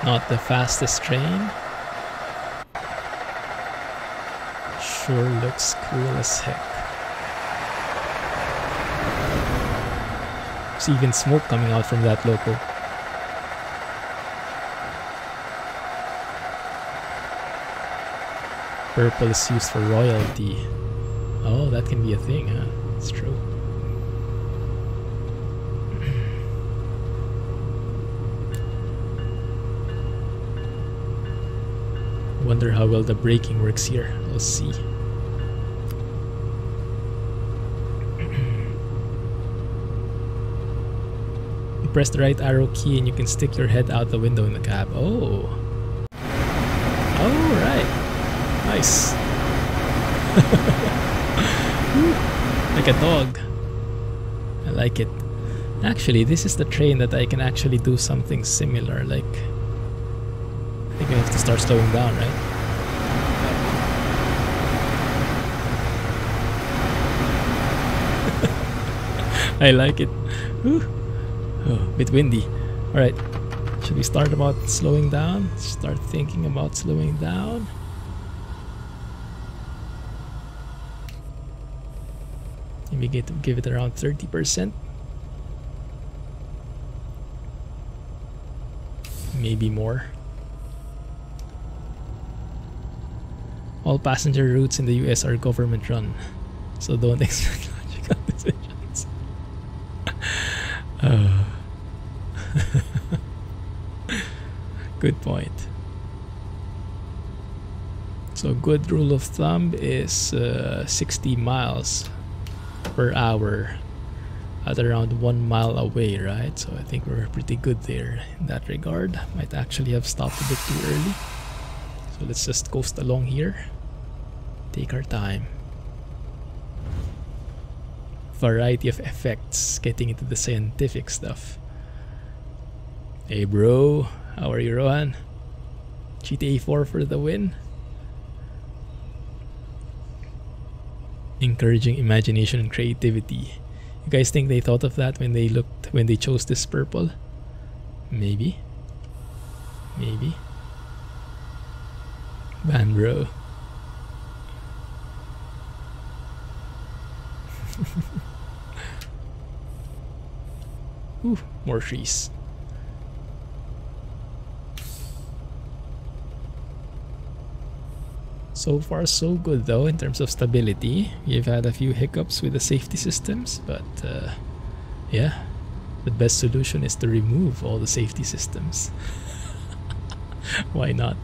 Not the fastest train. Sure looks cool as heck. There's even smoke coming out from that loco. Purple is used for royalty. Oh, that can be a thing, huh? It's true. Wonder how well the braking works here. We'll see. You press the right arrow key and you can stick your head out the window in the cab. Oh. Oh, right. Nice. Like a dog. I like it. Actually, this is the train that I can actually do something similar, like... I think we have to start slowing down, right? I like it. Whew. Oh, a bit windy. Alright. Should we start about slowing down? Start thinking about slowing down. Maybe give it around 30%. Maybe more. All passenger routes in the US are government run, so don't expect logical decisions. Good point. So good rule of thumb is 60 miles per hour at around 1 mile away, right? So I think we're pretty good there in that regard. Might actually have stopped a bit too early. So let's just coast along here. Take our time. Variety of effects, getting into the scientific stuff. Hey bro, how are you, Rohan? GTA 4 for the win. Encouraging imagination and creativity. You guys think they thought of that when they chose this purple? Maybe. Maybe. Man, bro. Ooh, more trees. So far so good though in terms of stability. We've had a few hiccups with the safety systems, but yeah, the best solution is to remove all the safety systems. Why not?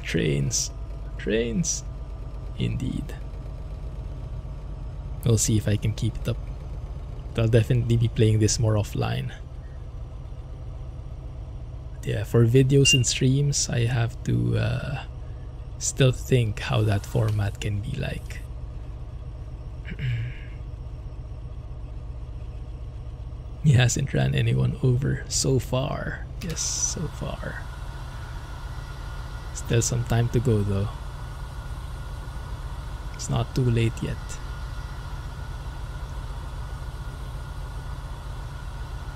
Trains. Trains. Indeed. We'll see if I can keep it up. I'll definitely be playing this more offline. Yeah, for videos and streams, I have to still think how that format can be like. He hasn't ran anyone over so far. Yes, so far. Still some time to go though. It's not too late yet.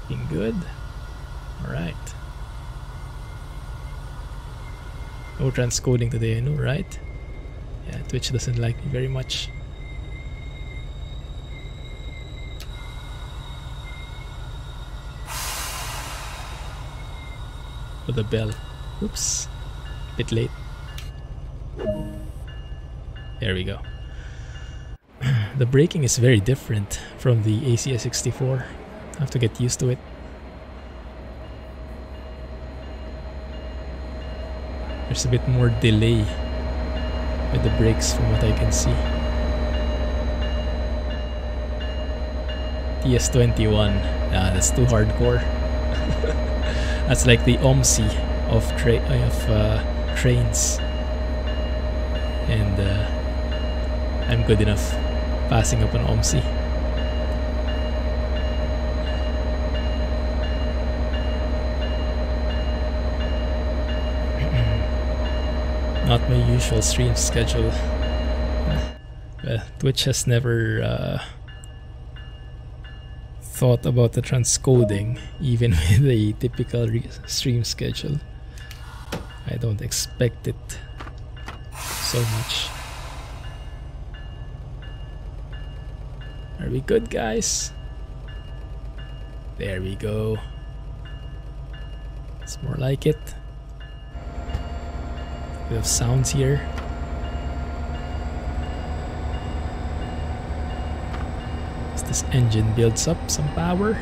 Looking good. Alright. No transcoding today, I know, right? Yeah, Twitch doesn't like me very much. For the bell. Oops. Bit late. There we go. The braking is very different from the ACS 64. I have to get used to it. There's a bit more delay with the brakes from what I can see. TS21. Nah, that's too hardcore. That's like the OMSI of trains. And I'm good enough passing up an OMSI. Not my usual stream schedule. Twitch has never thought about the transcoding, even with a typical stream schedule. I don't expect it so much. Are we good, guys? There we go. It's more like it. We have sounds here. As this engine builds up some power.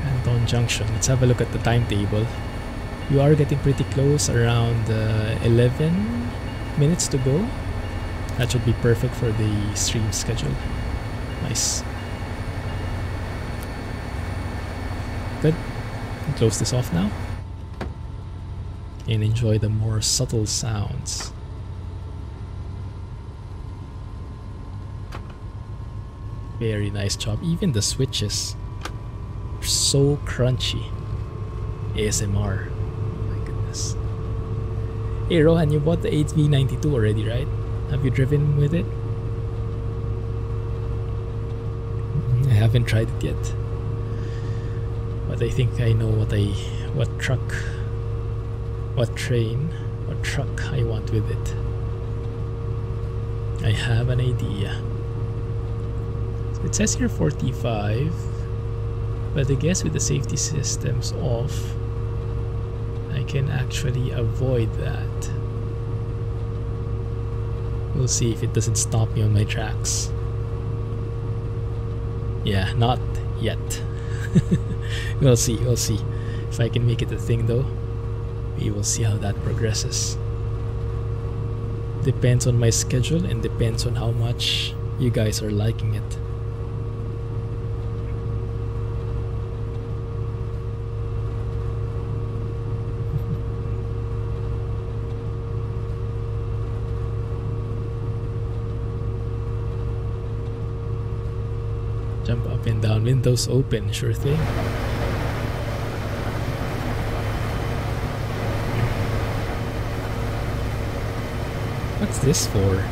Canton Junction. Let's have a look at the timetable. You are getting pretty close, around 11 minutes to go. That should be perfect for the stream schedule. Nice. Good. Close this off now and enjoy the more subtle sounds. Very nice job. Even the switches are so crunchy. ASMR. Oh my goodness. Hey Rohan, you bought the 8V92 already, right? Have you driven with it? I haven't tried it yet. But I think I know what truck, what train, what truck I want with it. I have an idea. So it says here 45, but I guess with the safety systems off, I can actually avoid that. We'll see if it doesn't stop me on my tracks. Yeah, not yet. We'll see, we'll see. If I can make it a thing though, we will see how that progresses. Depends on my schedule and depends on how much you guys are liking it. Jump up and down, windows open, sure thing. What's this for?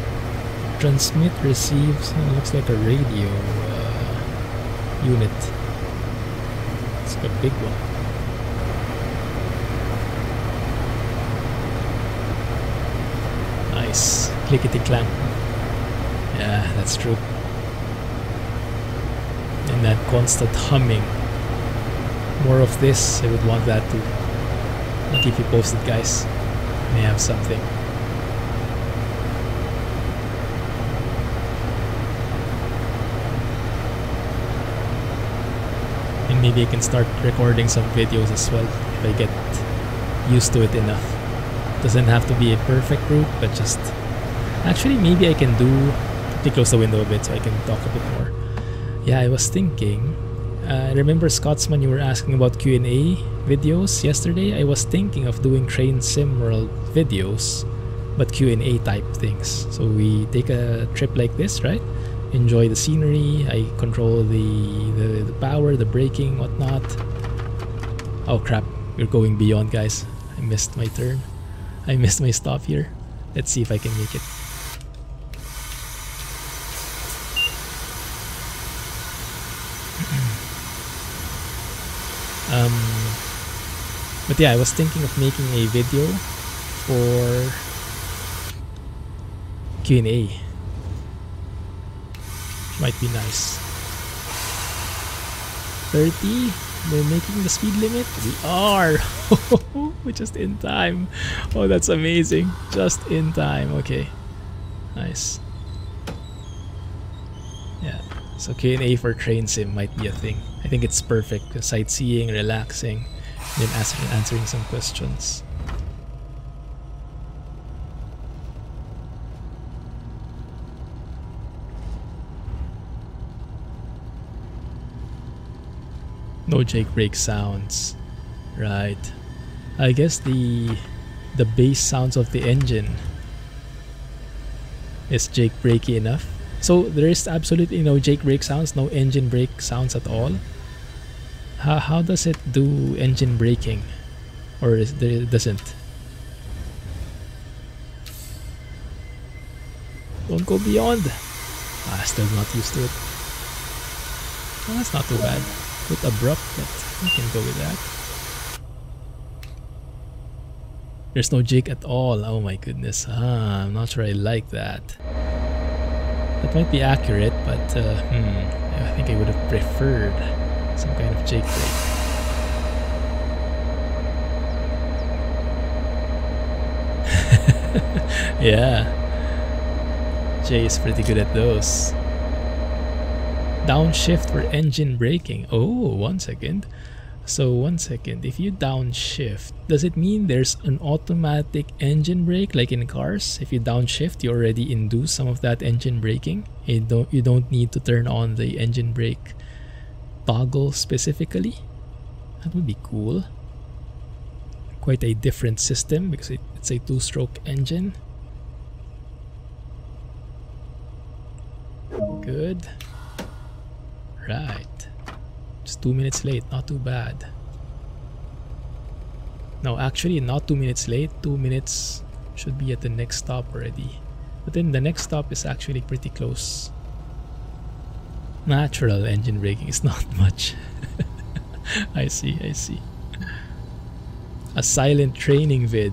Transmit, receives, looks like a radio unit. It's a big one. Nice. Clickety clank. Yeah, that's true. And that constant humming. More of this, I would want that too. I'll keep you posted, guys. May have something. And maybe I can start recording some videos as well if I get used to it enough. Doesn't have to be a perfect route, but just... Actually, maybe I can do... Let me close the window a bit so I can talk a bit more. Yeah, I was thinking, I remember Scotsman, you were asking about Q&A videos yesterday. I was thinking of doing Train Sim World videos, but Q&A type things. So we take a trip like this, right? Enjoy the scenery, I control the power, the braking, whatnot. Oh crap, we're going beyond, guys. I missed my turn. I missed my stop here. Let's see if I can make it. But yeah, I was thinking of making a video for Q&A. Might be nice. 30? We're making the speed limit? We are! We're just in time. Oh, that's amazing. Just in time. Okay. Nice. Yeah. So Q&A for Train Sim might be a thing. I think it's perfect. Sightseeing, relaxing, then answering some questions. No Jake brake sounds. Right. I guess the bass sounds of the engine is Jake brakey enough. So there is absolutely no Jake brake sounds, no engine brake sounds at all. How does it do engine braking? Or it doesn't? Don't go beyond. Still not used to it. Well, that's not too bad. A bit abrupt, but we can go with that. There's no Jake at all. Oh my goodness. I'm not sure I like that. That might be accurate, but I think I would have preferred some kind of Jake brake. Yeah, Jay is pretty good at those. Downshift for engine braking. Oh, 1 second. So 1 second. If you downshift, does it mean there's an automatic engine brake like in cars? If you downshift, you already induce some of that engine braking. You don't need to turn on the engine brake toggle specifically. That would be cool. Quite a different system because it's a two-stroke engine. Good. Right. Just 2 minutes late, not too bad. No, actually not 2 minutes late. 2 minutes should be at the next stop already. But then the next stop is actually pretty close. Natural engine braking is not much. I see, I see. A silent training vid.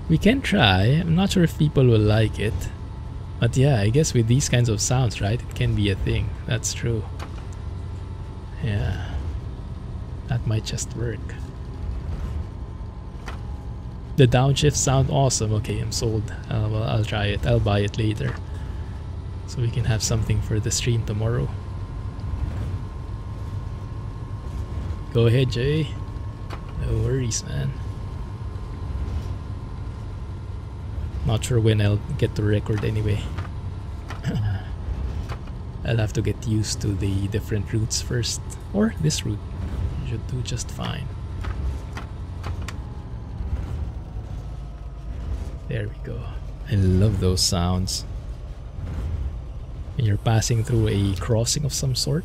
We can try. I'm not sure if people will like it. But yeah, I guess with these kinds of sounds, right? It can be a thing. That's true. Yeah. That might just work. The downshift sound awesome. Okay, I'm sold. Well, I'll try it. I'll buy it later, so we can have something for the stream tomorrow. Go ahead, Jay. No worries, man. Not sure when I'll get to record anyway. I'll have to get used to the different routes first. Or this route should do just fine. There we go. I love those sounds. When you're passing through a crossing of some sort,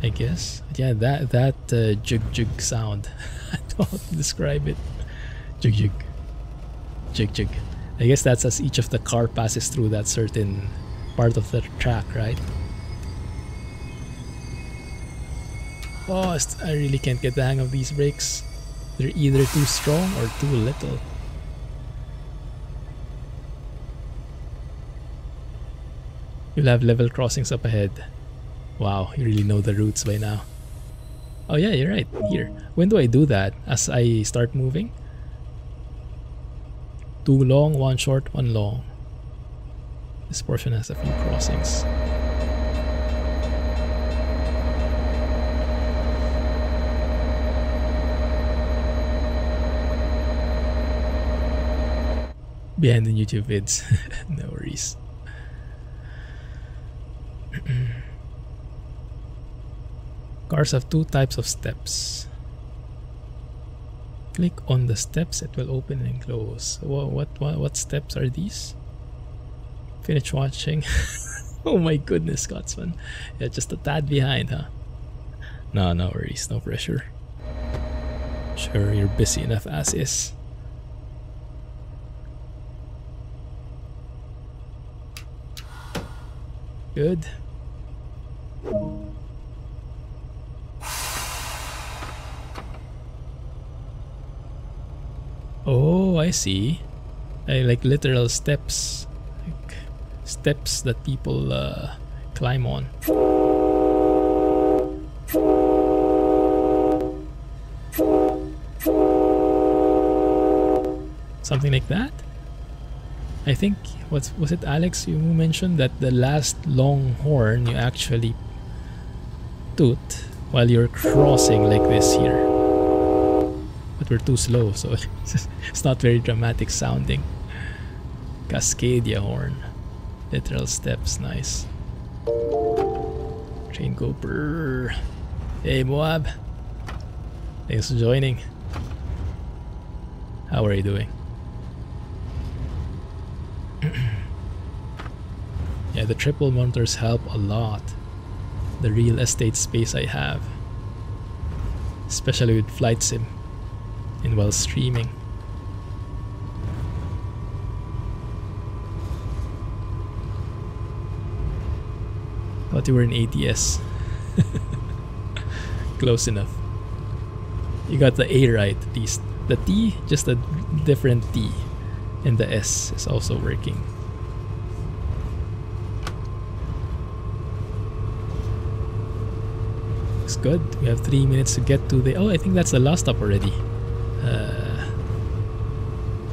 I guess. Yeah, that jig jig sound. I don't know how to describe it. Jig jig. Jig jig. I guess that's as each of the car passes through that certain part of the track, right? Oh, I really can't get the hang of these brakes. They're either too strong or too little. You'll have level crossings up ahead. Wow, you really know the routes by now. Oh yeah, you're right. Here. When do I do that? As I start moving? 2 long, 1 short, 1 long. This portion has a few crossings. Behind the YouTube vids. No worries. Cars have 2 types of steps. Click on the steps, it will open and close. What steps are these? Finish watching. Oh my goodness, Scotsman. Yeah, just a tad behind, huh? No worries, no pressure. Sure, you're busy enough as is. Good. Oh, I see. Like literal steps. Like steps that people climb on. Something like that? I think, was it Alex who mentioned that the last long horn you actually toot while you're crossing like this here? But we're too slow, so it's not very dramatic sounding. Cascadia horn. Literal steps, nice. Train go brrr. Hey Moab. Thanks for joining. How are you doing? Yeah, the triple monitors help a lot. The real estate space I have. Especially with Flight Sim. And while streaming. Thought you were in ATS. Close enough. You got the A right at least. The T, just a different T. And the S is also working. Looks good. We have 3 minutes to get to the... Oh, I think that's the last stop already.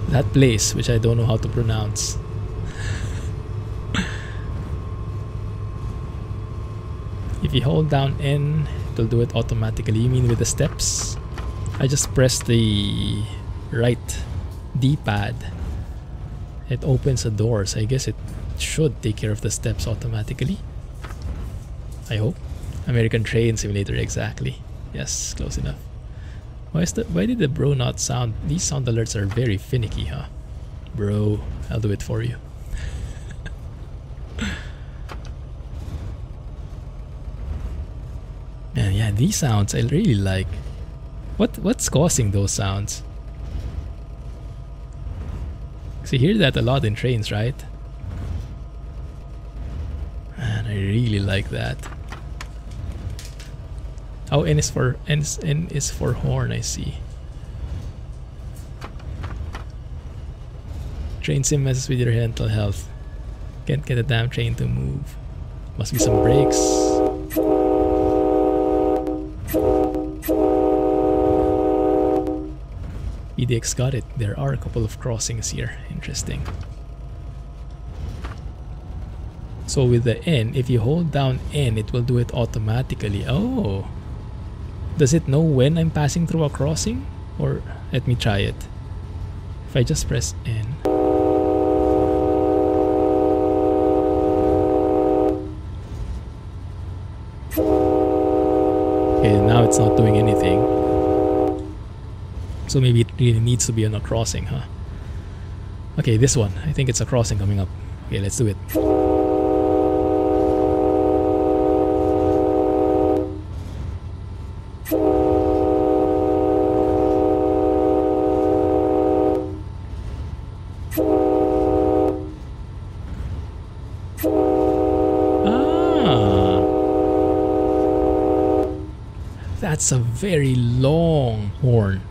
That place, which I don't know how to pronounce. If you hold down N, it'll do it automatically. You mean with the steps? I just press the right D-pad. It opens the doors. I guess it should take care of the steps automatically. I hope. American Train Simulator, exactly. Yes, close enough. Why did the bro not sound? These sound alerts are very finicky, huh? Bro, I'll do it for you. Man, yeah, these sounds I really like. What's causing those sounds? So you hear that a lot in trains, right? Man, I really like that. Oh, N is for horn, I see. Train sim messes with your mental health. Can't get a damn train to move. Must be some brakes. PDX got it. There are a couple of crossings here. Interesting. So with the N, if you hold down N, it will do it automatically. Oh! Does it know when I'm passing through a crossing? Or let me try it. If I just press N. Okay, now it's not doing anything. So maybe it really needs to be on a crossing, huh? Okay, this one. I think it's a crossing coming up. Okay, let's do it. That's a very long horn.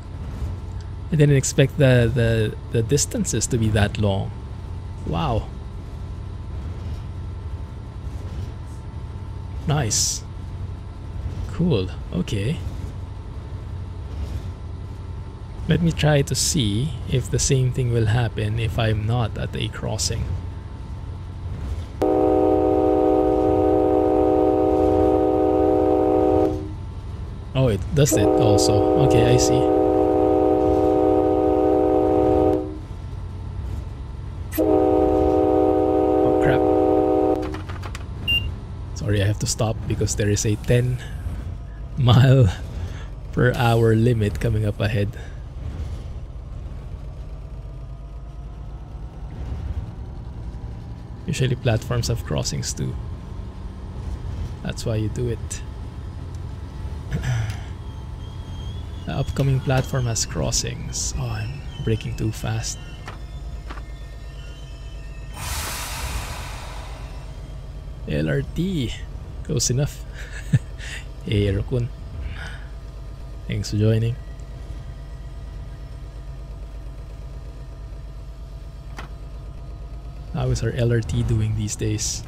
I didn't expect the distances to be that long. Wow. Nice. Cool. Okay. Let me try to see if the same thing will happen if I'm not at a crossing. Oh, it does it also. Okay, I see. Oh crap. Sorry, I have to stop because there is a 10-mile-per-hour limit coming up ahead. Usually platforms have crossings too. That's why you do it. The upcoming platform has crossings. Oh, I'm braking too fast. LRT. Close enough. Hey, Rokun. Thanks for joining. How is our LRT doing these days?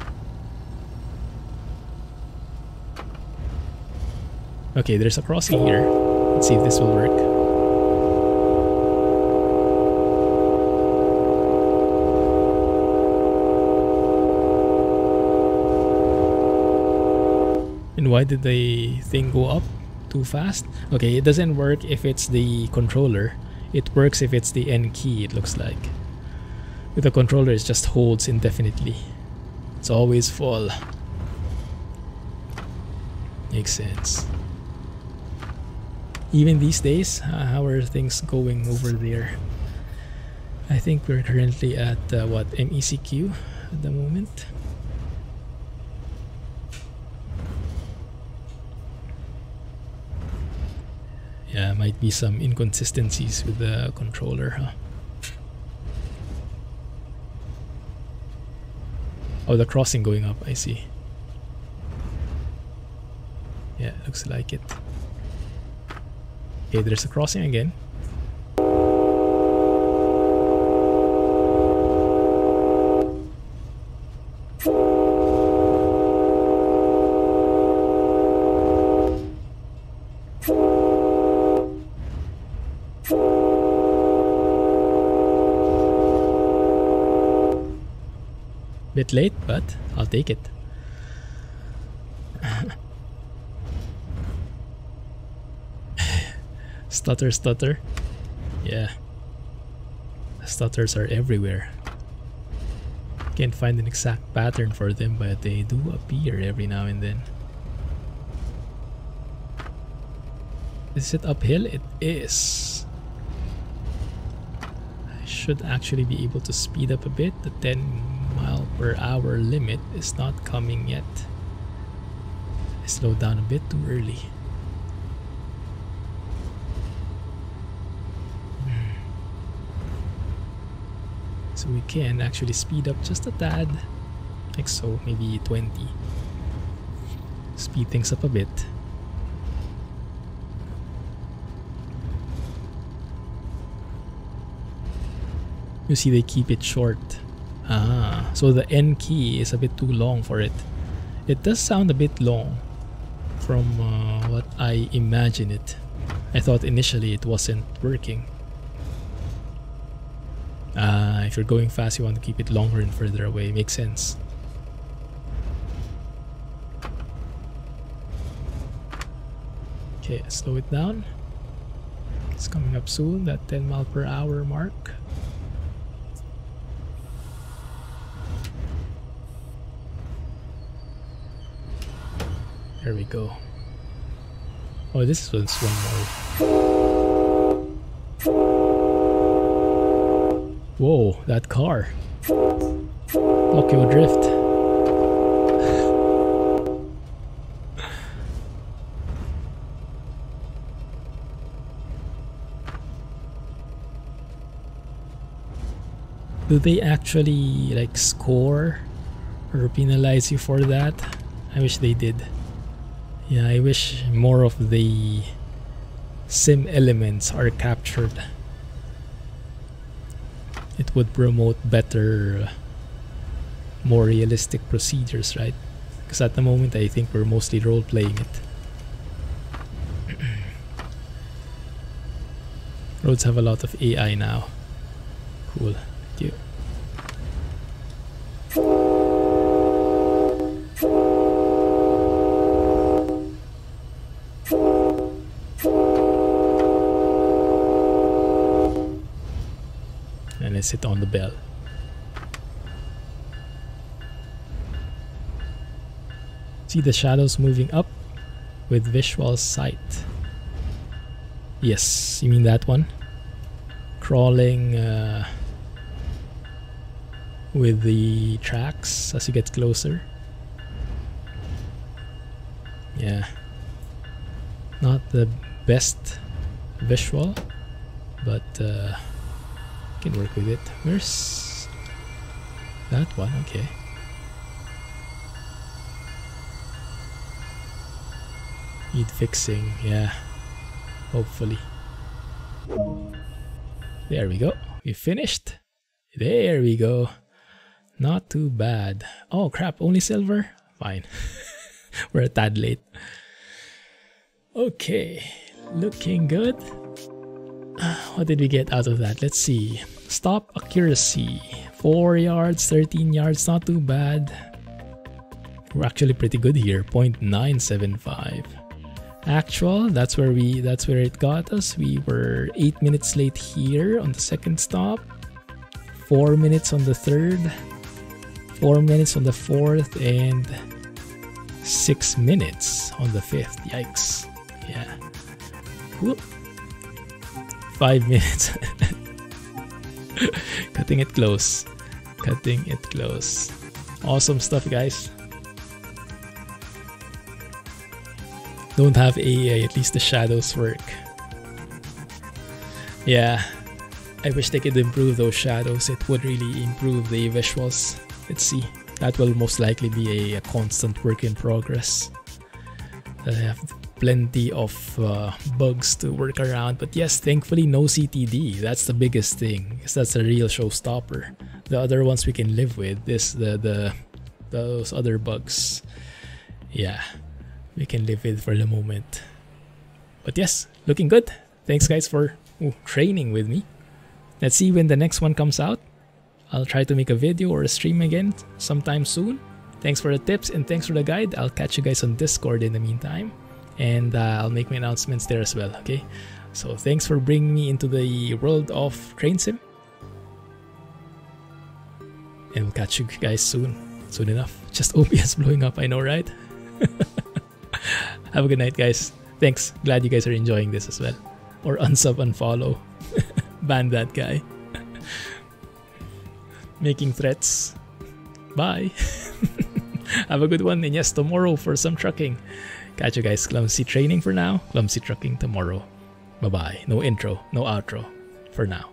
Okay, there's a crossing here. Let's see if this will work. And why did the thing go up too fast? Okay, it doesn't work if it's the controller. It works if it's the N key, it looks like. With the controller, it just holds indefinitely. It's always full. Makes sense. Even these days, how are things going over there? I think we're currently at what, MECQ at the moment? Yeah, might be some inconsistencies with the controller, huh? Oh, the crossing going up, I see. Yeah, looks like it. Okay, there's a crossing again. Bit late, but I'll take it. Stutter, stutter. Yeah. Stutters are everywhere. Can't find an exact pattern for them, but they do appear every now and then. Is it uphill? It is. I should actually be able to speed up a bit. The 10-mile-per-hour limit is not coming yet. I slowed down a bit too early. So we can actually speed up just a tad, like so, maybe 20. Speed things up a bit. You see they keep it short. Ah, so the N key is a bit too long for it. It does sound a bit long from what I imagine it. I thought initially it wasn't working. If you're going fast, you want to keep it longer and further away. Makes sense. Okay, slow it down. It's coming up soon, that 10 mile per hour mark. There we go. Oh, this was one more. Whoa, that car. Tokyo Drift. Do they actually like score or penalize you for that? I wish they did. Yeah, I wish more of the sim elements are captured. It would promote better, more realistic procedures, right? Because at the moment I think we're mostly role-playing it. Roads have a lot of AI now. Cool. Thank you. And let's hit on the bell. See the shadows moving up with visual sight. Yes, you mean that one? Crawling with the tracks as you get closer. Yeah. Not the best visual, but can work with it. Where's that one? Okay. Need fixing, yeah. Hopefully. There we go. We finished. There we go. Not too bad. Oh crap, only silver? Fine. We're a tad late. Okay, looking good. What did we get out of that? Let's see. Stop accuracy. 4 yards, 13 yards, not too bad. We're actually pretty good here. 0.975. Actual, that's where it got us. We were 8 minutes late here on the second stop. 4 minutes on the third. 4 minutes on the fourth, and 6 minutes on the fifth. Yikes. Yeah. Cool. 5 minutes. Cutting it close. Cutting it close. Awesome stuff, guys. Don't have AI, at least the shadows work. Yeah. I wish they could improve those shadows. It would really improve the visuals. Let's see. That will most likely be a constant work in progress. I have plenty of bugs to work around, but yes, thankfully no CTD. That's the biggest thing, because that's a real showstopper. The other ones we can live with. Those other bugs, yeah, we can live with for the moment. But yes, looking good. Thanks guys for training with me. Let's see when the next one comes out. I'll try to make a video or a stream again sometime soon. Thanks for the tips and thanks for the guide. I'll catch you guys on Discord in the meantime. And I'll make my announcements there as well, okay? So thanks for bringing me into the world of Train Sim. And we'll catch you guys soon enough. Just OBS blowing up, I know, right? Have a good night, guys. Thanks. Glad you guys are enjoying this as well. Or unsub, unfollow. Ban that guy. Making threats. Bye. Have a good one. And yes, tomorrow for some trucking. Catch you guys. Clumsy training for now. Clumsy trucking tomorrow. Bye-bye. No intro, no outro for now.